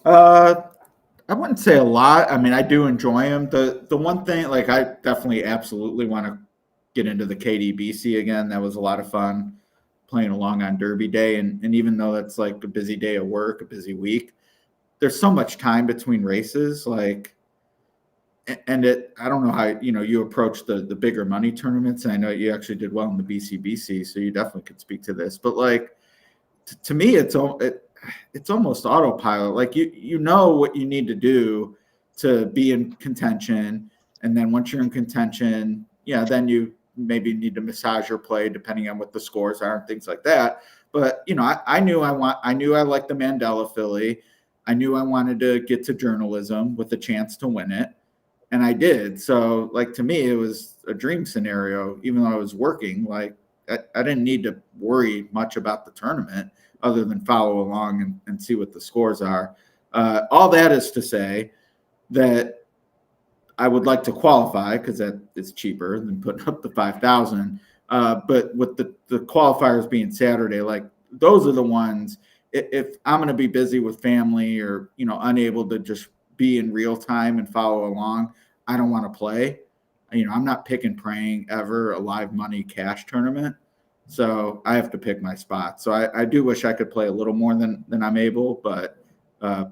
I wouldn't say a lot. I mean, I do enjoy them. The one thing, like, I definitely absolutely want to get into the KDBC again. That was a lot of fun playing along on Derby Day. And even though that's like a busy day of work, a busy week, there's so much time between races. Like, and I don't know how, you know, you approach the bigger money tournaments. And I know you actually did well in the BCBC, so you definitely could speak to this. But like, to me, it's almost autopilot. Like you know what you need to do to be in contention. And then once you're in contention, yeah, then you maybe need to massage your play depending on what the scores are and things like that. But, you know, I knew I liked the Mandela filly. I knew I wanted to get to journalism with a chance to win it. And I did. So, like, to me, it was a dream scenario, even though I was working. Like, I didn't need to worry much about the tournament other than follow along and see what the scores are. All that is to say that I would like to qualify because that is cheaper than putting up the 5,000. But with the qualifiers being Saturday, like, those are the ones. If I'm going to be busy with family or, you know, unable to just be in real time and follow along, I don't want to play. You know, I'm not pick and praying ever a live money cash tournament. So I have to pick my spot. So I do wish I could play a little more than I'm able, but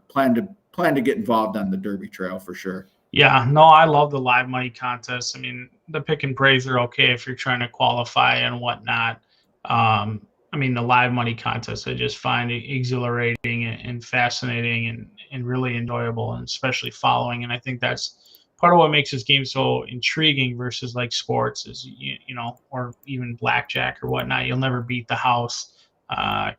plan to get involved on the Derby Trail for sure. Yeah, no, I love the live money contests. I mean, the pick and praise are okay if you're trying to qualify and whatnot. I mean, the live money contests I just find exhilarating and fascinating and really enjoyable, and especially following. And I think that's part of what makes this game so intriguing versus like sports is, you know, or even blackjack or whatnot. You'll never beat the house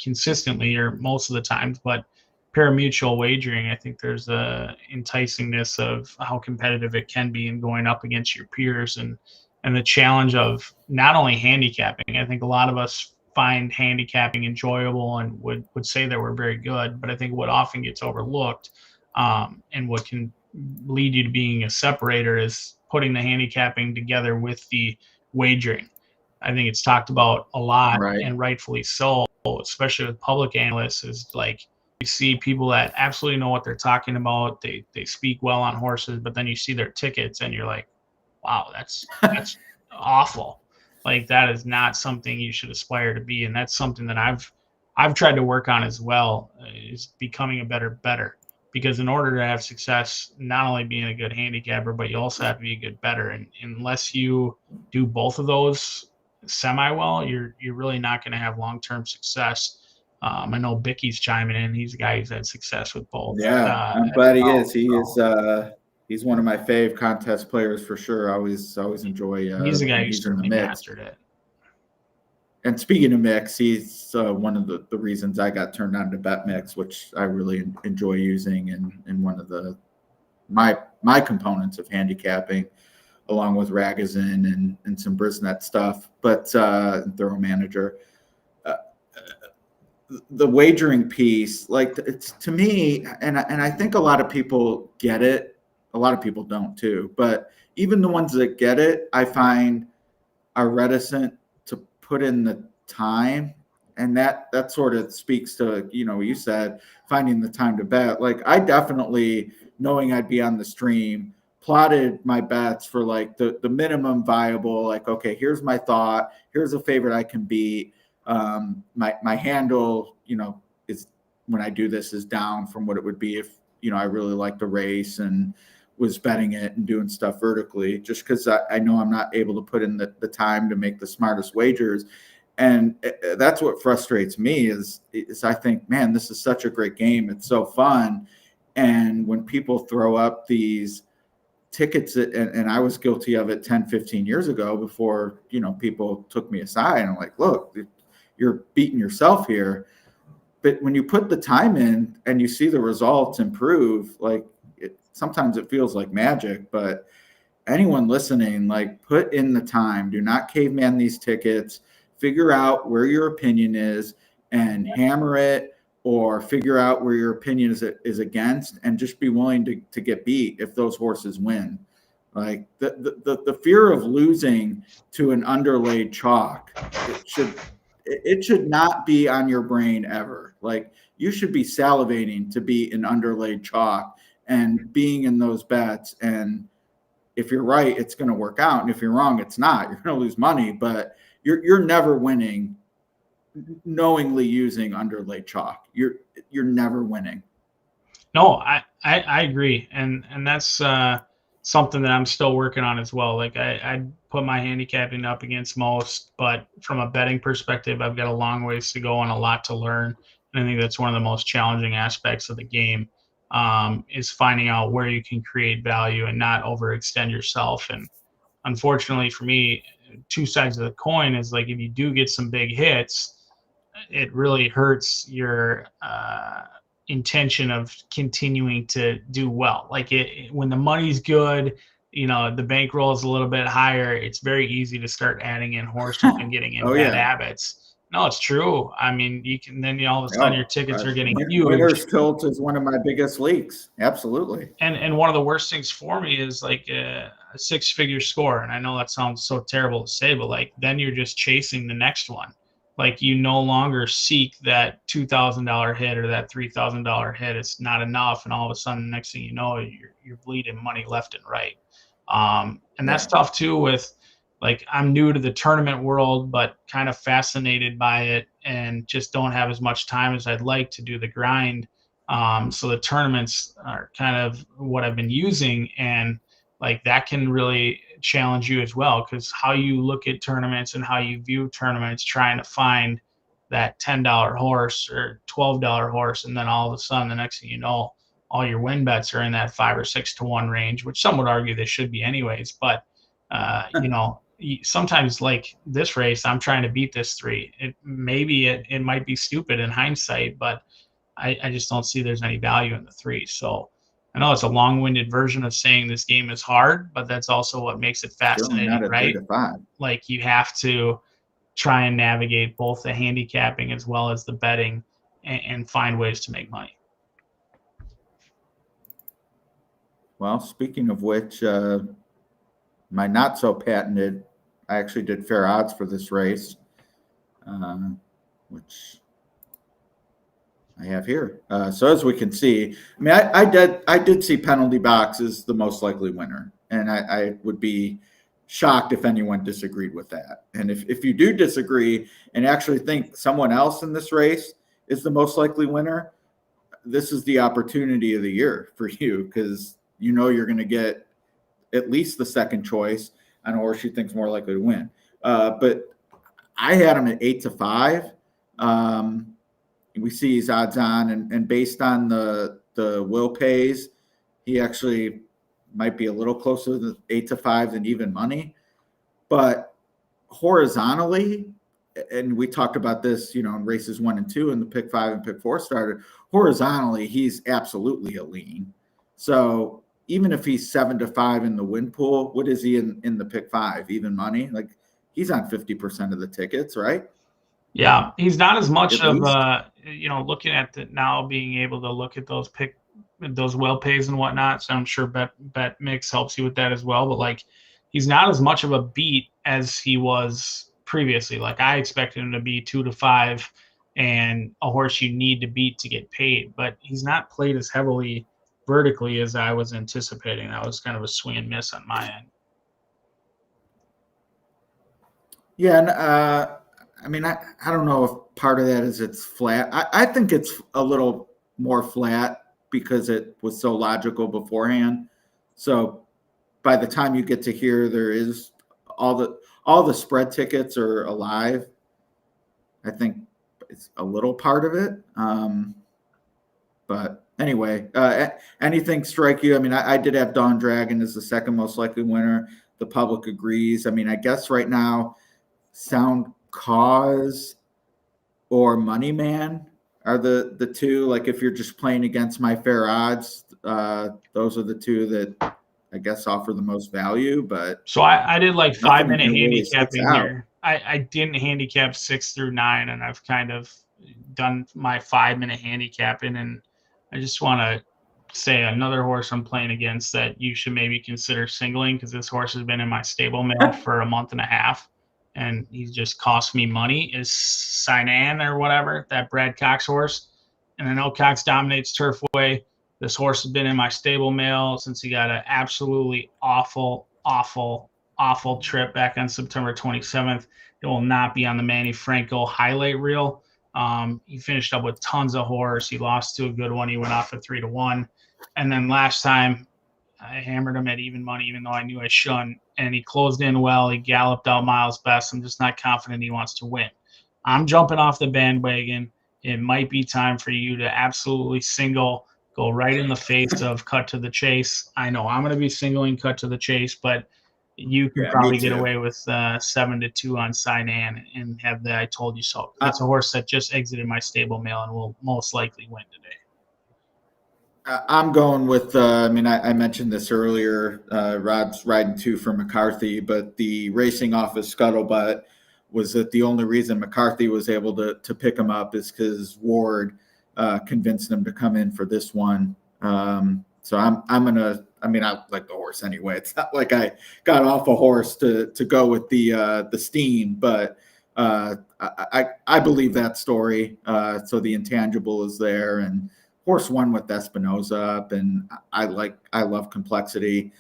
consistently or most of the times, but pari-mutuel wagering, I think there's a enticingness of how competitive it can be in going up against your peers and the challenge of not only handicapping. I think a lot of us find handicapping enjoyable and would say that we're very good, but I think what often gets overlooked and what can lead you to being a separator is putting the handicapping together with the wagering. I think it's talked about a lot, Right. and rightfully so, especially with public analysts, is like you see people that absolutely know what they're talking about. They speak well on horses, but then you see their tickets and you're like, wow, that's awful. Like that is not something you should aspire to be. And that's something that I've tried to work on as well, is becoming a better because in order to have success, not only being a good handicapper, but you also have to be a good bettor. And unless you do both of those semi well, you're really not going to have long-term success. I know Bicky's chiming in. He's a guy who's had success with both. Yeah, I'm glad he is. He's one of my fave contest players for sure. I always enjoy. He's a guy who in certainly mastered it. And speaking of mix, he's one of the reasons I got turned on to bet mix, which I really enjoy using, and one of my components of handicapping, along with Ragozin and some Brisnet stuff, but Thorough Manager. The wagering piece, like it's to me, and I think a lot of people get it. A lot of people don't too, but even the ones that get it, I find are reticent to put in the time. And that sort of speaks to, you know, you said finding the time to bet. Like I definitely, knowing I'd be on the stream, plotted my bets for like the minimum viable, like, okay, here's my thought, here's a favorite I can beat. My handle, you know, is when I do this is down from what it would be if, you know, I really liked the race and was betting it and doing stuff vertically, just because I know I'm not able to put in the time to make the smartest wagers. And that's what frustrates me is I think, man, this is such a great game. It's so fun. And when people throw up these tickets, and I was guilty of it 10, 15 years ago before, you know, people took me aside and I'm like, look, you're beating yourself here. But when you put the time in and you see the results improve, like sometimes it feels like magic. But anyone listening, like put in the time. Do not caveman these tickets. Figure out where your opinion is and hammer it, or figure out where your opinion is against, and just be willing to get beat if those horses win. Like the fear of losing to an underlaid chalk, it should not be on your brain ever. Like you should be salivating to beat an underlaid chalk and being in those bets. And if you're right, it's going to work out. And if you're wrong, it's not. You're going to lose money, but you're never winning knowingly using underlaid chalk. You're never winning. No, I agree. And that's something that I'm still working on as well. Like I put my handicapping up against most, but from a betting perspective, I've got a long ways to go and a lot to learn. And I think that's one of the most challenging aspects of the game, is finding out where you can create value and not overextend yourself. And unfortunately for me, two sides of the coin is like, if you do get some big hits, it really hurts your intention of continuing to do well. Like when the money's good, you know, the bankroll is a little bit higher, it's very easy to start adding in horses and getting in bad habits. No, it's true. I mean, you can then all of a sudden your tickets are getting huge. Winner's tilt is one of my biggest leaks. Absolutely. And one of the worst things for me is like a six-figure score. And I know that sounds so terrible to say, but like then you're just chasing the next one. Like you no longer seek that $2,000 hit or that $3,000 hit. It's not enough, and all of a sudden, next thing you know, you're bleeding money left and right. And that's tough too with like I'm new to the tournament world, but kind of fascinated by it, and just don't have as much time as I'd like to do the grind. So the tournaments are kind of what I've been using, and like that can really challenge you as well, because how you look at tournaments and how you view tournaments, trying to find that $10 horse or $12 horse, and then all of a sudden the next thing you know, all your win bets are in that 5 or 6 to 1 range, which some would argue they should be anyways. But sometimes, like this race, I'm trying to beat this 3. It might be stupid in hindsight, but I just don't see there's any value in the 3. So I know it's a long-winded version of saying this game is hard, but that's also what makes it fascinating, right? Like you have to try and navigate both the handicapping as well as the betting, and find ways to make money. Well, speaking of which, my not so patented, I actually did fair odds for this race, which I have here. So as we can see, I mean, I did see penalty box as the most likely winner, and I would be shocked if anyone disagreed with that. And if you do disagree and actually think someone else in this race is the most likely winner, this is the opportunity of the year for you, because you know you're going to get at least the second choice on a horse you think's more likely to win. But I had him at 8 to 5. We see he's odds on, and based on the will pays, he actually might be a little closer to 8 to 5 than even money. But horizontally, and we talked about this, in races 1 and 2, and the pick 5 and pick 4 started. Horizontally, he's absolutely a lean. So even if he's 7 to 5 in the win pool, what is he in the pick 5? Even money? Like he's on 50% of the tickets, right? Yeah, he's not as much of looking at the now being able to look at those well pays and whatnot. So I'm sure bet mix helps you with that as well. But like, he's not as much of a beat as he was previously. Like I expected him to be 2 to 5 and a horse you need to beat to get paid, but he's not played as heavily vertically as I was anticipating. That was kind of a swing and miss on my end. Yeah, and I mean, I don't know if part of that is it's flat. I think it's a little more flat because it was so logical beforehand. So by the time you get to here, there is all the spread tickets are alive. I think it's a little part of it. But anyway, anything strike you? I mean, I did have Dawn Dragon as the second most likely winner. The public agrees. I mean, I guess right now, Sound Cause or Money Man are the two. Like if you're just playing against my fair odds, those are the two that I guess offer the most value. But so I did like 5-minute handicapping here. I didn't handicap 6 through 9, and I've kind of done my 5-minute handicapping, and I just want to say another horse I'm playing against that you should maybe consider singling, because this horse has been in my stable mail for a month and a half. And he's just cost me money, is Sinan or whatever, that Brad Cox horse. And I know Cox dominates Turfway. This horse has been in my stable mail since he got an absolutely awful trip back on September 27th. It will not be on the Manny Franco highlight reel. He finished up with tons of horse. He lost to a good one. He went off at 3 to 1. And then last time, I hammered him at even money, even though I knew I shouldn't. And he closed in well. He galloped out Miles Best. I'm just not confident he wants to win. I'm jumping off the bandwagon. It might be time for you to absolutely single, go right in the face of Cut to the Chase. I know I'm going to be singling Cut to the Chase, but you can probably get away with 7 to 2 on Sinan and have the I told you so. That's a horse that just exited my stable mail and will most likely win today. I'm going with, I mean, I mentioned this earlier, Rod's riding 2 for McCarthy, but the racing office scuttlebutt was that the only reason McCarthy was able to pick him up is because Ward convinced him to come in for this one. So I'm going to, I mean, I like the horse anyway. It's not like I got off a horse to go with the steam, but I believe that story. So the intangible is there, and horse won with Espinoza up, and I love complexity.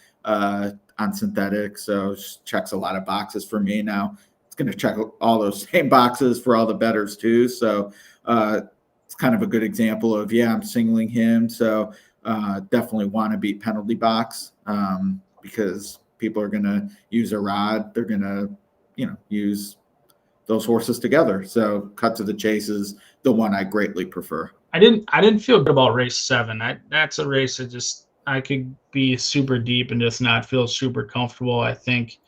on synthetic, so checks a lot of boxes for me. Now it's going to check all those same boxes for all the bettors too. So it's kind of a good example of, I'm singling him. So definitely want to beat penalty box because people are going to use a rod. They're going to, use those horses together. So cut to the chase is the one I greatly prefer. I didn't feel good about race 7. That's a race that I could be super deep and just not feel super comfortable. I think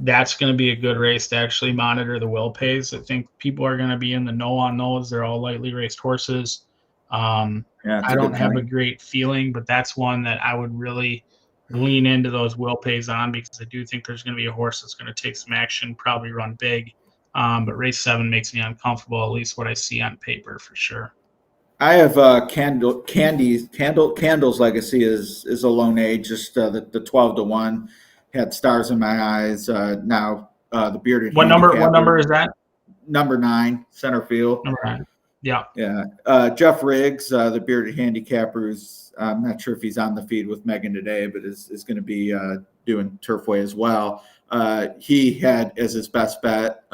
that's going to be a good race to actually monitor the will pays. I think people are going to be in the know on those. They're all lightly raced horses. I don't have a great feeling, but that's one that I would really lean into those will pays on, because I do think there's going to be a horse that's going to take some action, probably run big. But race 7 makes me uncomfortable, at least what I see on paper for sure. I have Candle's Legacy is a lone age, just the 12-1 had stars in my eyes. Now the bearded. What number is that? Number 9, center field. Number 9. Yeah. Jeff Riggs, the bearded handicapper, I'm not sure if he's on the feed with Megan today, but is going to be doing Turfway as well. He had as his best bet.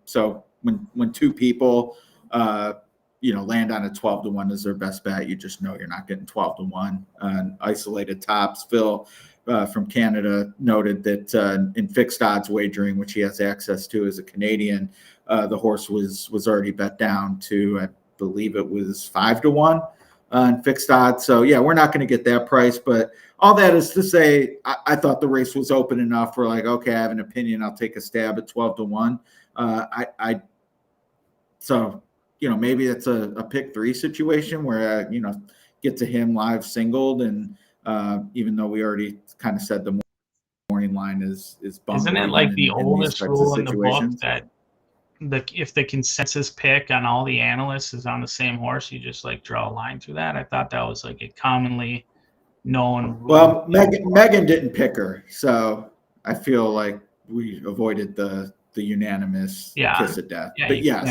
So when two people, land on a 12-1 as their best bet, you just know you're not getting 12-1 on isolated tops. Phil from Canada noted that in fixed odds wagering, which he has access to as a Canadian, the horse was already bet down to, I believe it was 5-1 on fixed odds. So we're not going to get that price, but all that is to say, I thought the race was open enough for like, okay, I have an opinion. I'll take a stab at 12-1. So maybe it's a pick 3 situation where get to him live singled, and even though we already kind of said the morning line is isn't it like the oldest rule in the book that if the consensus pick on all the analysts is on the same horse, you just like draw a line through that? I thought that was like a commonly known rule. Well, Megan didn't pick her, so I feel like we avoided the unanimous kiss of death. But yes,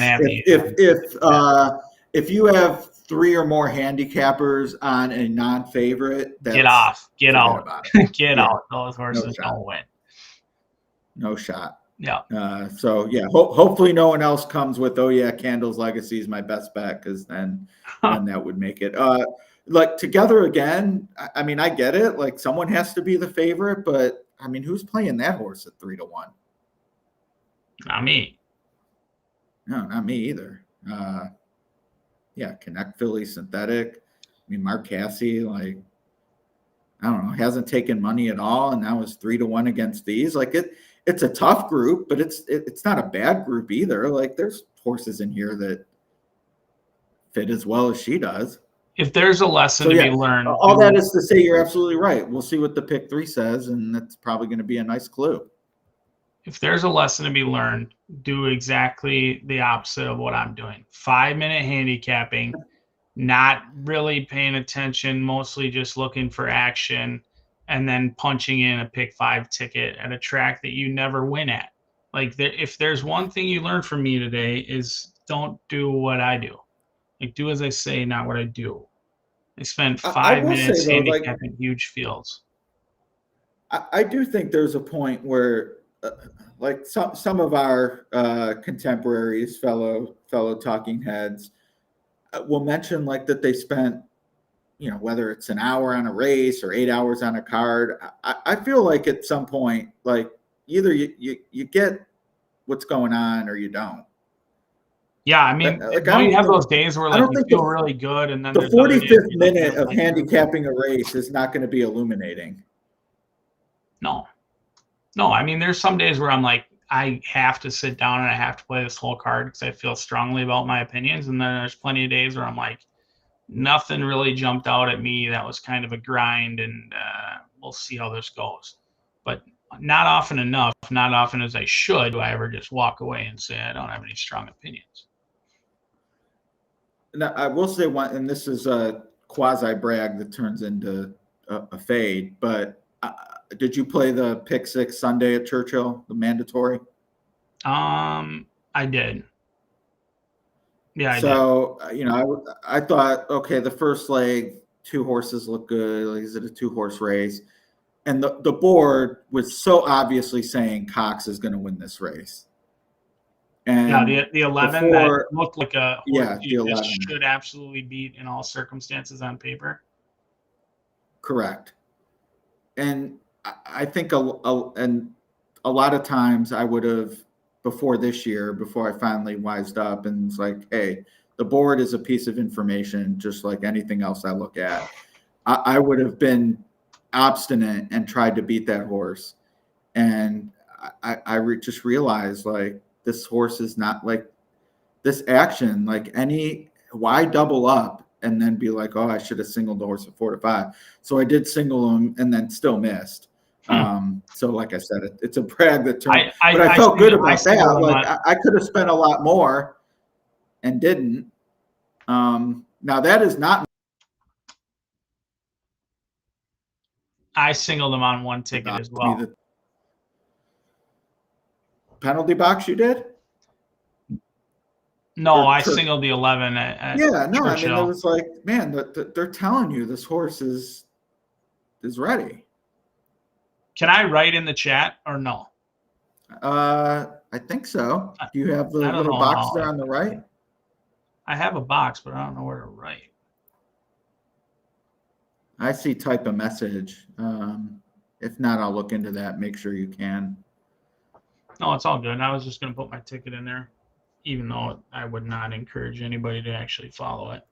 if you have 3 or more handicappers on a non-favorite, get out. Get out. Those horses don't win. No shot. Yeah. Hopefully no one else comes with, Candle's Legacy is my best bet, because then that would make it. Like together again, I mean, I get it. Like someone has to be the favorite, but I mean, who's playing that horse at 3-1? Not me. No, not me either. Connect Philly synthetic. I mean, Mark Cassie, like, I don't know, hasn't taken money at all, and now is 3-1 against these. Like it's a tough group, but it's not a bad group either. Like there's horses in here that fit as well as she does. If there's a lesson to be learned, all that is to say, you're absolutely right. We'll see what the pick 3 says, and that's probably going to be a nice clue. If there's a lesson to be learned, do exactly the opposite of what I'm doing. 5-minute handicapping, not really paying attention, mostly just looking for action, and then punching in a pick 5 ticket at a track that you never win at. Like, if there's one thing you learned from me today, is don't do what I do. Like, do as I say, not what I do. I spent 5 minutes handicapping huge fields. I do think there's a point where like some of our contemporaries, fellow talking heads, will mention like that they spent, whether it's an hour on a race or 8 hours on a card. I feel like at some point, like either you get what's going on or you don't. Yeah, I mean, you have those days where like you feel really good, and then the 45th minute of handicapping a race is not going to be illuminating. No, I mean, there's some days where I'm like, I have to sit down and I have to play this whole card because I feel strongly about my opinions. And then there's plenty of days where I'm like, nothing really jumped out at me. That was kind of a grind, and we'll see how this goes. But not often enough, not often as I should, do I ever just walk away and say I don't have any strong opinions. Now, I will say one, and this is a quasi brag that turns into a fade, but did you play the pick 6 Sunday at Churchill, the mandatory? I did. Yeah, so, I did. I thought, okay, the first leg, 2 horses look good. Like, is it a 2-horse race? and the board was so obviously saying Cox is going to win this race. And the 11 before, that looked like a horse the 11 should absolutely beat in all circumstances on paper. Correct. And I think a lot of times I would have, before this year, before I finally wised up and it's like, hey, the board is a piece of information just like anything else I look at. I would have been obstinate and tried to beat that horse. And I just realized, like, this horse is not like this action, like why double up and then be like, oh, I should have singled the horse at 4 to 5. So I did single him and then still missed. So like I said, it's a brag that turned, but I felt good about that. Like I could have spent a lot more and didn't. Now that is not. I singled him on one ticket as well. The penalty box you did? No, I singled the 11 at yeah, no, Churchill. I mean, it was like, man, they're telling you this horse is ready. Can I write in the chat or no? I think so. Do you have the little box there on the right? I have a box, but I don't know where to write. I see type a message. If not, I'll look into that. Make sure you can. No, it's all good. I was just going to put my ticket in there, even though I would not encourage anybody to actually follow it.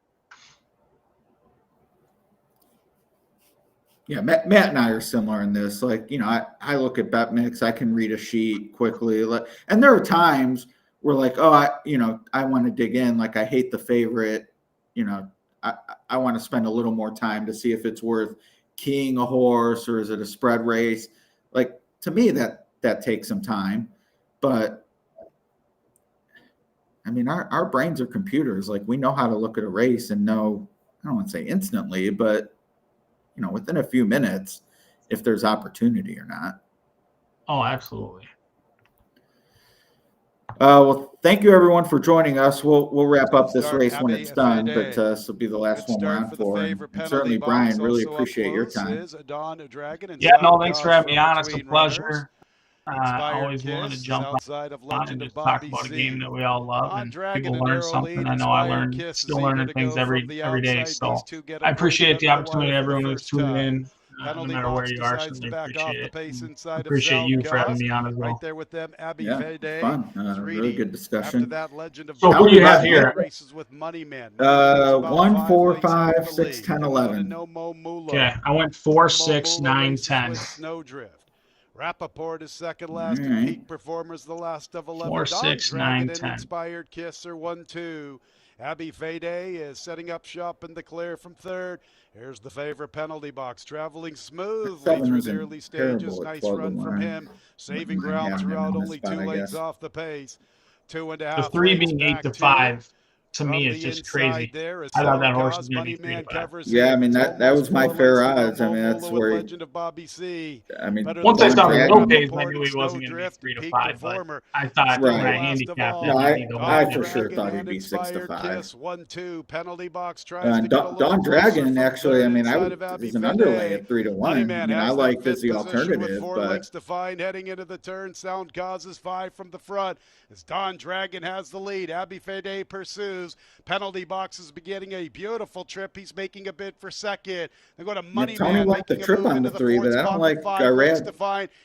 Yeah, Matt and I are similar in this. Like, you know, I look at BetMix, I can read a sheet quickly. And there are times where like, oh, I want to dig in. Like, I hate the favorite. You know, I want to spend a little more time to see if it's worth keying a horse or is it a spread race. Like, to me, that takes some time. But I mean, our brains are computers. Like, we know how to look at a race and know, I don't want to say instantly, but you know, within a few minutes, if there's opportunity or not. Oh, absolutely. Well, thank you everyone for joining us. We'll wrap up this race when it's done, but this will be the last one we're on for. And certainly, Brian, really appreciate your time. Yeah, no, thanks for having me on. It's a pleasure. Always willing to jump on and just talk about a game that we all love, and people learn something. I know I still learning things every day. So I appreciate the opportunity. Everyone who's tuning in, no matter where you are, certainly appreciate it. Appreciate you for having me on as well. Yeah, fun. Really good discussion. So who do you have here? 1, 4, 5, 6, 10, 11. Okay, I went 4, 6, 9, 10. Rappaport is second last in peak performers, the last of 11. 4, 6, 9, 10. Inspired Kisser 1-2. Abby Fede is setting up shop in the clear from third. Here's the favorite penalty box, traveling smoothly through the early stages. Nice run from him, saving ground throughout, only 2 lengths off the pace. 2.5. The 3 being 8 to 5. To me, it's just crazy. I thought that horse was going to be 3 to 5. Yeah, I mean, that was my fair odds. I mean, that's where I mean, once I saw the low pace, I knew he wasn't going to be 3 to 5, but I thought when I handicapped that, I for sure thought he'd be 6 to 5. 1-2 penalty box Don Dragon, actually, I mean, he's an underlay at 3 to 1. I mean, I like this the alternative, but to find heading into the turn. Sound causes 5 from the front as Don Dragon has the lead. Abby Fede pursues. Penalty box is beginning a beautiful trip. He's making a bid for second. They go to Money Man liked the trip on the 3, but I don't like Irad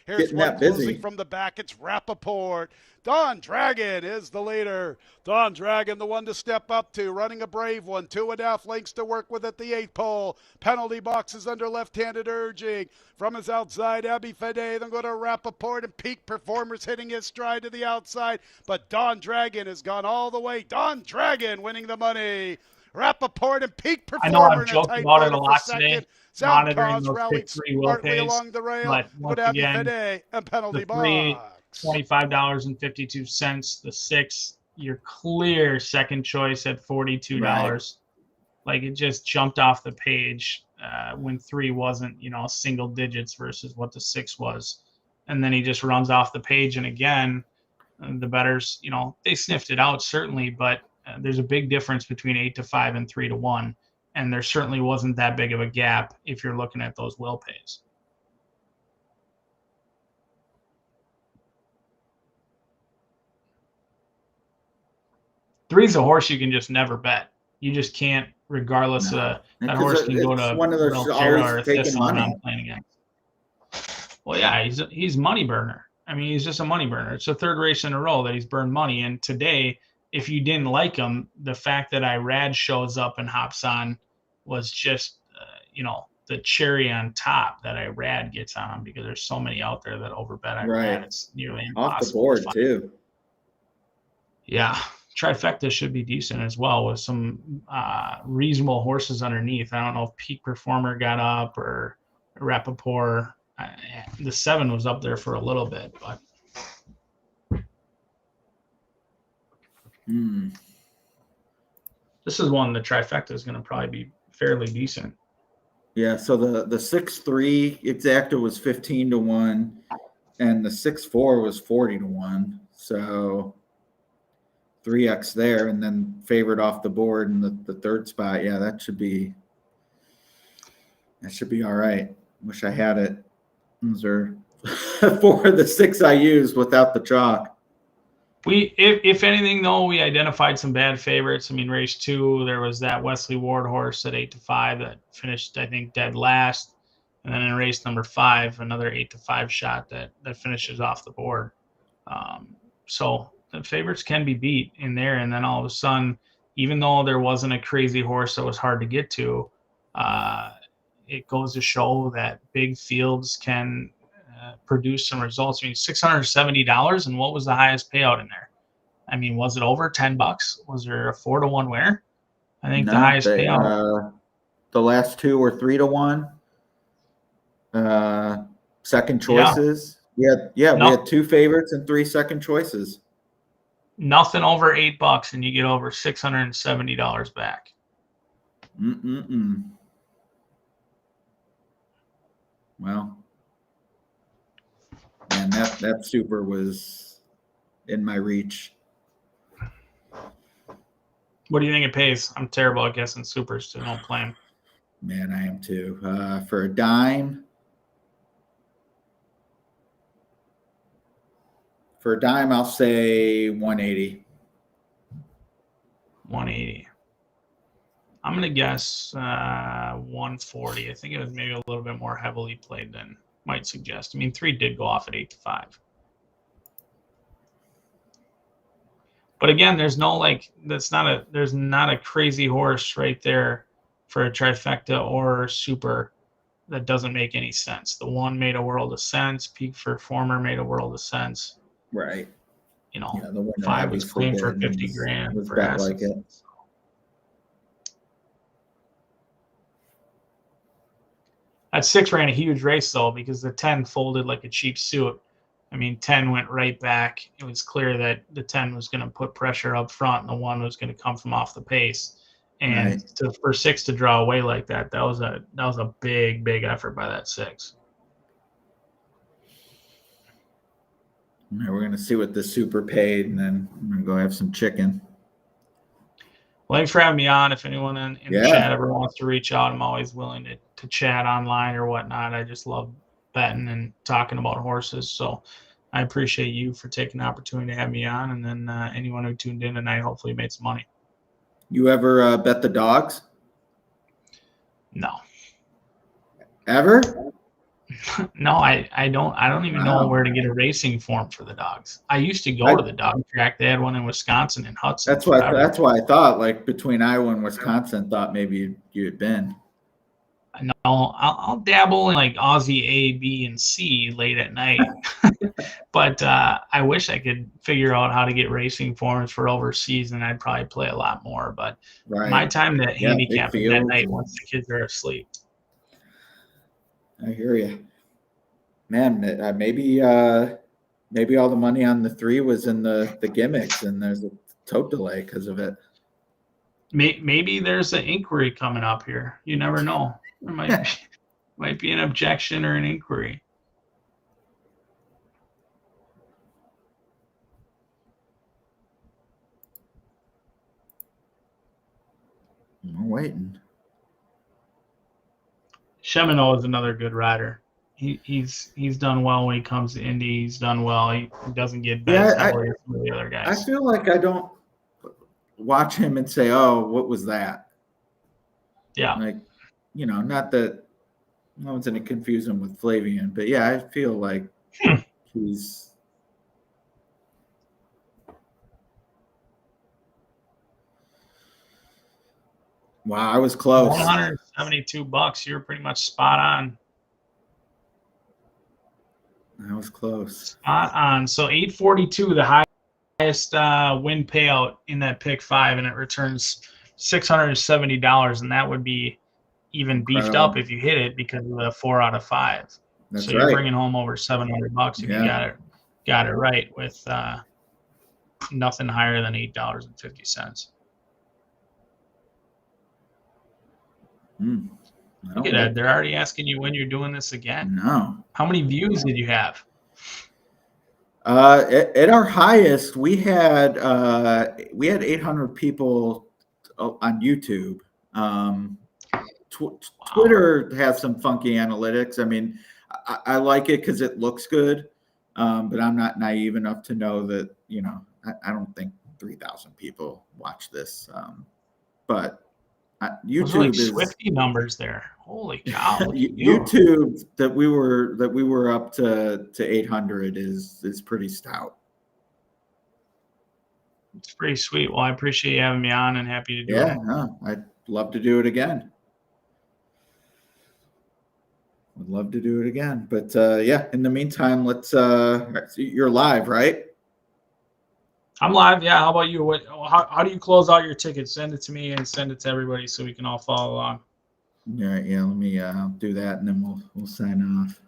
getting that busy. From the back, it's Rappaport. Don Dragon is the leader. Don Dragon, the one to step up to, running a brave one. 2.5 lengths to work with at the 8th pole. Penalty box is under left-handed urging. From his outside, Abby Fede, then go to Rappaport and peak performers hitting his stride to the outside. But Don Dragon has gone all the way. Don Dragon winning the money. Rappaport and peak performer. I know I've joked about it a lot today, monitoring those big 3 will pays. Along the rail, but once again, and penalty the 3, box. $25.52. The 6, your clear second choice at $42. Right. Like, it just jumped off the page when 3 wasn't, single digits versus what the 6 was. And then he just runs off the page. And again, the bettors, they sniffed it out certainly, but there's a big difference between 8 to 5 and 3 to 1. And there certainly wasn't that big of a gap if you're looking at those will pays. 3's a horse you can just never bet. You just can't, regardless of that horse can go to one of those Belchera or always taking Thistle and money. I'm playing against. Well, yeah, he's money burner. I mean, he's just a money burner. It's the third race in a row that he's burned money. And today, if you didn't like him, the fact that Irad shows up and hops on was just, the cherry on top that Irad gets on him, because there's so many out there that overbet Irad. Right. It's nearly impossible. Off the board, too. Yeah. Trifecta should be decent as well, with some reasonable horses underneath. I don't know if Peak Performer got up or Rappaport. The 7 was up there for a little bit, but this is one the trifecta is going to probably be fairly decent. Yeah, so the 6-3 exacta was 15-1, and the 6-4 was 40-1. So 3x there, and then favored off the board in the third spot. Yeah, that should be all right. Wish I had it. Those are 4 of the 6 I used without the chalk. If anything, though, we identified some bad favorites. I mean, race 2, there was that Wesley Ward horse at 8-5 that finished, I think, dead last. And then in race number 5, another 8-5 shot that finishes off the board. So the favorites can be beat in there. And then all of a sudden, even though there wasn't a crazy horse that was hard to get to, it goes to show that big fields can produce some results. I mean, $670, and what was the highest payout in there? I mean, was it over $10? Was there a 4-1 winner? I think the highest payout. The last 2 were 3-1. Second choices. We had 2 favorites and 3 second choices. Nothing over $8, and you get over $670 back. Well, man, that super was in my reach. What do you think it pays? I'm terrible at guessing supers, so don't play them. Man, I am too. For a dime. For a dime, I'll say 180. 180. I'm going to guess 140. I think it was maybe a little bit more heavily played than might suggest. I mean, 3 did go off at 8-5. But again, there's not a crazy horse right there for a trifecta or super that doesn't make any sense. The 1 made a world of sense. Peak Performer made a world of sense. Right. The 5 was clean for 50 grand. Was bet like it. That 6 ran a huge race, though, because the 10 folded like a cheap suit. I mean, 10 went right back. It was clear that the 10 was going to put pressure up front, and the 1 was going to come from off the pace. And for 6 to draw away like that was a big, big effort by that 6. Right, we're going to see what the super paid, and then I'm going to go have some chicken. Well, thanks for having me on. If anyone in the chat ever wants to reach out, I'm always willing to chat online or whatnot. I just love betting and talking about horses. So I appreciate you for taking the opportunity to have me on. And then anyone who tuned in tonight hopefully made some money. You ever bet the dogs? No. Ever? No, I don't even know where to get a racing form for the dogs. I used to go to the dog track. They had one in Wisconsin and Hudson. That's why I thought, like, between Iowa and Wisconsin, thought maybe you had been. No, I'll dabble in like Aussie A, B, and C late at night. But I wish I could figure out how to get racing forms for overseas, and I'd probably play a lot more. But my time to handicapping that night once the kids are asleep. I hear you, man. Maybe all the money on the 3 was in the gimmicks, and there's a tote delay because of it. Maybe there's an inquiry coming up here. You never know. There might be an objection or an inquiry. I'm waiting. Shemino is another good rider. He's done well when he comes to Indy. He's done well. He doesn't get bet as heavily as some of the other guys. I feel like watch him and say, "Oh, what was that?" Yeah. Like, not that I was going to confuse him with Flavian, but yeah, I feel like he's. Wow, I was close. $172. You're pretty much spot on. I was close. Spot on. So 842, the highest win payout in that pick 5, and it returns $670, and that would be even beefed up if you hit it because of the 4 out of 5. That's so right. You're bringing home over $700 if you got it right with nothing higher than $8.50. Look at that. They're already asking you when you're doing this again. No. How many views did you have? At our highest, we had 800 people on YouTube. Twitter has some funky analytics. I mean, I like it because it looks good, but I'm not naive enough to know that, I don't think 3,000 people watch this. But YouTube like is Swifty numbers there. Holy cow! YouTube that we were up to 800 is pretty stout. It's pretty sweet. Well, I appreciate you having me on and happy to do it. Yeah, no, I'd love to do it again. Would love to do it again. But yeah, in the meantime, let's you're live, right? I'm live. Yeah. How about you? How do you close out your tickets? Send it to me and send it to everybody so we can all follow along. All right, yeah, let me do that and then we'll sign off.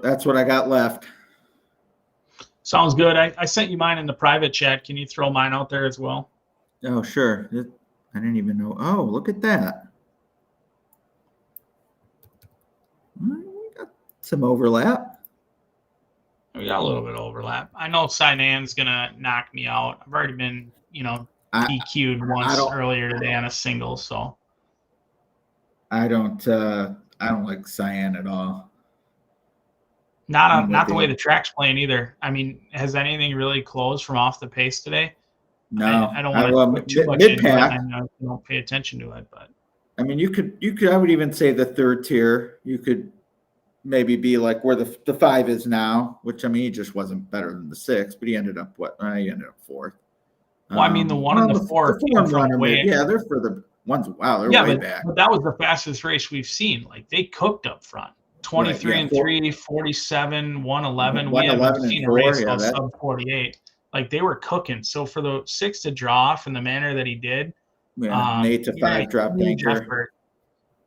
That's what I got left. Sounds good. I sent you mine in the private chat. Can you throw mine out there as well? Oh, sure. I didn't even know. Oh, look at that. We got some overlap. We got a little bit of overlap. I know Sinan's gonna knock me out. I've already been, DQ'd once earlier today on a single, so I don't like Cyan at all. Not the way the track's playing either. I mean, has anything really closed from off the pace today? No, I don't want to put too much into it. I don't pay attention to it, but I mean, you could. I would even say the third tier. You could maybe be like where the 5 is now, which I mean, he just wasn't better than the 6, but he ended up He ended up 4th. Well, I mean, the 1 and the 4 came from way. Yeah, they're for the ones. Wow, they're way back. But that was the fastest race we've seen. Like they cooked up front. 23 and 3, 47, 111. We haven't seen a race of sub 48. Like they were cooking. So for the 6 to draw off in the manner that he did, an 8 to 5 drop anchor.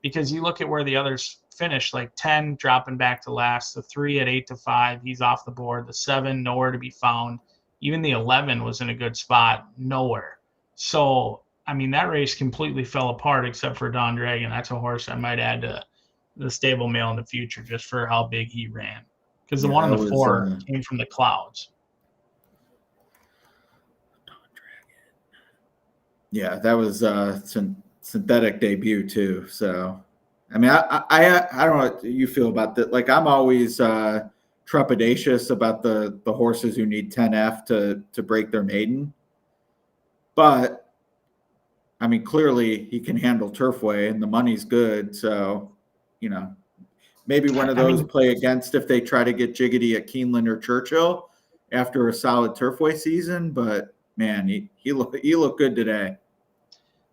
Because you look at where the others finished, like 10 dropping back to last, the 3 at 8 to 5, he's off the board. The 7 nowhere to be found. Even the 11 was in a good spot, nowhere. So I mean that race completely fell apart except for Don Dragon. That's a horse I might add to the stable mail in the future just for how big he ran, because the 1 and the 4 came from the clouds. Yeah, that was synthetic debut too. So I mean, I don't know what you feel about that. Like I'm always trepidatious about the horses who need 10F to break their maiden, but I mean clearly he can handle Turfway and the money's good, so maybe one of those play against if they try to get jiggity at Keeneland or Churchill after a solid Turfway season. But man, he looked good today.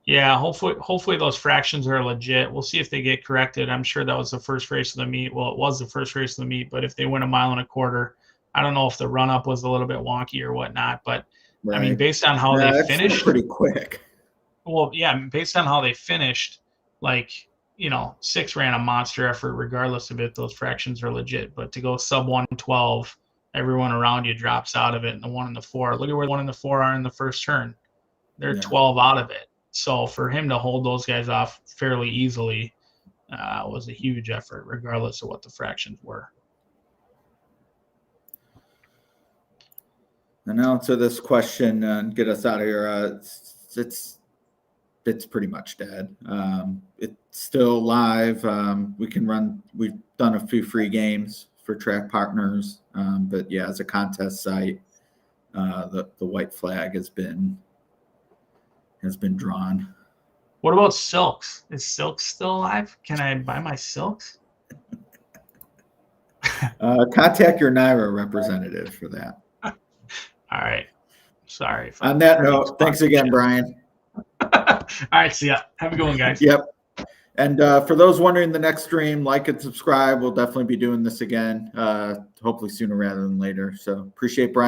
Yeah, hopefully those fractions are legit. We'll see if they get corrected. I'm sure that was the first race of the meet. Well, it was the first race of the meet, but if they win 1.25 miles, I don't know if the run up was a little bit wonky or whatnot. But right. I mean, based on how they finished, pretty quick. Well, yeah, based on how they finished, like. 6 ran a monster effort regardless of it. Those fractions are legit. But to go sub 112, everyone around you drops out of it. And the 1 and the 4, look at where the 1 and the 4 are in the first turn. They're 12 out of it. So for him to hold those guys off fairly easily, was a huge effort, regardless of what the fractions were. And now to this question and get us out of here. It's pretty much dead. It's still live. We've done a few free games for track partners, but yeah, as a contest site, the white flag has been drawn. What about silks? Is silks still alive? Can I buy my silks? Contact your NYRA representative for that. All right. Sorry. On that note, thanks again, Brian. All right. See ya. Have a good one, guys. Yep. And for those wondering the next stream, like and subscribe. We'll definitely be doing this again, hopefully sooner rather than later. So appreciate Brian.